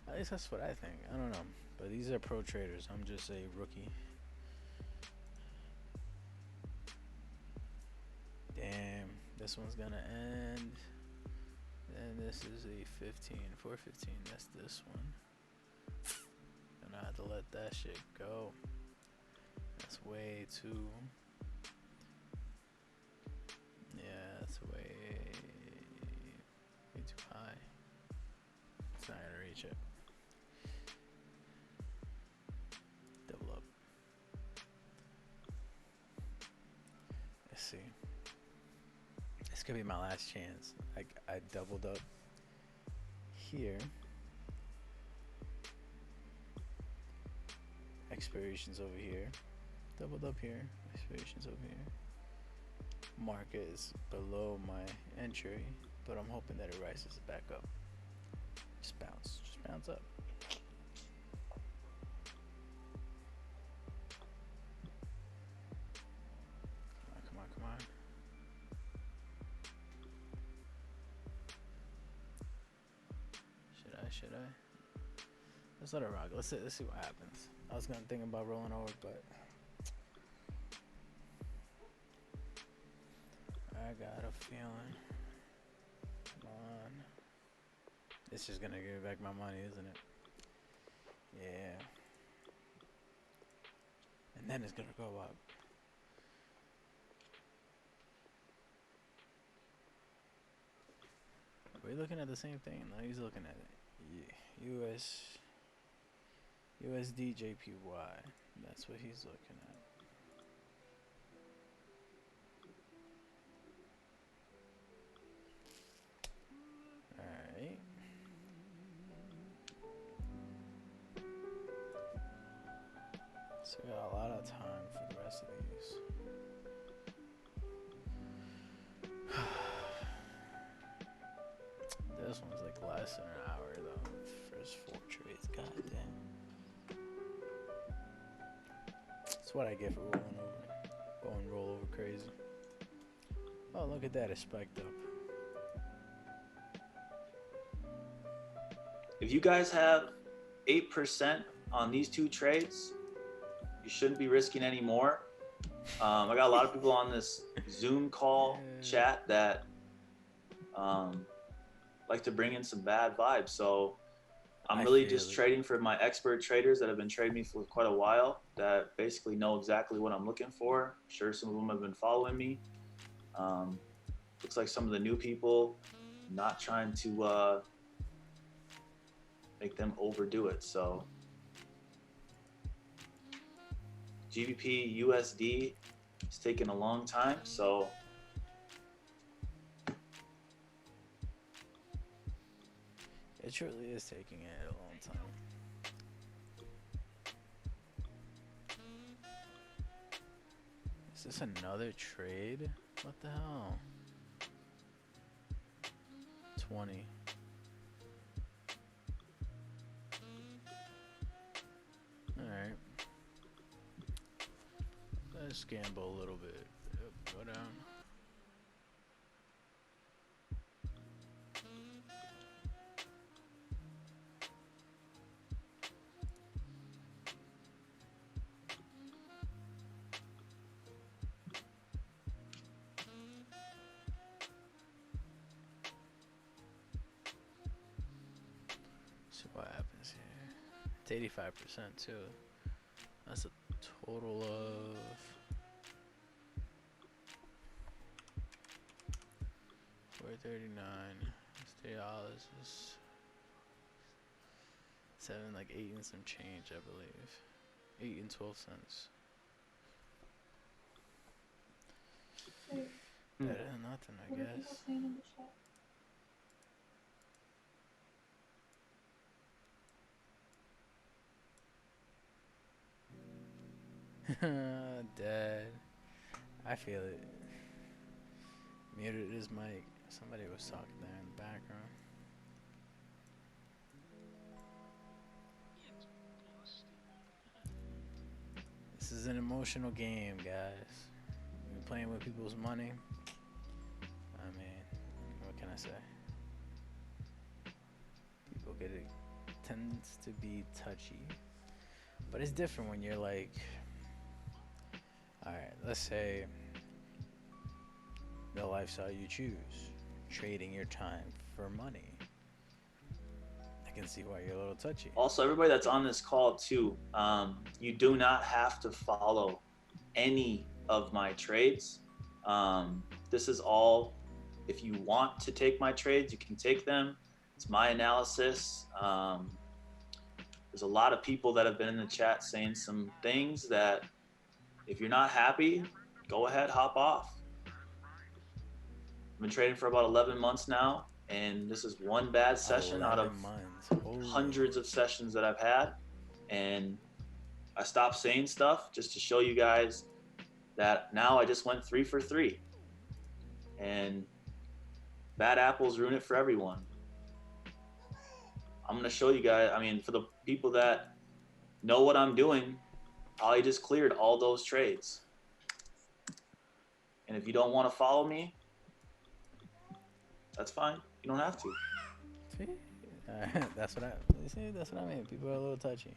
At least that's what I think. I don't know, but these are pro traders. I'm just a rookie. Damn, this one's gonna end. And this is a 15, 415. That's this one. Gonna have to let that shit go. That's way too. Yeah, that's way too high. It's not gonna reach it. Double up. Let's see. This could be my last chance. I doubled up here. Expirations over here. Doubled up here. Expirations over here. Market is below my entry, but I'm hoping that it rises back up. Just bounce. Just bounce up. Come on, come on, come on. Should I? Let's let it rock. Let's see what happens. I was gonna think about rolling over, but I got a feeling. Come on. It's just gonna give me back my money, isn't it? Yeah. And then it's gonna go up. Are we looking at the same thing? No, he's looking at it. USD JPY. That's what he's looking at. Alright. So we got a lot of time for the rest of these. This one's like less than an hour though. First 4 trades, goddamn. That's what I get for rolling over. Going roll over crazy. Oh, look at that, it spiked up. If you guys have 8% on these 2 trades, you shouldn't be risking any more. I got a lot of people on this Zoom call chat that like to bring in some bad vibes. So I'm really just trading for my expert traders that have been trading me for quite a while, that basically know exactly what I'm looking for. I'm sure some of them have been following me. Looks like some of the new people, not trying to make them overdo it. So GBP USD is taking a long time, so it truly is taking it a long time. Is this another trade? What the hell? 20. Alright. Let's gamble a little bit. Yep, go down. See what happens here. It's 85% too. That's a total of 439. $3 is 7, like 8 and some change, I believe. 8 and 12 cents. Better than nothing, I guess. Dead. I feel it. Muted his mic. Somebody was talking there in the background. This is an emotional game, guys. We're playing with people's money. I mean, what can I say? People get it tends to be touchy. But it's different when you're like, alright, let's say the lifestyle you choose, trading your time for money. I can see why you're a little touchy. Also, everybody that's on this call too, you do not have to follow any of my trades. This is all, if you want to take my trades, you can take them. It's my analysis. There's a lot of people that have been in the chat saying some things that if you're not happy, go ahead, hop off. I've been trading for about 11 months now, and this is one bad session out of hundreds of sessions that I've had. And I stopped saying stuff just to show you guys that now I just went 3 for 3. And bad apples ruin it for everyone. I'm going to show you guys, I mean, for the people that know what I'm doing, I just cleared all those trades. And if you don't want to follow me, that's fine. You don't have to. See? That's what I mean. People are a little touchy.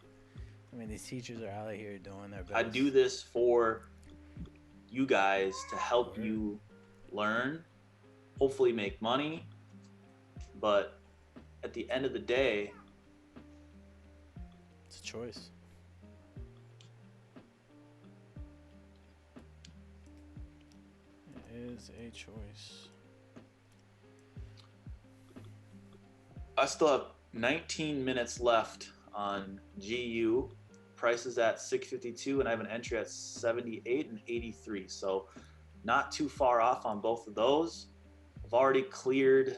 I mean, these teachers are out here doing their best. I do this for you guys to help you learn, hopefully make money. But at the end of the day, it's a choice. It is a choice. I still have 19 minutes left on GU. Price is at 652, and I have an entry at 78 and 83. So not too far off on both of those. I've already cleared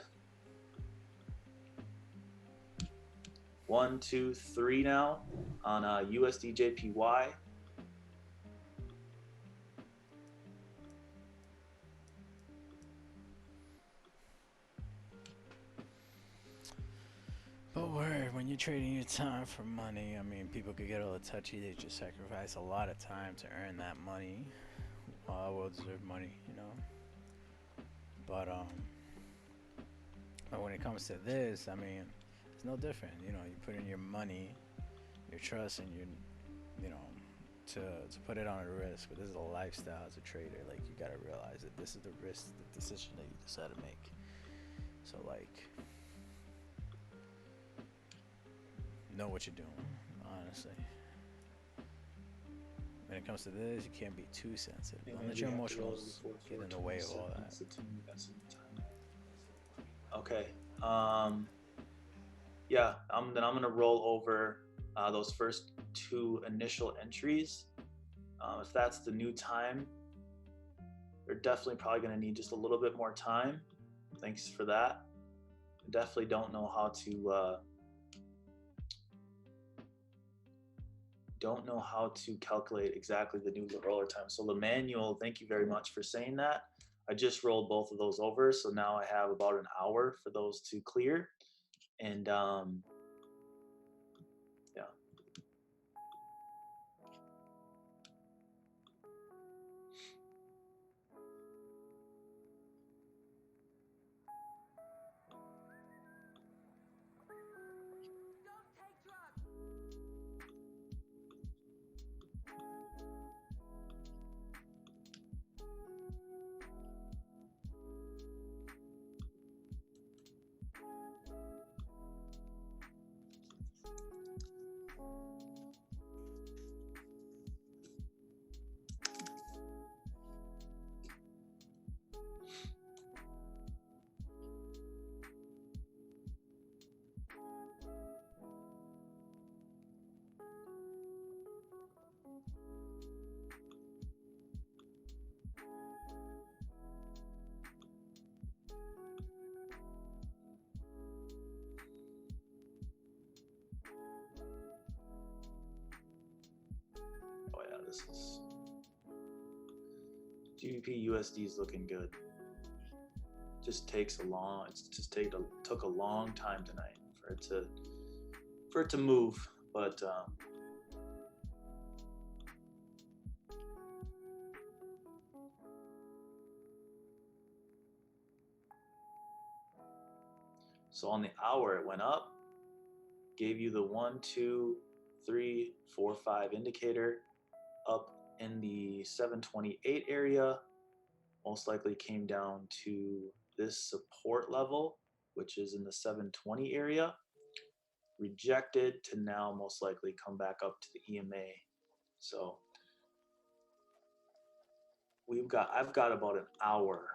1, 2, 3 now on USDJPY. But word, when you're trading your time for money, I mean, people could get a little touchy. They just sacrifice a lot of time to earn that money. Well-deserved money, you know. But when it comes to this, I mean, it's no different. You know, you put in your money, your trust, and you know, to put it on a risk. But this is a lifestyle as a trader. Like, you gotta realize that this is the risk, the decision that you decide to make. So like, know what you're doing, honestly. When it comes to this, you can't be too sensitive. Don't let your emotions get in the way of all that. Okay. Yeah, then I'm gonna roll over those first 2 initial entries. If that's the new time, they're definitely probably gonna need just a little bit more time. Thanks for that. I definitely don't know how to calculate exactly the new roller time. So Emmanuel, thank you very much for saying that. I just rolled both of those over, so now I have about an hour for those to clear. And yeah. this is GBP USD is looking good. Just takes a long. It's just took a long time tonight for it to move, but. So on the hour, it went up, gave you the 1, 2, 3, 4, 5 indicator up in the 728 area. Most likely came down to this support level, which is in the 720 area. Rejected to now most likely come back up to the EMA. So I've got about an hour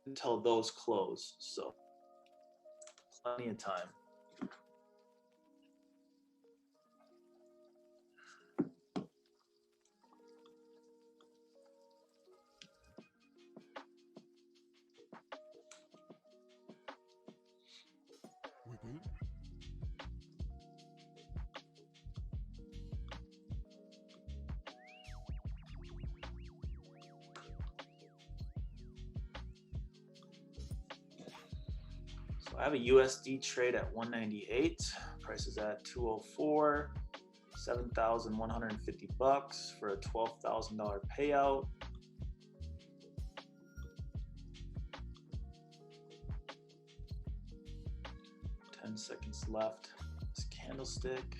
until those close. So plenty of time. So I have a USD trade at 198. Price is at 204. $7,150 for a $12,000 payout. Ten seconds left. This candlestick.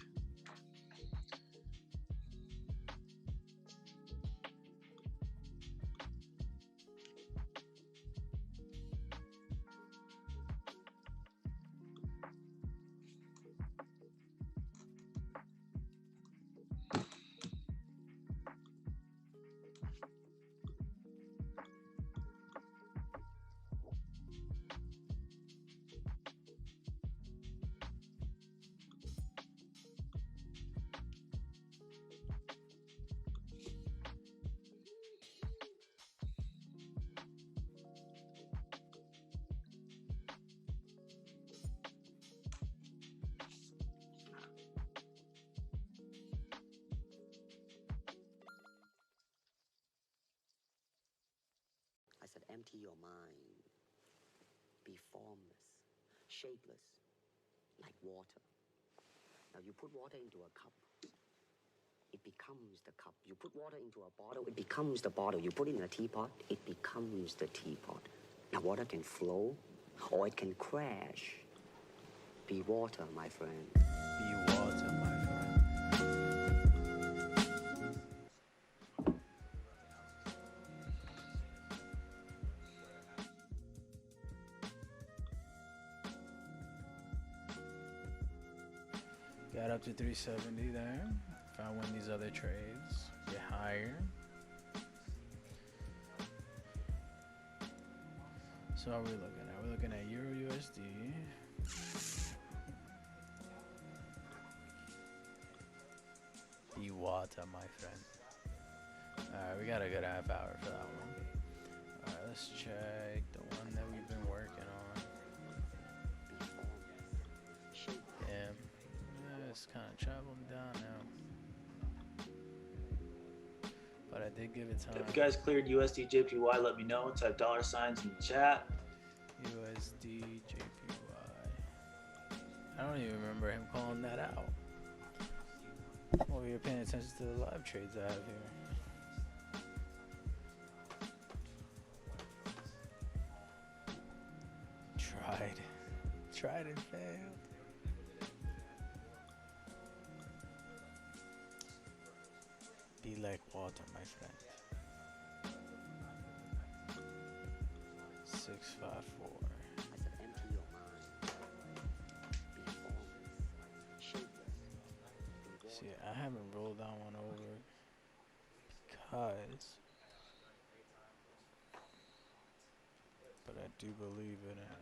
I said, empty your mind. Be formless, shapeless, like water. Now you put water into a cup, it becomes the cup. You put water into a bottle, it becomes the bottle. You put it in a teapot, it becomes the teapot. Now water can flow, or it can crash. Be water, my friend. Be water, my friend. Got up to 370 there. If I win these other trades, get higher. So what are we looking at? We're looking at Euro USD. Be water, my friend. Alright, we got a good half hour for that one. Alright, let's check the one that we've been working on. Damn. It's kind of traveling down now. But I did give it time. If you guys cleared USD JPY, let me know. Type $signs in the chat. USD JPY. I don't even remember him calling that out. Well, you're paying attention to the live trades I have here. Tried and failed. Be like water, my friend. 654. I said, empty your mind. Be formless, shapeless. Be See, water. I haven't rolled that one over because, but I do believe in it.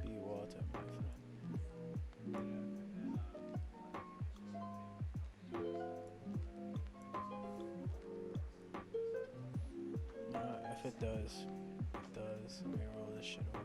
Be water, my friend. If if it does. It does. Let me roll this shit over.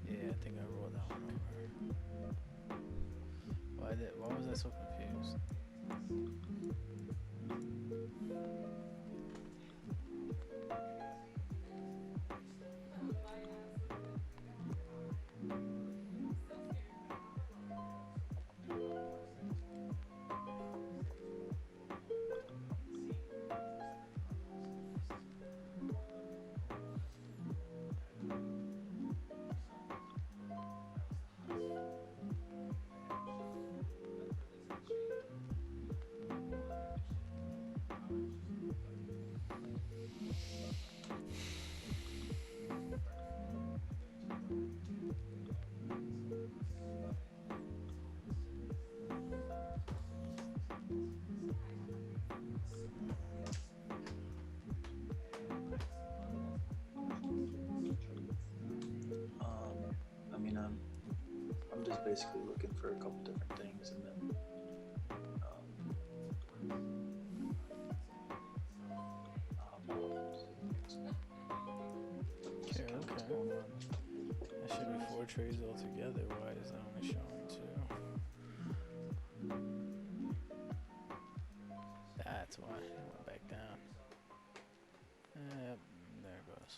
Yeah, I think I rolled that one over. Why was I so confused? I mean, I'm just basically looking for a couple different things, and then Okay, okay. That should be 4 trades altogether. Why is that only showing 2? That's why it went back down. Yep, there it goes.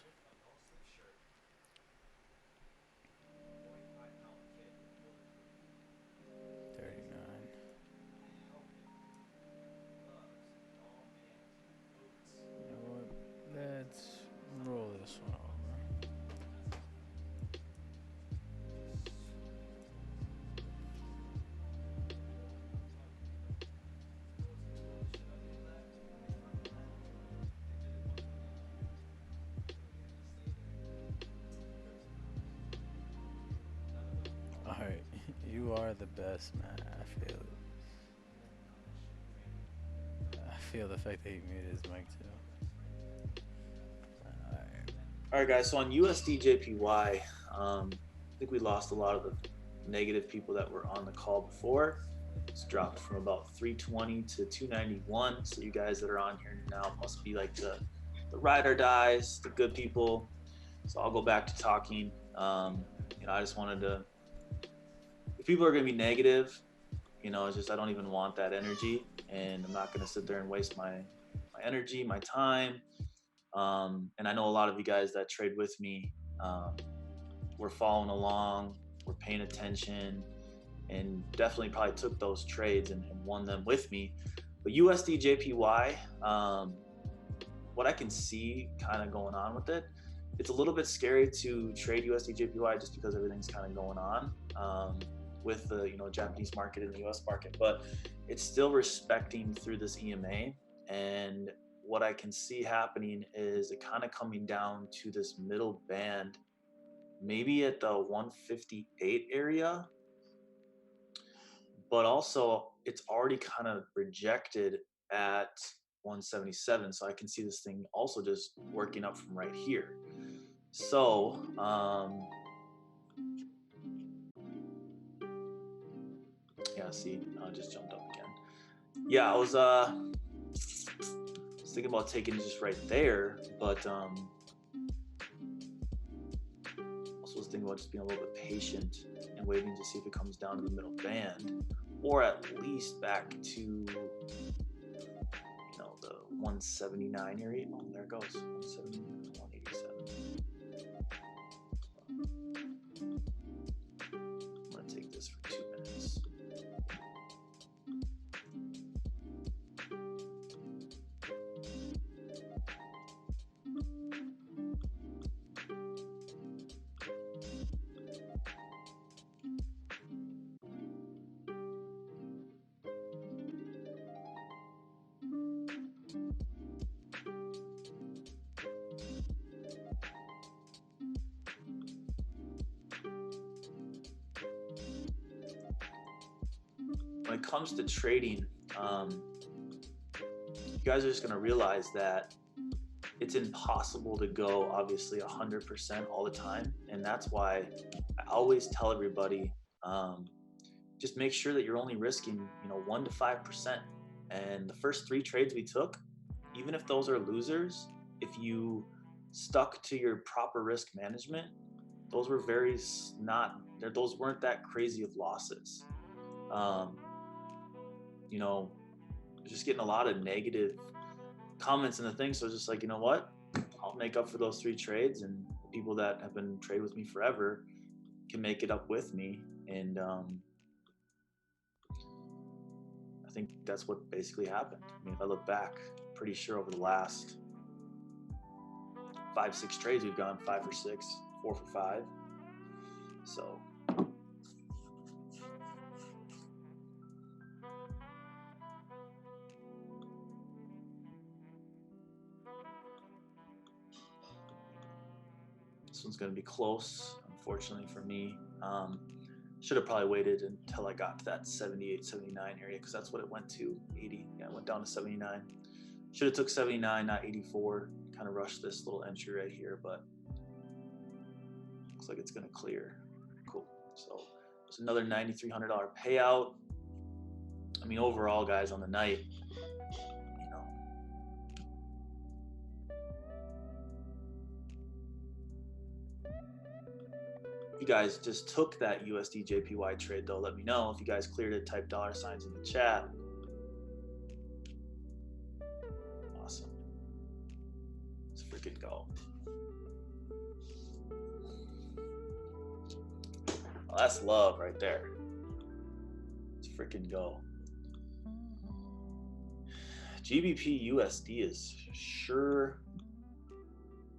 You know what? Let's roll this one over. Alright, you are the best, man. I feel it. I feel the fact that he muted his mic too. Alright. All right, guys. So on USD/JPY, I think we lost a lot of the negative people that were on the call before. It's dropped from about 320 to 291. So you guys that are on here now must be like the ride or dies, the good people. So I'll go back to talking. I just wanted to. If people are going to be negative, it's just I don't even want that energy, and I'm not going to sit there and waste my energy, my time. And I know a lot of you guys that trade with me, we're following along, we're paying attention, and definitely probably took those trades and won them with me. But USD/JPY, what I can see kind of going on with it, it's a little bit scary to trade USD/JPY just because everything's kind of going on with the Japanese market and the US market, but it's still respecting through this EMA. And what I can see happening is it kind of coming down to this middle band, maybe at the 158 area, but also it's already kind of rejected at 177. So I can see this thing also just working up from right here. So, yeah, see, I just jumped up again. Yeah, I was thinking about taking it just right there, but also was thinking about just being a little bit patient and waiting to see if it comes down to the middle band, or at least back to the 179 area. Oh, there it goes, 179, 187. I'm gonna take this for 2 minutes. it comes to trading, you guys are just going to realize that it's impossible to go obviously 100% all the time. And that's why I always tell everybody, just make sure that you're only risking, 1 to 5%. And the first 3 trades we took, even if those are losers, if you stuck to your proper risk management, those were those weren't that crazy of losses. Just getting a lot of negative comments in the thing. So just like, you know what? I'll make up for those 3 trades, and people that have been trading with me forever can make it up with me. And I think that's what basically happened. I mean, if I look back, pretty sure over the last 5-6 trades, we've gone 5 for 6, 4 for 5. So this one's going to be close, unfortunately for me. Should have probably waited until I got to that 78, 79 area, because that's what it went to. 80. Yeah, it went down to 79. Should have took 79, not 84. Kind of rushed this little entry right here, but looks like it's going to clear. Cool. So there's another $9,300 payout. I mean, overall, guys, on the night, you guys just took that USD JPY trade, though, let me know. If you guys cleared it, type $signs in the chat. Awesome. Let's freaking go. Oh, that's love right there. Let's freaking go. GBP USD is sure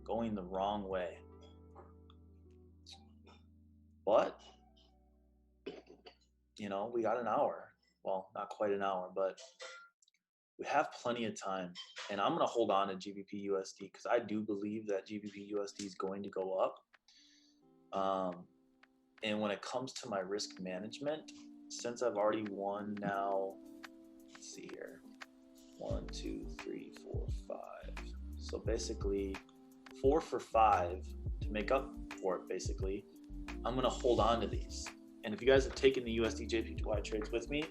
going the wrong way. But, we got an hour. Well, not quite an hour, but we have plenty of time. And I'm going to hold on to GBP USD because I do believe that GBP USD is going to go up. And when it comes to my risk management, since I've already won now, let's see here, 1, 2, 3, 4, 5. So basically 4 for 5 to make up for it, basically. I'm going to hold on to these. And if you guys have taken the USD JPY trades with me,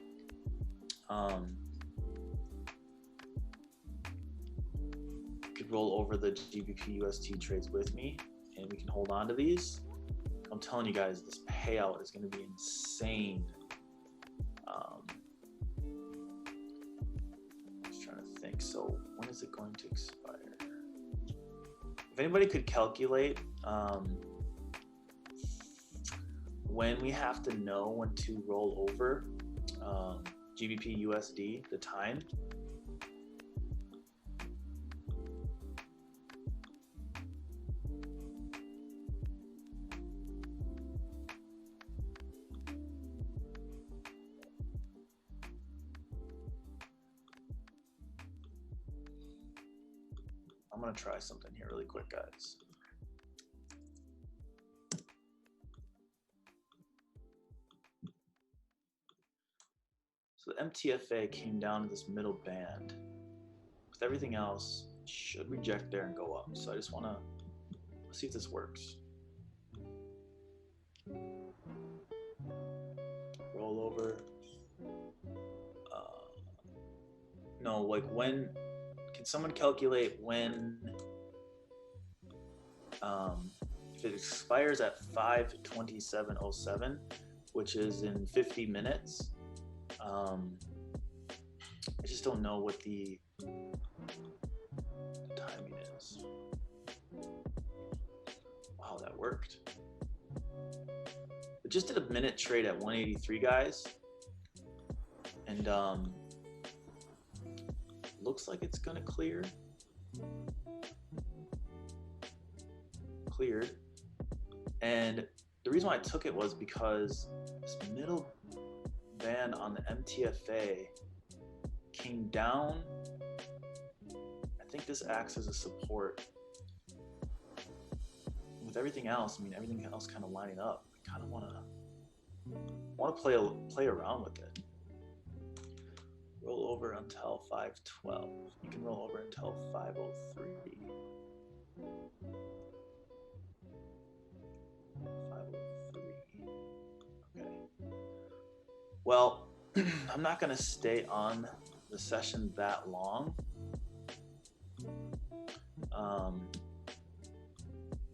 you could roll over the GBP USD trades with me, and we can hold on to these. I'm telling you guys, this payout is going to be insane. Just trying to think. So when is it going to expire? If anybody could calculate when we have to know when to roll over GBP USD, the time. I'm gonna try something here really quick, guys. So the MTFA came down to this middle band. With everything else, it should reject there and go up. So I just wanna, let's see if this works. Roll over. No, like when, can someone calculate when, if it expires at 5/27/07, which is in 50 minutes, I just don't know what the timing is. Wow, that worked. It just did a minute trade at 183, guys. And looks like it's gonna clear. Cleared. And the reason why I took it was because this middle band on the MTFA came down. I think this acts as a support. With everything else, I mean, everything else kind of lining up, I kind of want to play around with it. roll over until 512. You can roll over until 503. 503. Okay. Well, I'm not going to stay on the session that long. I'm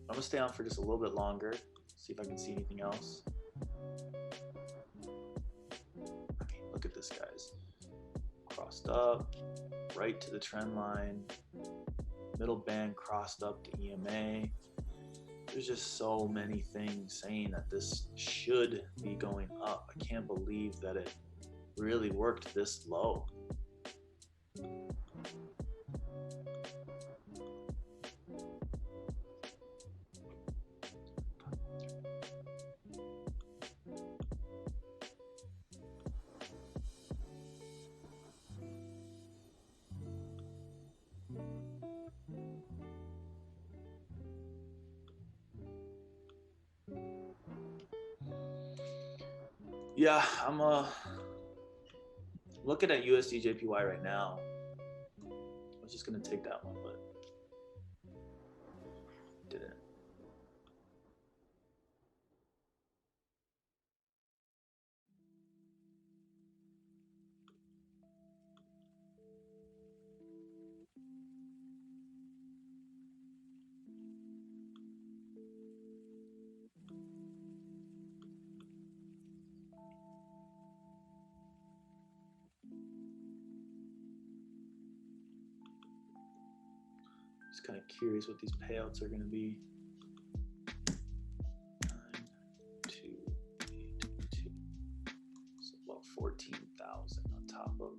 going to stay on for just a little bit longer, see if I can see anything else. Okay, look at this, guys. Crossed up, right to the trend line, middle band crossed up to EMA. There's just so many things saying that this should be going up. I can't believe that it really worked this low. Yeah, I'm looking at USD JPY right now. I was just gonna take that one, but didn't. Just kind of curious what these payouts are gonna be. 9,282. So about 14,000 on top of.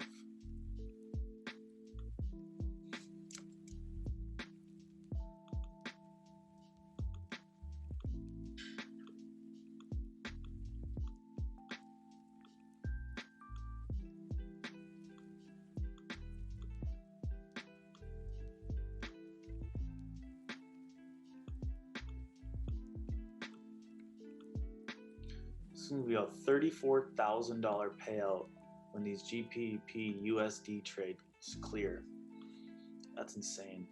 It's gonna be a $34,000 payout when these GBP USD trades clear. That's insane.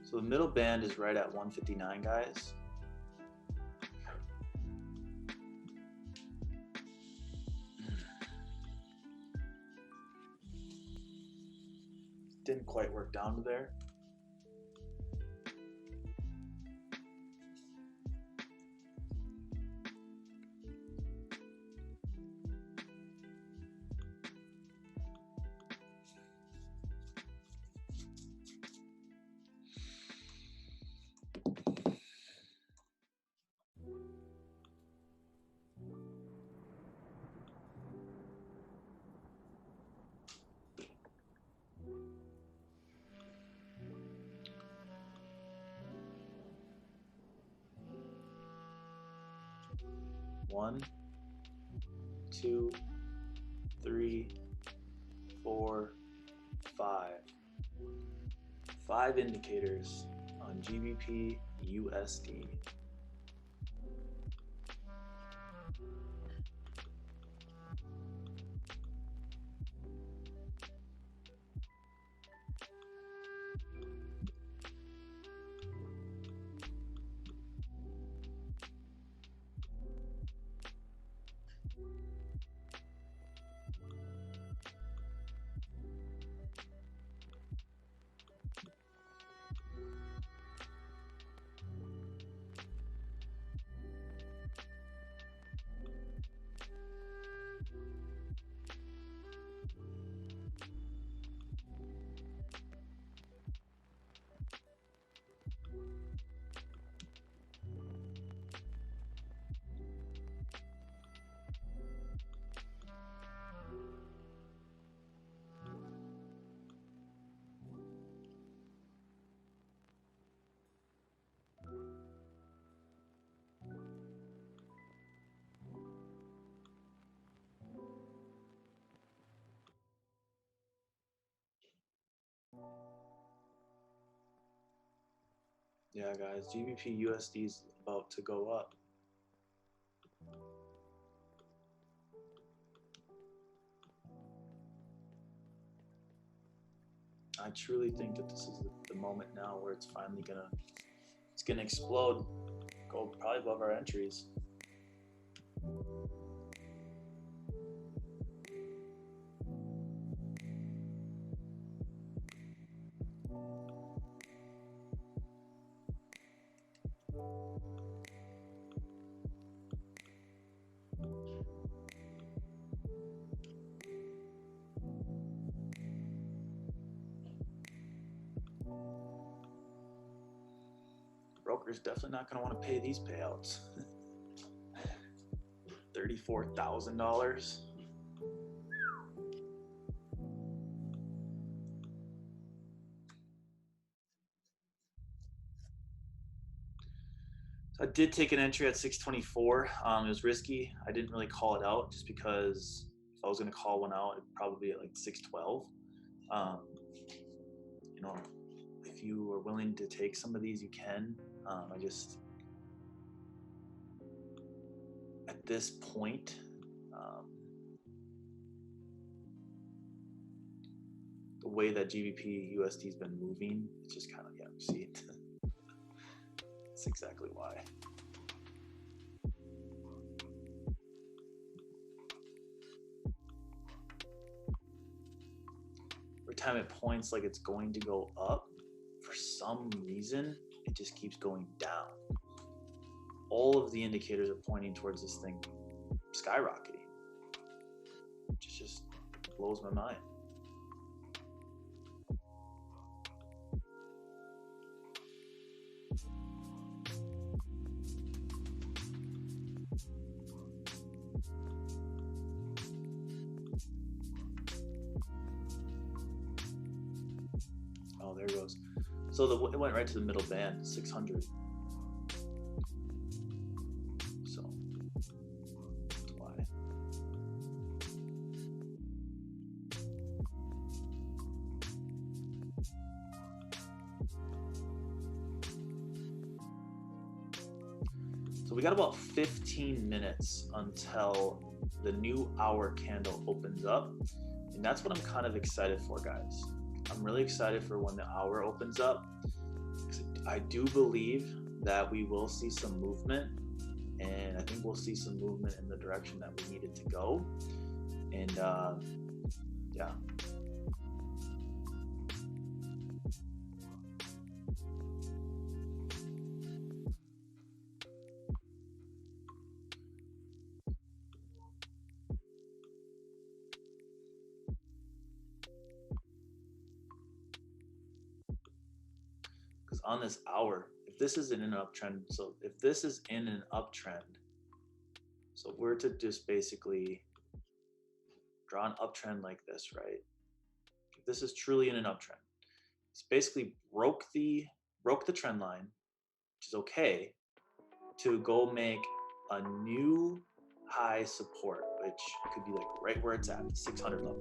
So the middle band is right at 159, guys. Didn't quite work down to there. One, two, three, four, five. 5 indicators on GBP USD. Yeah, guys, GBP USD is about to go up. I truly think that this is the moment now where it's finally gonna explode, go probably above our entries. Broker's definitely not going to want to pay these payouts. $34,000. So I did take an entry at 624. It was risky. I didn't really call it out just because if I was going to call one out, it'd probably be at like 612. You know, if you are willing to take some of these, you can. I just, at this point, the way that GBP USD has been moving, it's just kind of, yeah, see it. That's exactly why. Every time it points like it's going to go up, for some reason, it just keeps going down. All of the indicators are pointing towards this thing skyrocketing, which just blows my mind. Oh, there it goes. So it went right to the middle band, 600. So that's why. So we got about 15 minutes until the new hour candle opens up. And that's what I'm kind of excited for, guys. I'm really excited for when the hour opens up. I do believe that we will see some movement, and I think we'll see some movement in the direction that we needed to go. And yeah. On this hour, if this is in an uptrend, so if this is in an uptrend, so if we're to just basically draw an uptrend like this, right? If this is truly in an uptrend, it's basically broke the trend line, which is okay, to go make a new high support, which could be like right where it's at, the 600 level.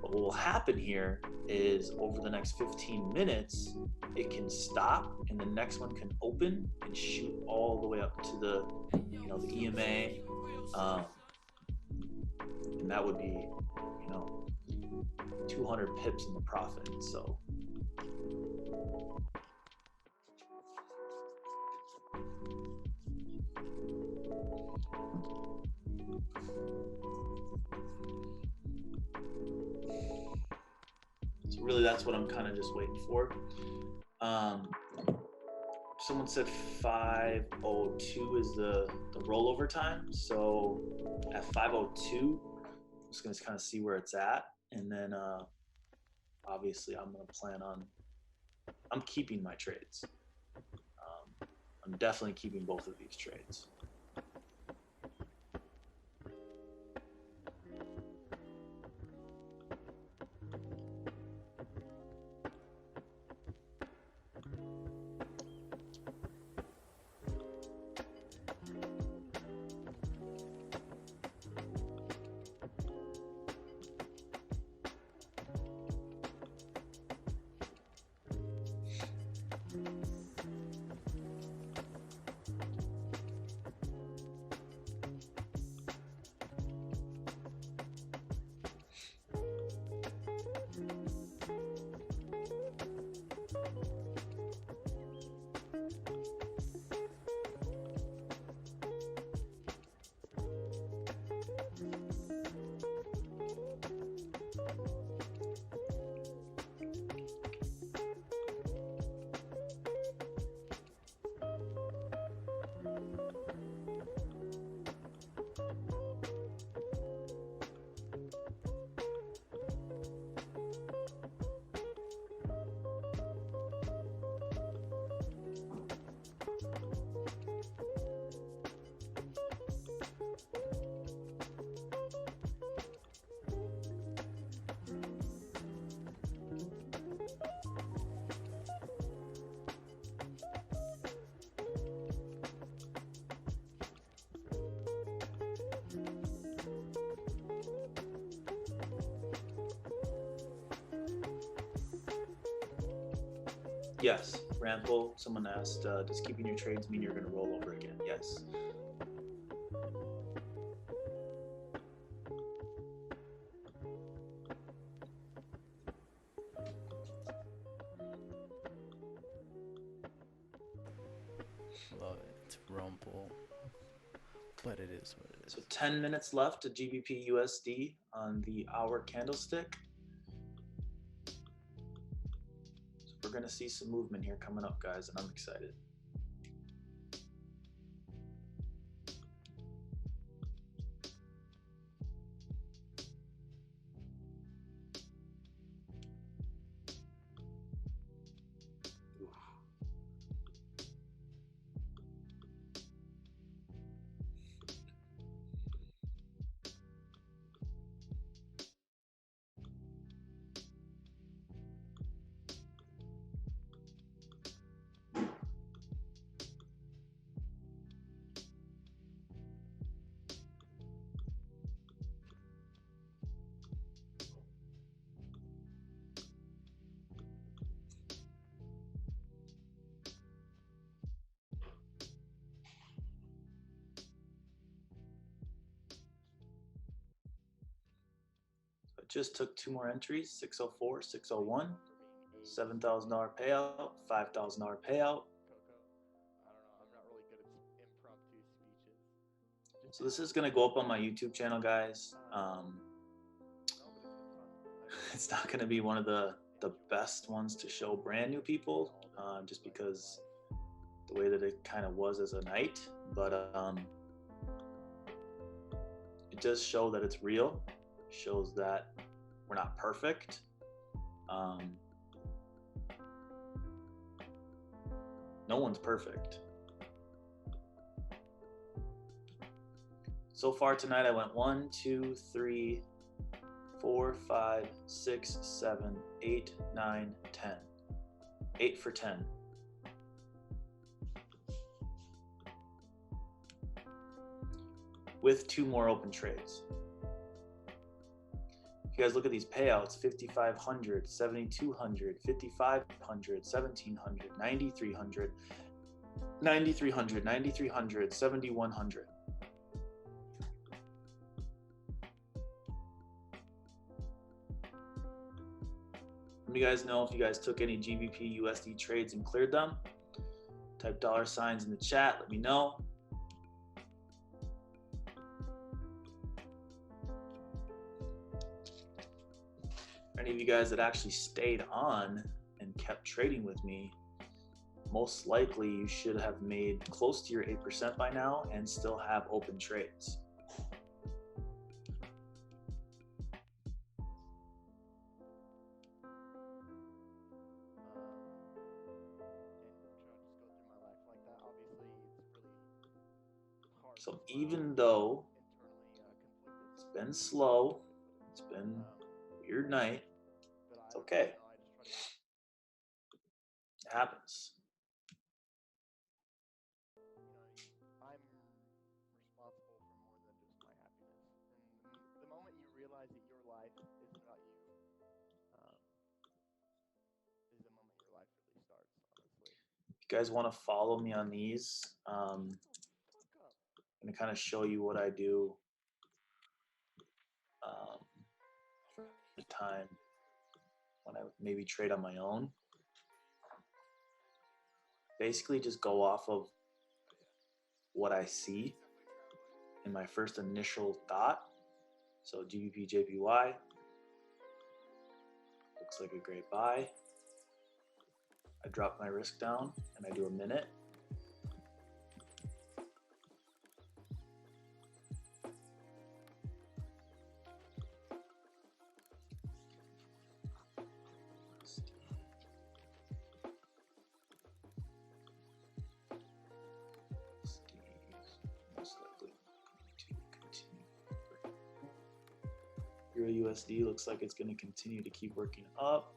But what will happen here is over the next 15 minutes, it can stop and the next one can open and shoot all the way up to the, you know, the EMA. And that would be, you know, 200 pips in the profit. So really that's what I'm kind of just waiting for. Someone said 5:02 is the rollover time. So at 5:02, I'm just gonna kind of see where it's at, and then obviously I'm keeping my trades. I'm definitely keeping both of these trades. Yes, Rample. Someone asked, does keeping your trades mean you're going to roll over again? Yes. Love it. It's rumple. But it is what it is. So 10 minutes left to GBP USD on the hour candlestick. So we're going to see some movement here coming up, guys, and I'm excited. I just took two more entries, 604, 601, $7,000 payout, $5,000 payout. So this is going to go up on my YouTube channel, guys. It's not going to be one of the best ones to show brand new people, just because the way that it kind of was as a night, but it does show that it's real. It shows that we're not perfect. No one's perfect. So far tonight, I went 1, 2, 3, 4, 5, 6, 7, 8, 9, 10. 8 for 10. With 2 more open trades. If you guys look at these payouts, 5,500, 7,200, 5,500, 1,700, 9,300, 9,300, 9,300, 7,100. Let me guys know if you guys took any GBP USD trades and cleared them. Type $signs in the chat, let me know. Any of you guys that actually stayed on and kept trading with me, most likely you should have made close to your 8% by now and still have open trades. So even though it's been slow, it's been a weird night, it's okay. It happens. I'm responsible for more than just my happiness. And the moment you realize that your life isn't about you, is the moment your life really starts, honestly. If you guys want to follow me on these, I'm going to kind of show you what I do for the time when I maybe trade on my own. Basically just go off of what I see in my first initial thought. So GBP JPY, Looks like a great buy. I drop my risk down and I do a minute. Most likely going to continue. Euro USD looks like it's going to continue to keep working up.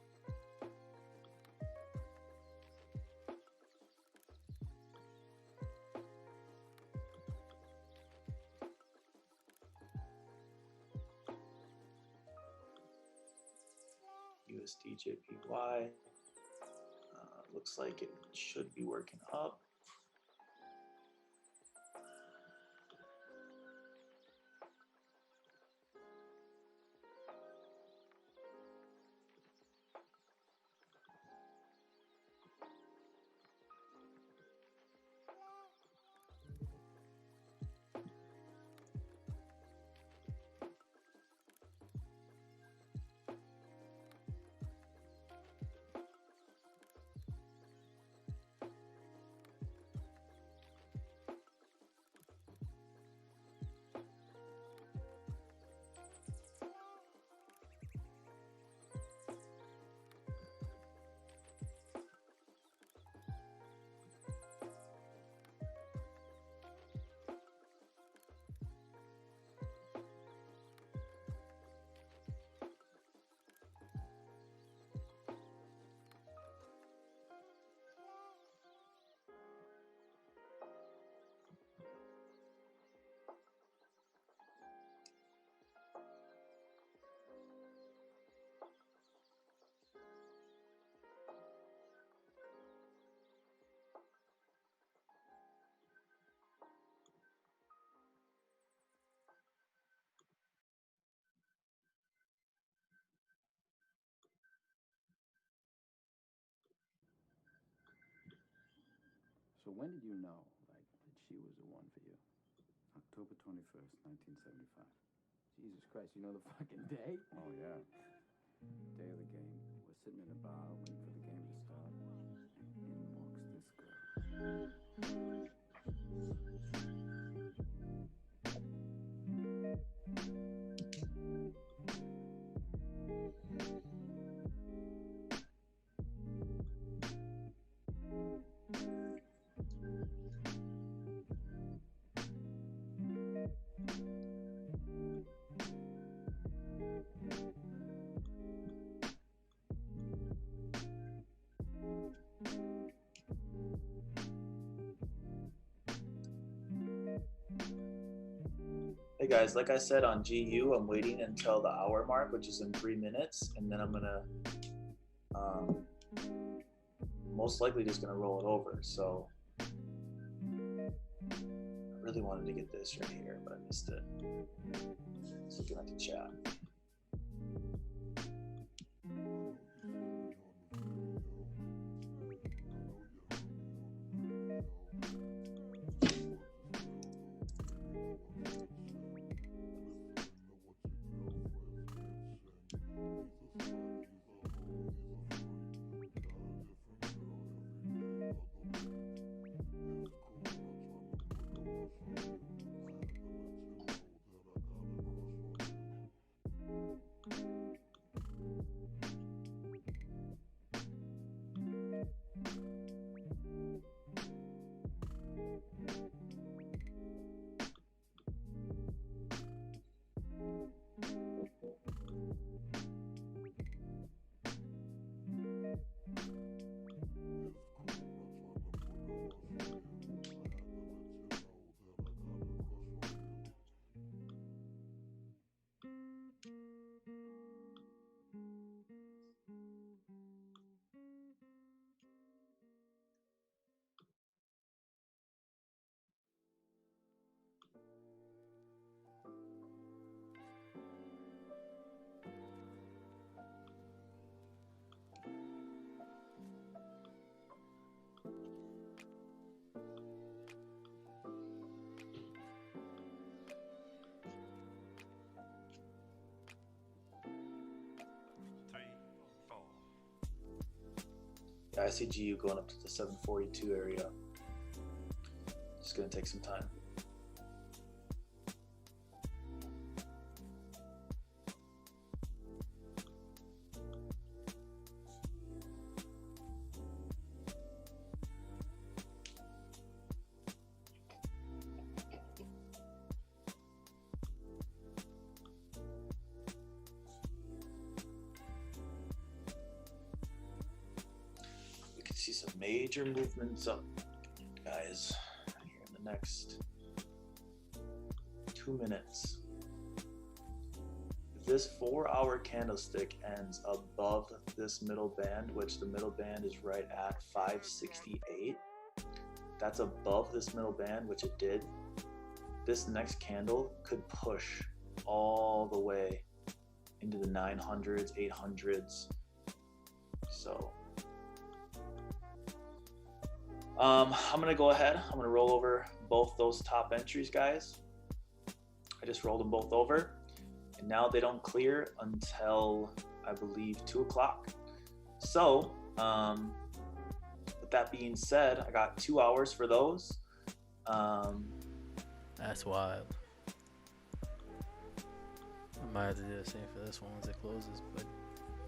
USD JPY looks like it should be working up. So when did you know, like, that she was the one for you? October 21st, 1975. Jesus Christ, you know the fucking day? Oh, yeah. Day of the game. We're sitting in a bar waiting for the game to start. And in walks this girl. Hey guys, like I said on GU, I'm waiting until the hour mark, which is in 3 minutes, and then I'm gonna most likely just gonna roll it over. So I really wanted to get this right here, but I missed it. Just looking at the chat. I see GU going up to the 742 area. Just gonna take some time. See some major movements up, guys, here in the next 2 minutes. If this 4-hour candlestick ends above this middle band, which the middle band is right at 568, that's above this middle band, which it did, this next candle could push all the way into the 900s, 800s. So I'm gonna go ahead. I'm gonna roll over both those top entries, guys. I just rolled them both over, and now they don't clear until I believe 2 o'clock. So, with that being said, I got 2 hours for those. That's wild. I might have to do the same for this one once it closes, but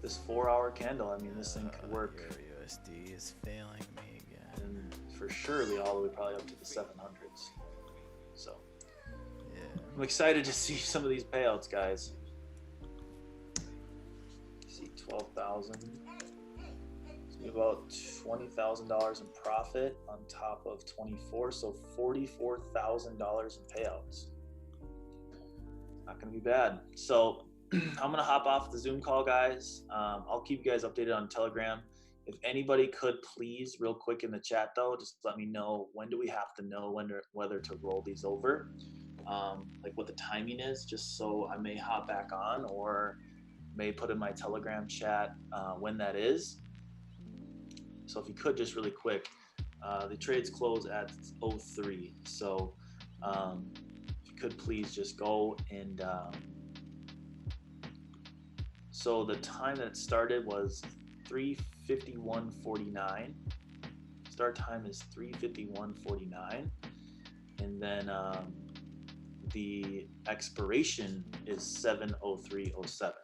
this 4-hour candle, I mean, this thing could work. Your USD is failing me again. And for surely all the way probably up to the 700s. So, yeah, I'm excited to see some of these payouts, guys. See 12,000. It's gonna be about $20,000 in profit on top of 24, so $44,000 in payouts. Not gonna be bad. So I'm gonna hop off the Zoom call, guys. I'll keep you guys updated on Telegram. If anybody could please, real quick in the chat though, just let me know when do we have to know whether to roll these over, like what the timing is, just so I may hop back on or may put in my Telegram chat when that is. So if you could just really quick, the trades close at 03. So if you could please just go and so the time that it started was 3:51:49. Start time is 3:51:49, and then the expiration is 7:03:07.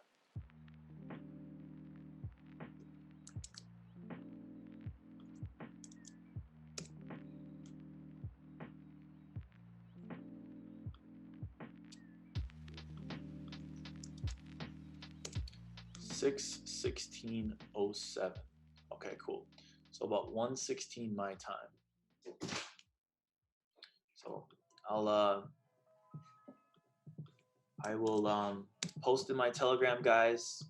$6:16:07. Okay, cool. So about 1:16 my time. So I will post in my Telegram, guys,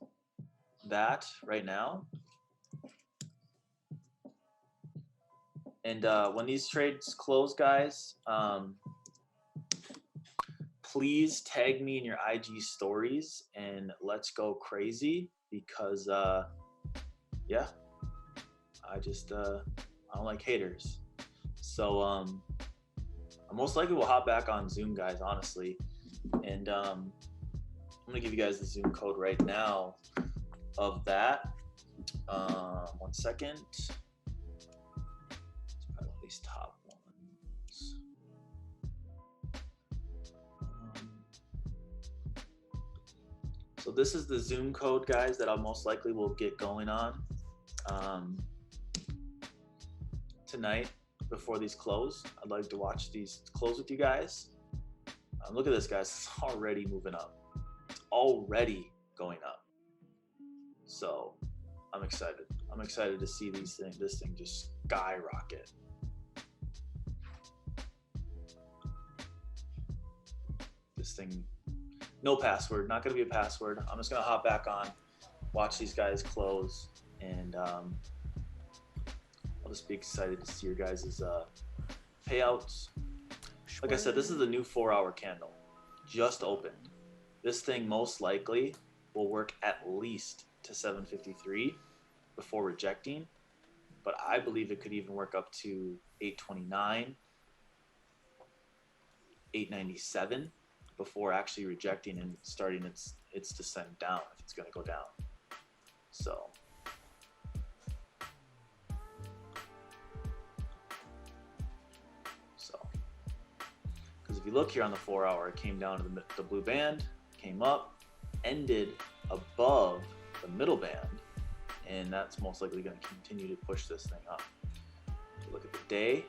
that right now. And when these trades close, guys, please tag me in your IG stories and let's go crazy, because yeah, I don't like haters. So I most likely will hop back on Zoom, guys, honestly, and I'm gonna give you guys the Zoom code right now of that. 1 second. Let's put at least top ones. So this is the Zoom code, guys, that I most likely will get going on tonight before these close. I'd like to watch these close with you guys. Look at this, guys. It's already moving up. It's already going up. So I'm excited. I'm excited to see this thing just skyrocket. This thing, no password, not gonna be a password. I'm just gonna hop back on, watch these guys close, and I'll just be excited to see your guys' payouts. Like I said, this is the new 4-hour candle, just opened. This thing most likely will work at least to 753 before rejecting, but I believe it could even work up to 829, 897 before actually rejecting and starting its descent down, if it's going to go down. So you look here on the 4 hour, it came down to the blue band, came up, ended above the middle band, and that's most likely going to continue to push this thing up. If you look at the day,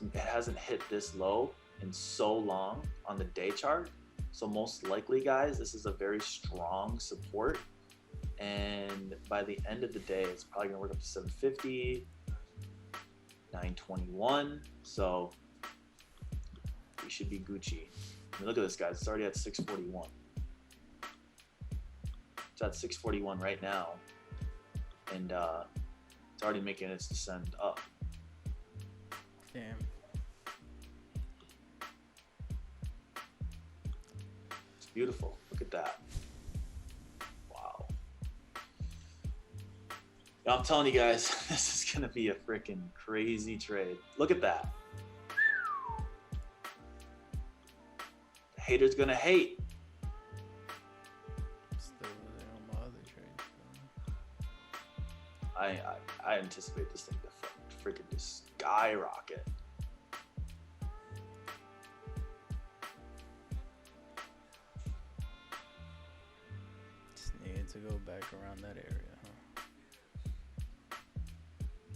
it hasn't hit this low in so long on the day chart. So most likely, guys, this is a very strong support. And by the end of the day, it's probably gonna work up to 750, 921. So we should be Gucci. I mean, look at this, guys. It's already at 641. It's at 641 right now. And it's already making its descend up. Damn. It's beautiful. Look at that. Wow. Now, I'm telling you guys, this is going to be a freaking crazy trade. Look at that. The hater's going to hate. Still on my other trades, I anticipate this thing to freaking just skyrocket. Just needed to go back around that area, huh?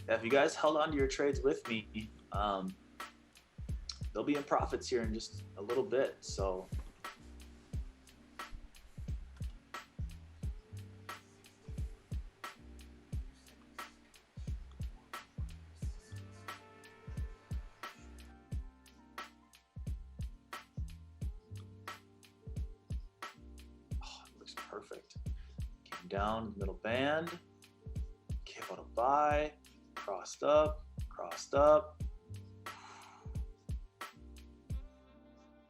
Yeah, if you guys held on to your trades with me, they'll be in profits here in just a little bit. So it looks perfect. Came down, middle band, came out a buy, crossed up, crossed up.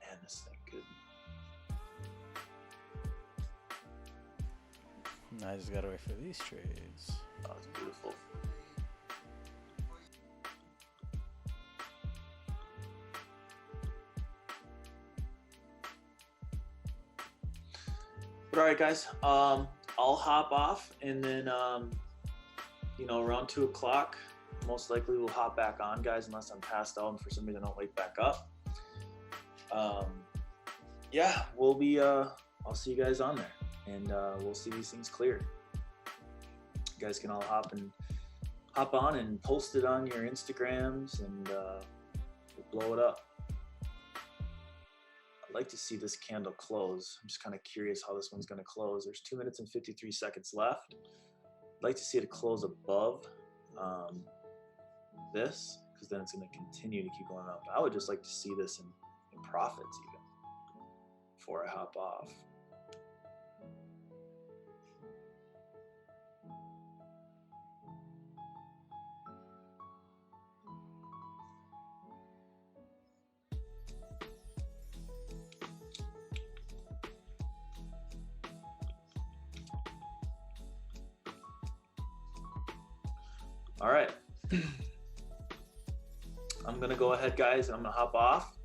Man, this thing could. I just gotta wait for these trades. Oh, it's beautiful. But all right, guys. I'll hop off, and then around 2 o'clock, most likely we'll hop back on, guys, unless I'm passed out and for some reason I don't wake back up. Yeah, we'll be. I'll see you guys on there, and we'll see these things clear. You guys can all hop on and post it on your Instagrams, and we'll blow it up. I'd like to see this candle close. I'm just kind of curious how this one's going to close. There's 2 minutes and 53 seconds left. I'd like to see it close above this, because then it's going to continue to keep going up. I would just like to see this in profits even before I hop off. All right. I'm going to go ahead, guys, and I'm going to hop off.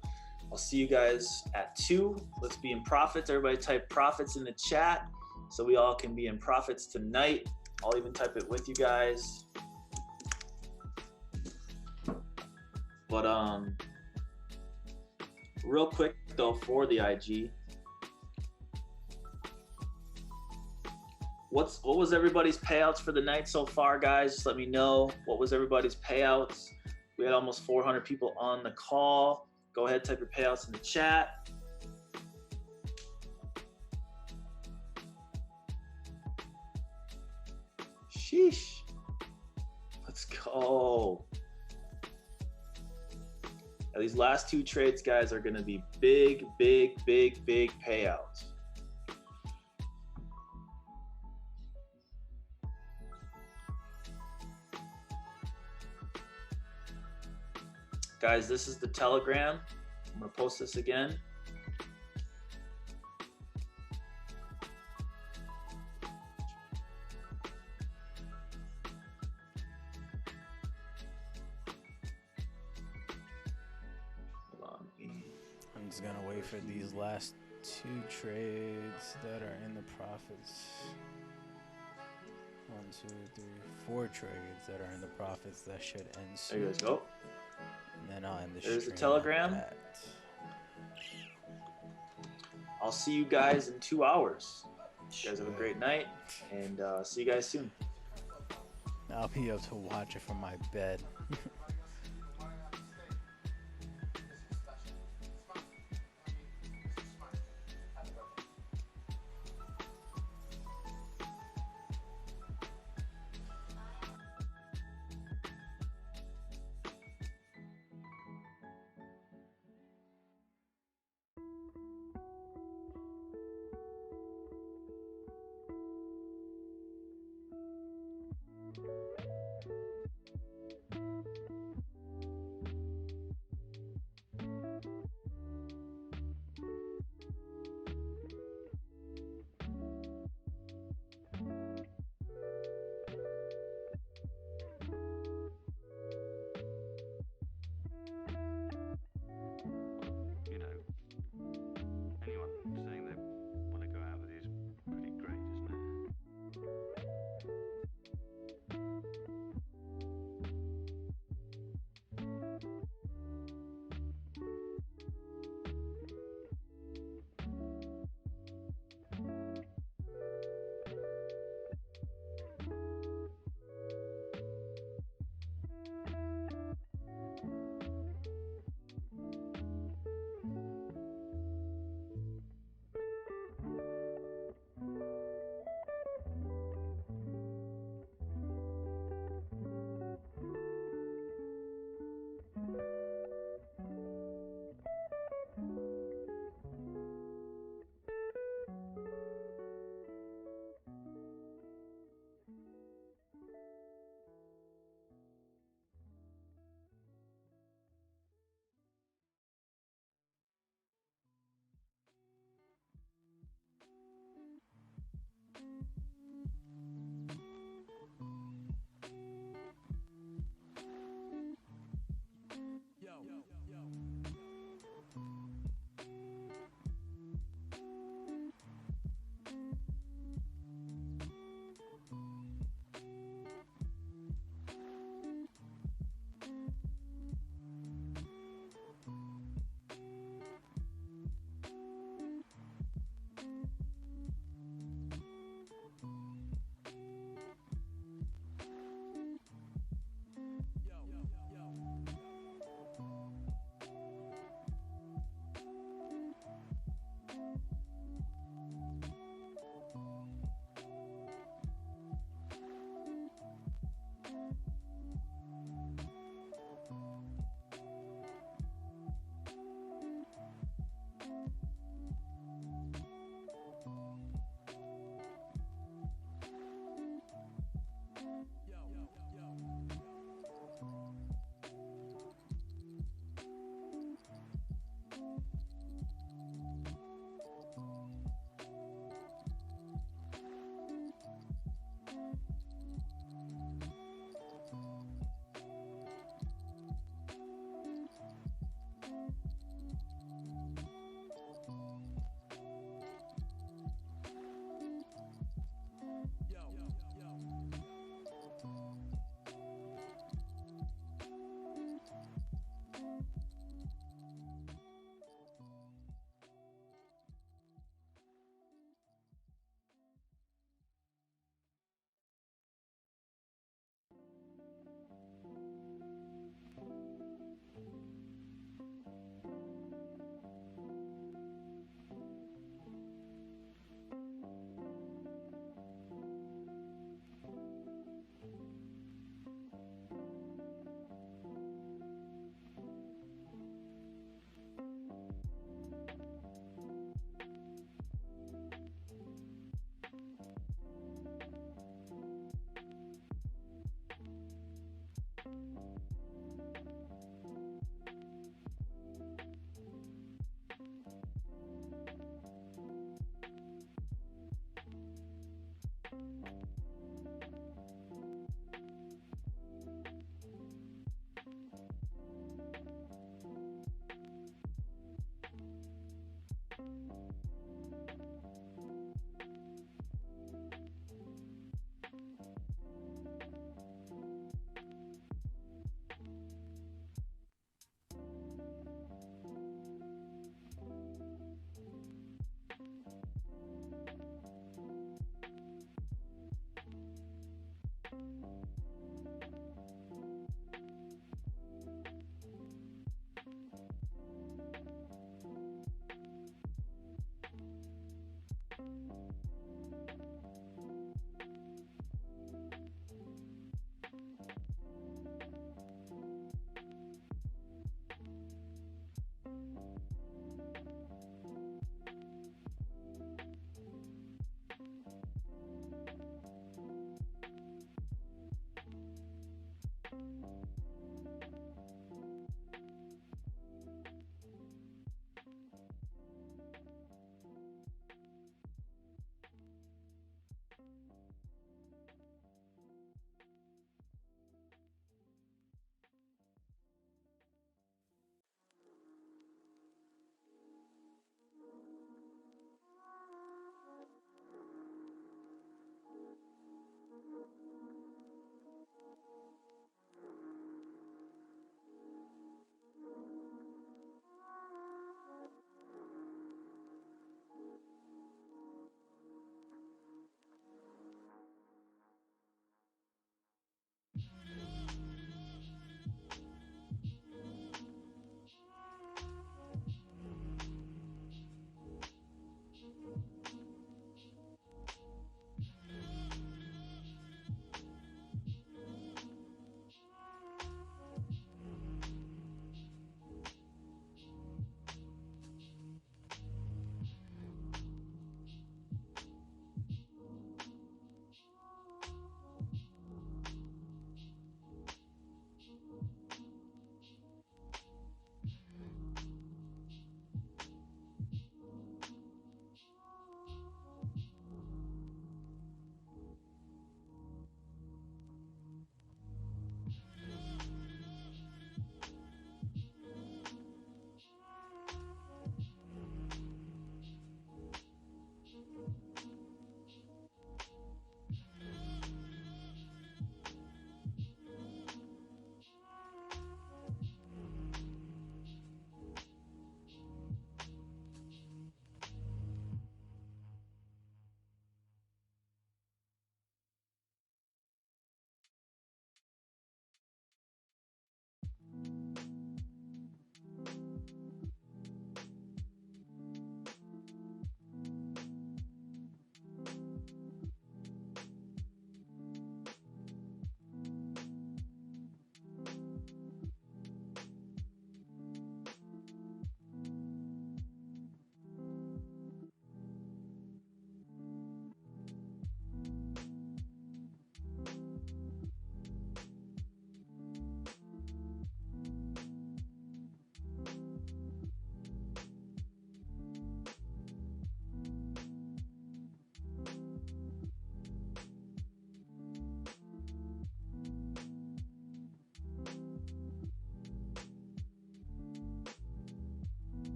I'll see you guys at 2. Let's be in profits. Everybody type profits in the chat so we all can be in profits tonight. I'll even type it with you guys. But real quick, though, for the IG, what was everybody's payouts for the night so far, guys? Just let me know. What was everybody's payouts? We had almost 400 people on the call. Go ahead, type your payouts in the chat. Sheesh. Let's go. Now, these last 2 trades, guys, are going to be big, big, big, big payouts. Guys, this is the Telegram. I'm going to post this again. Hold on. I'm just gonna wait for these last 2 trades that are in the profits. 1, 2, 3, 4 trades that are in the profits that should end There soon. you guys go. then I'll end the There's the stream Telegram. at that. I'll see you guys in 2 hours. You guys have a Sure. great night, and see you guys soon. I'll be able to watch it from my bed.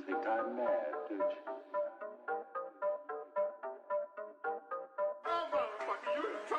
think I'm mad, did you?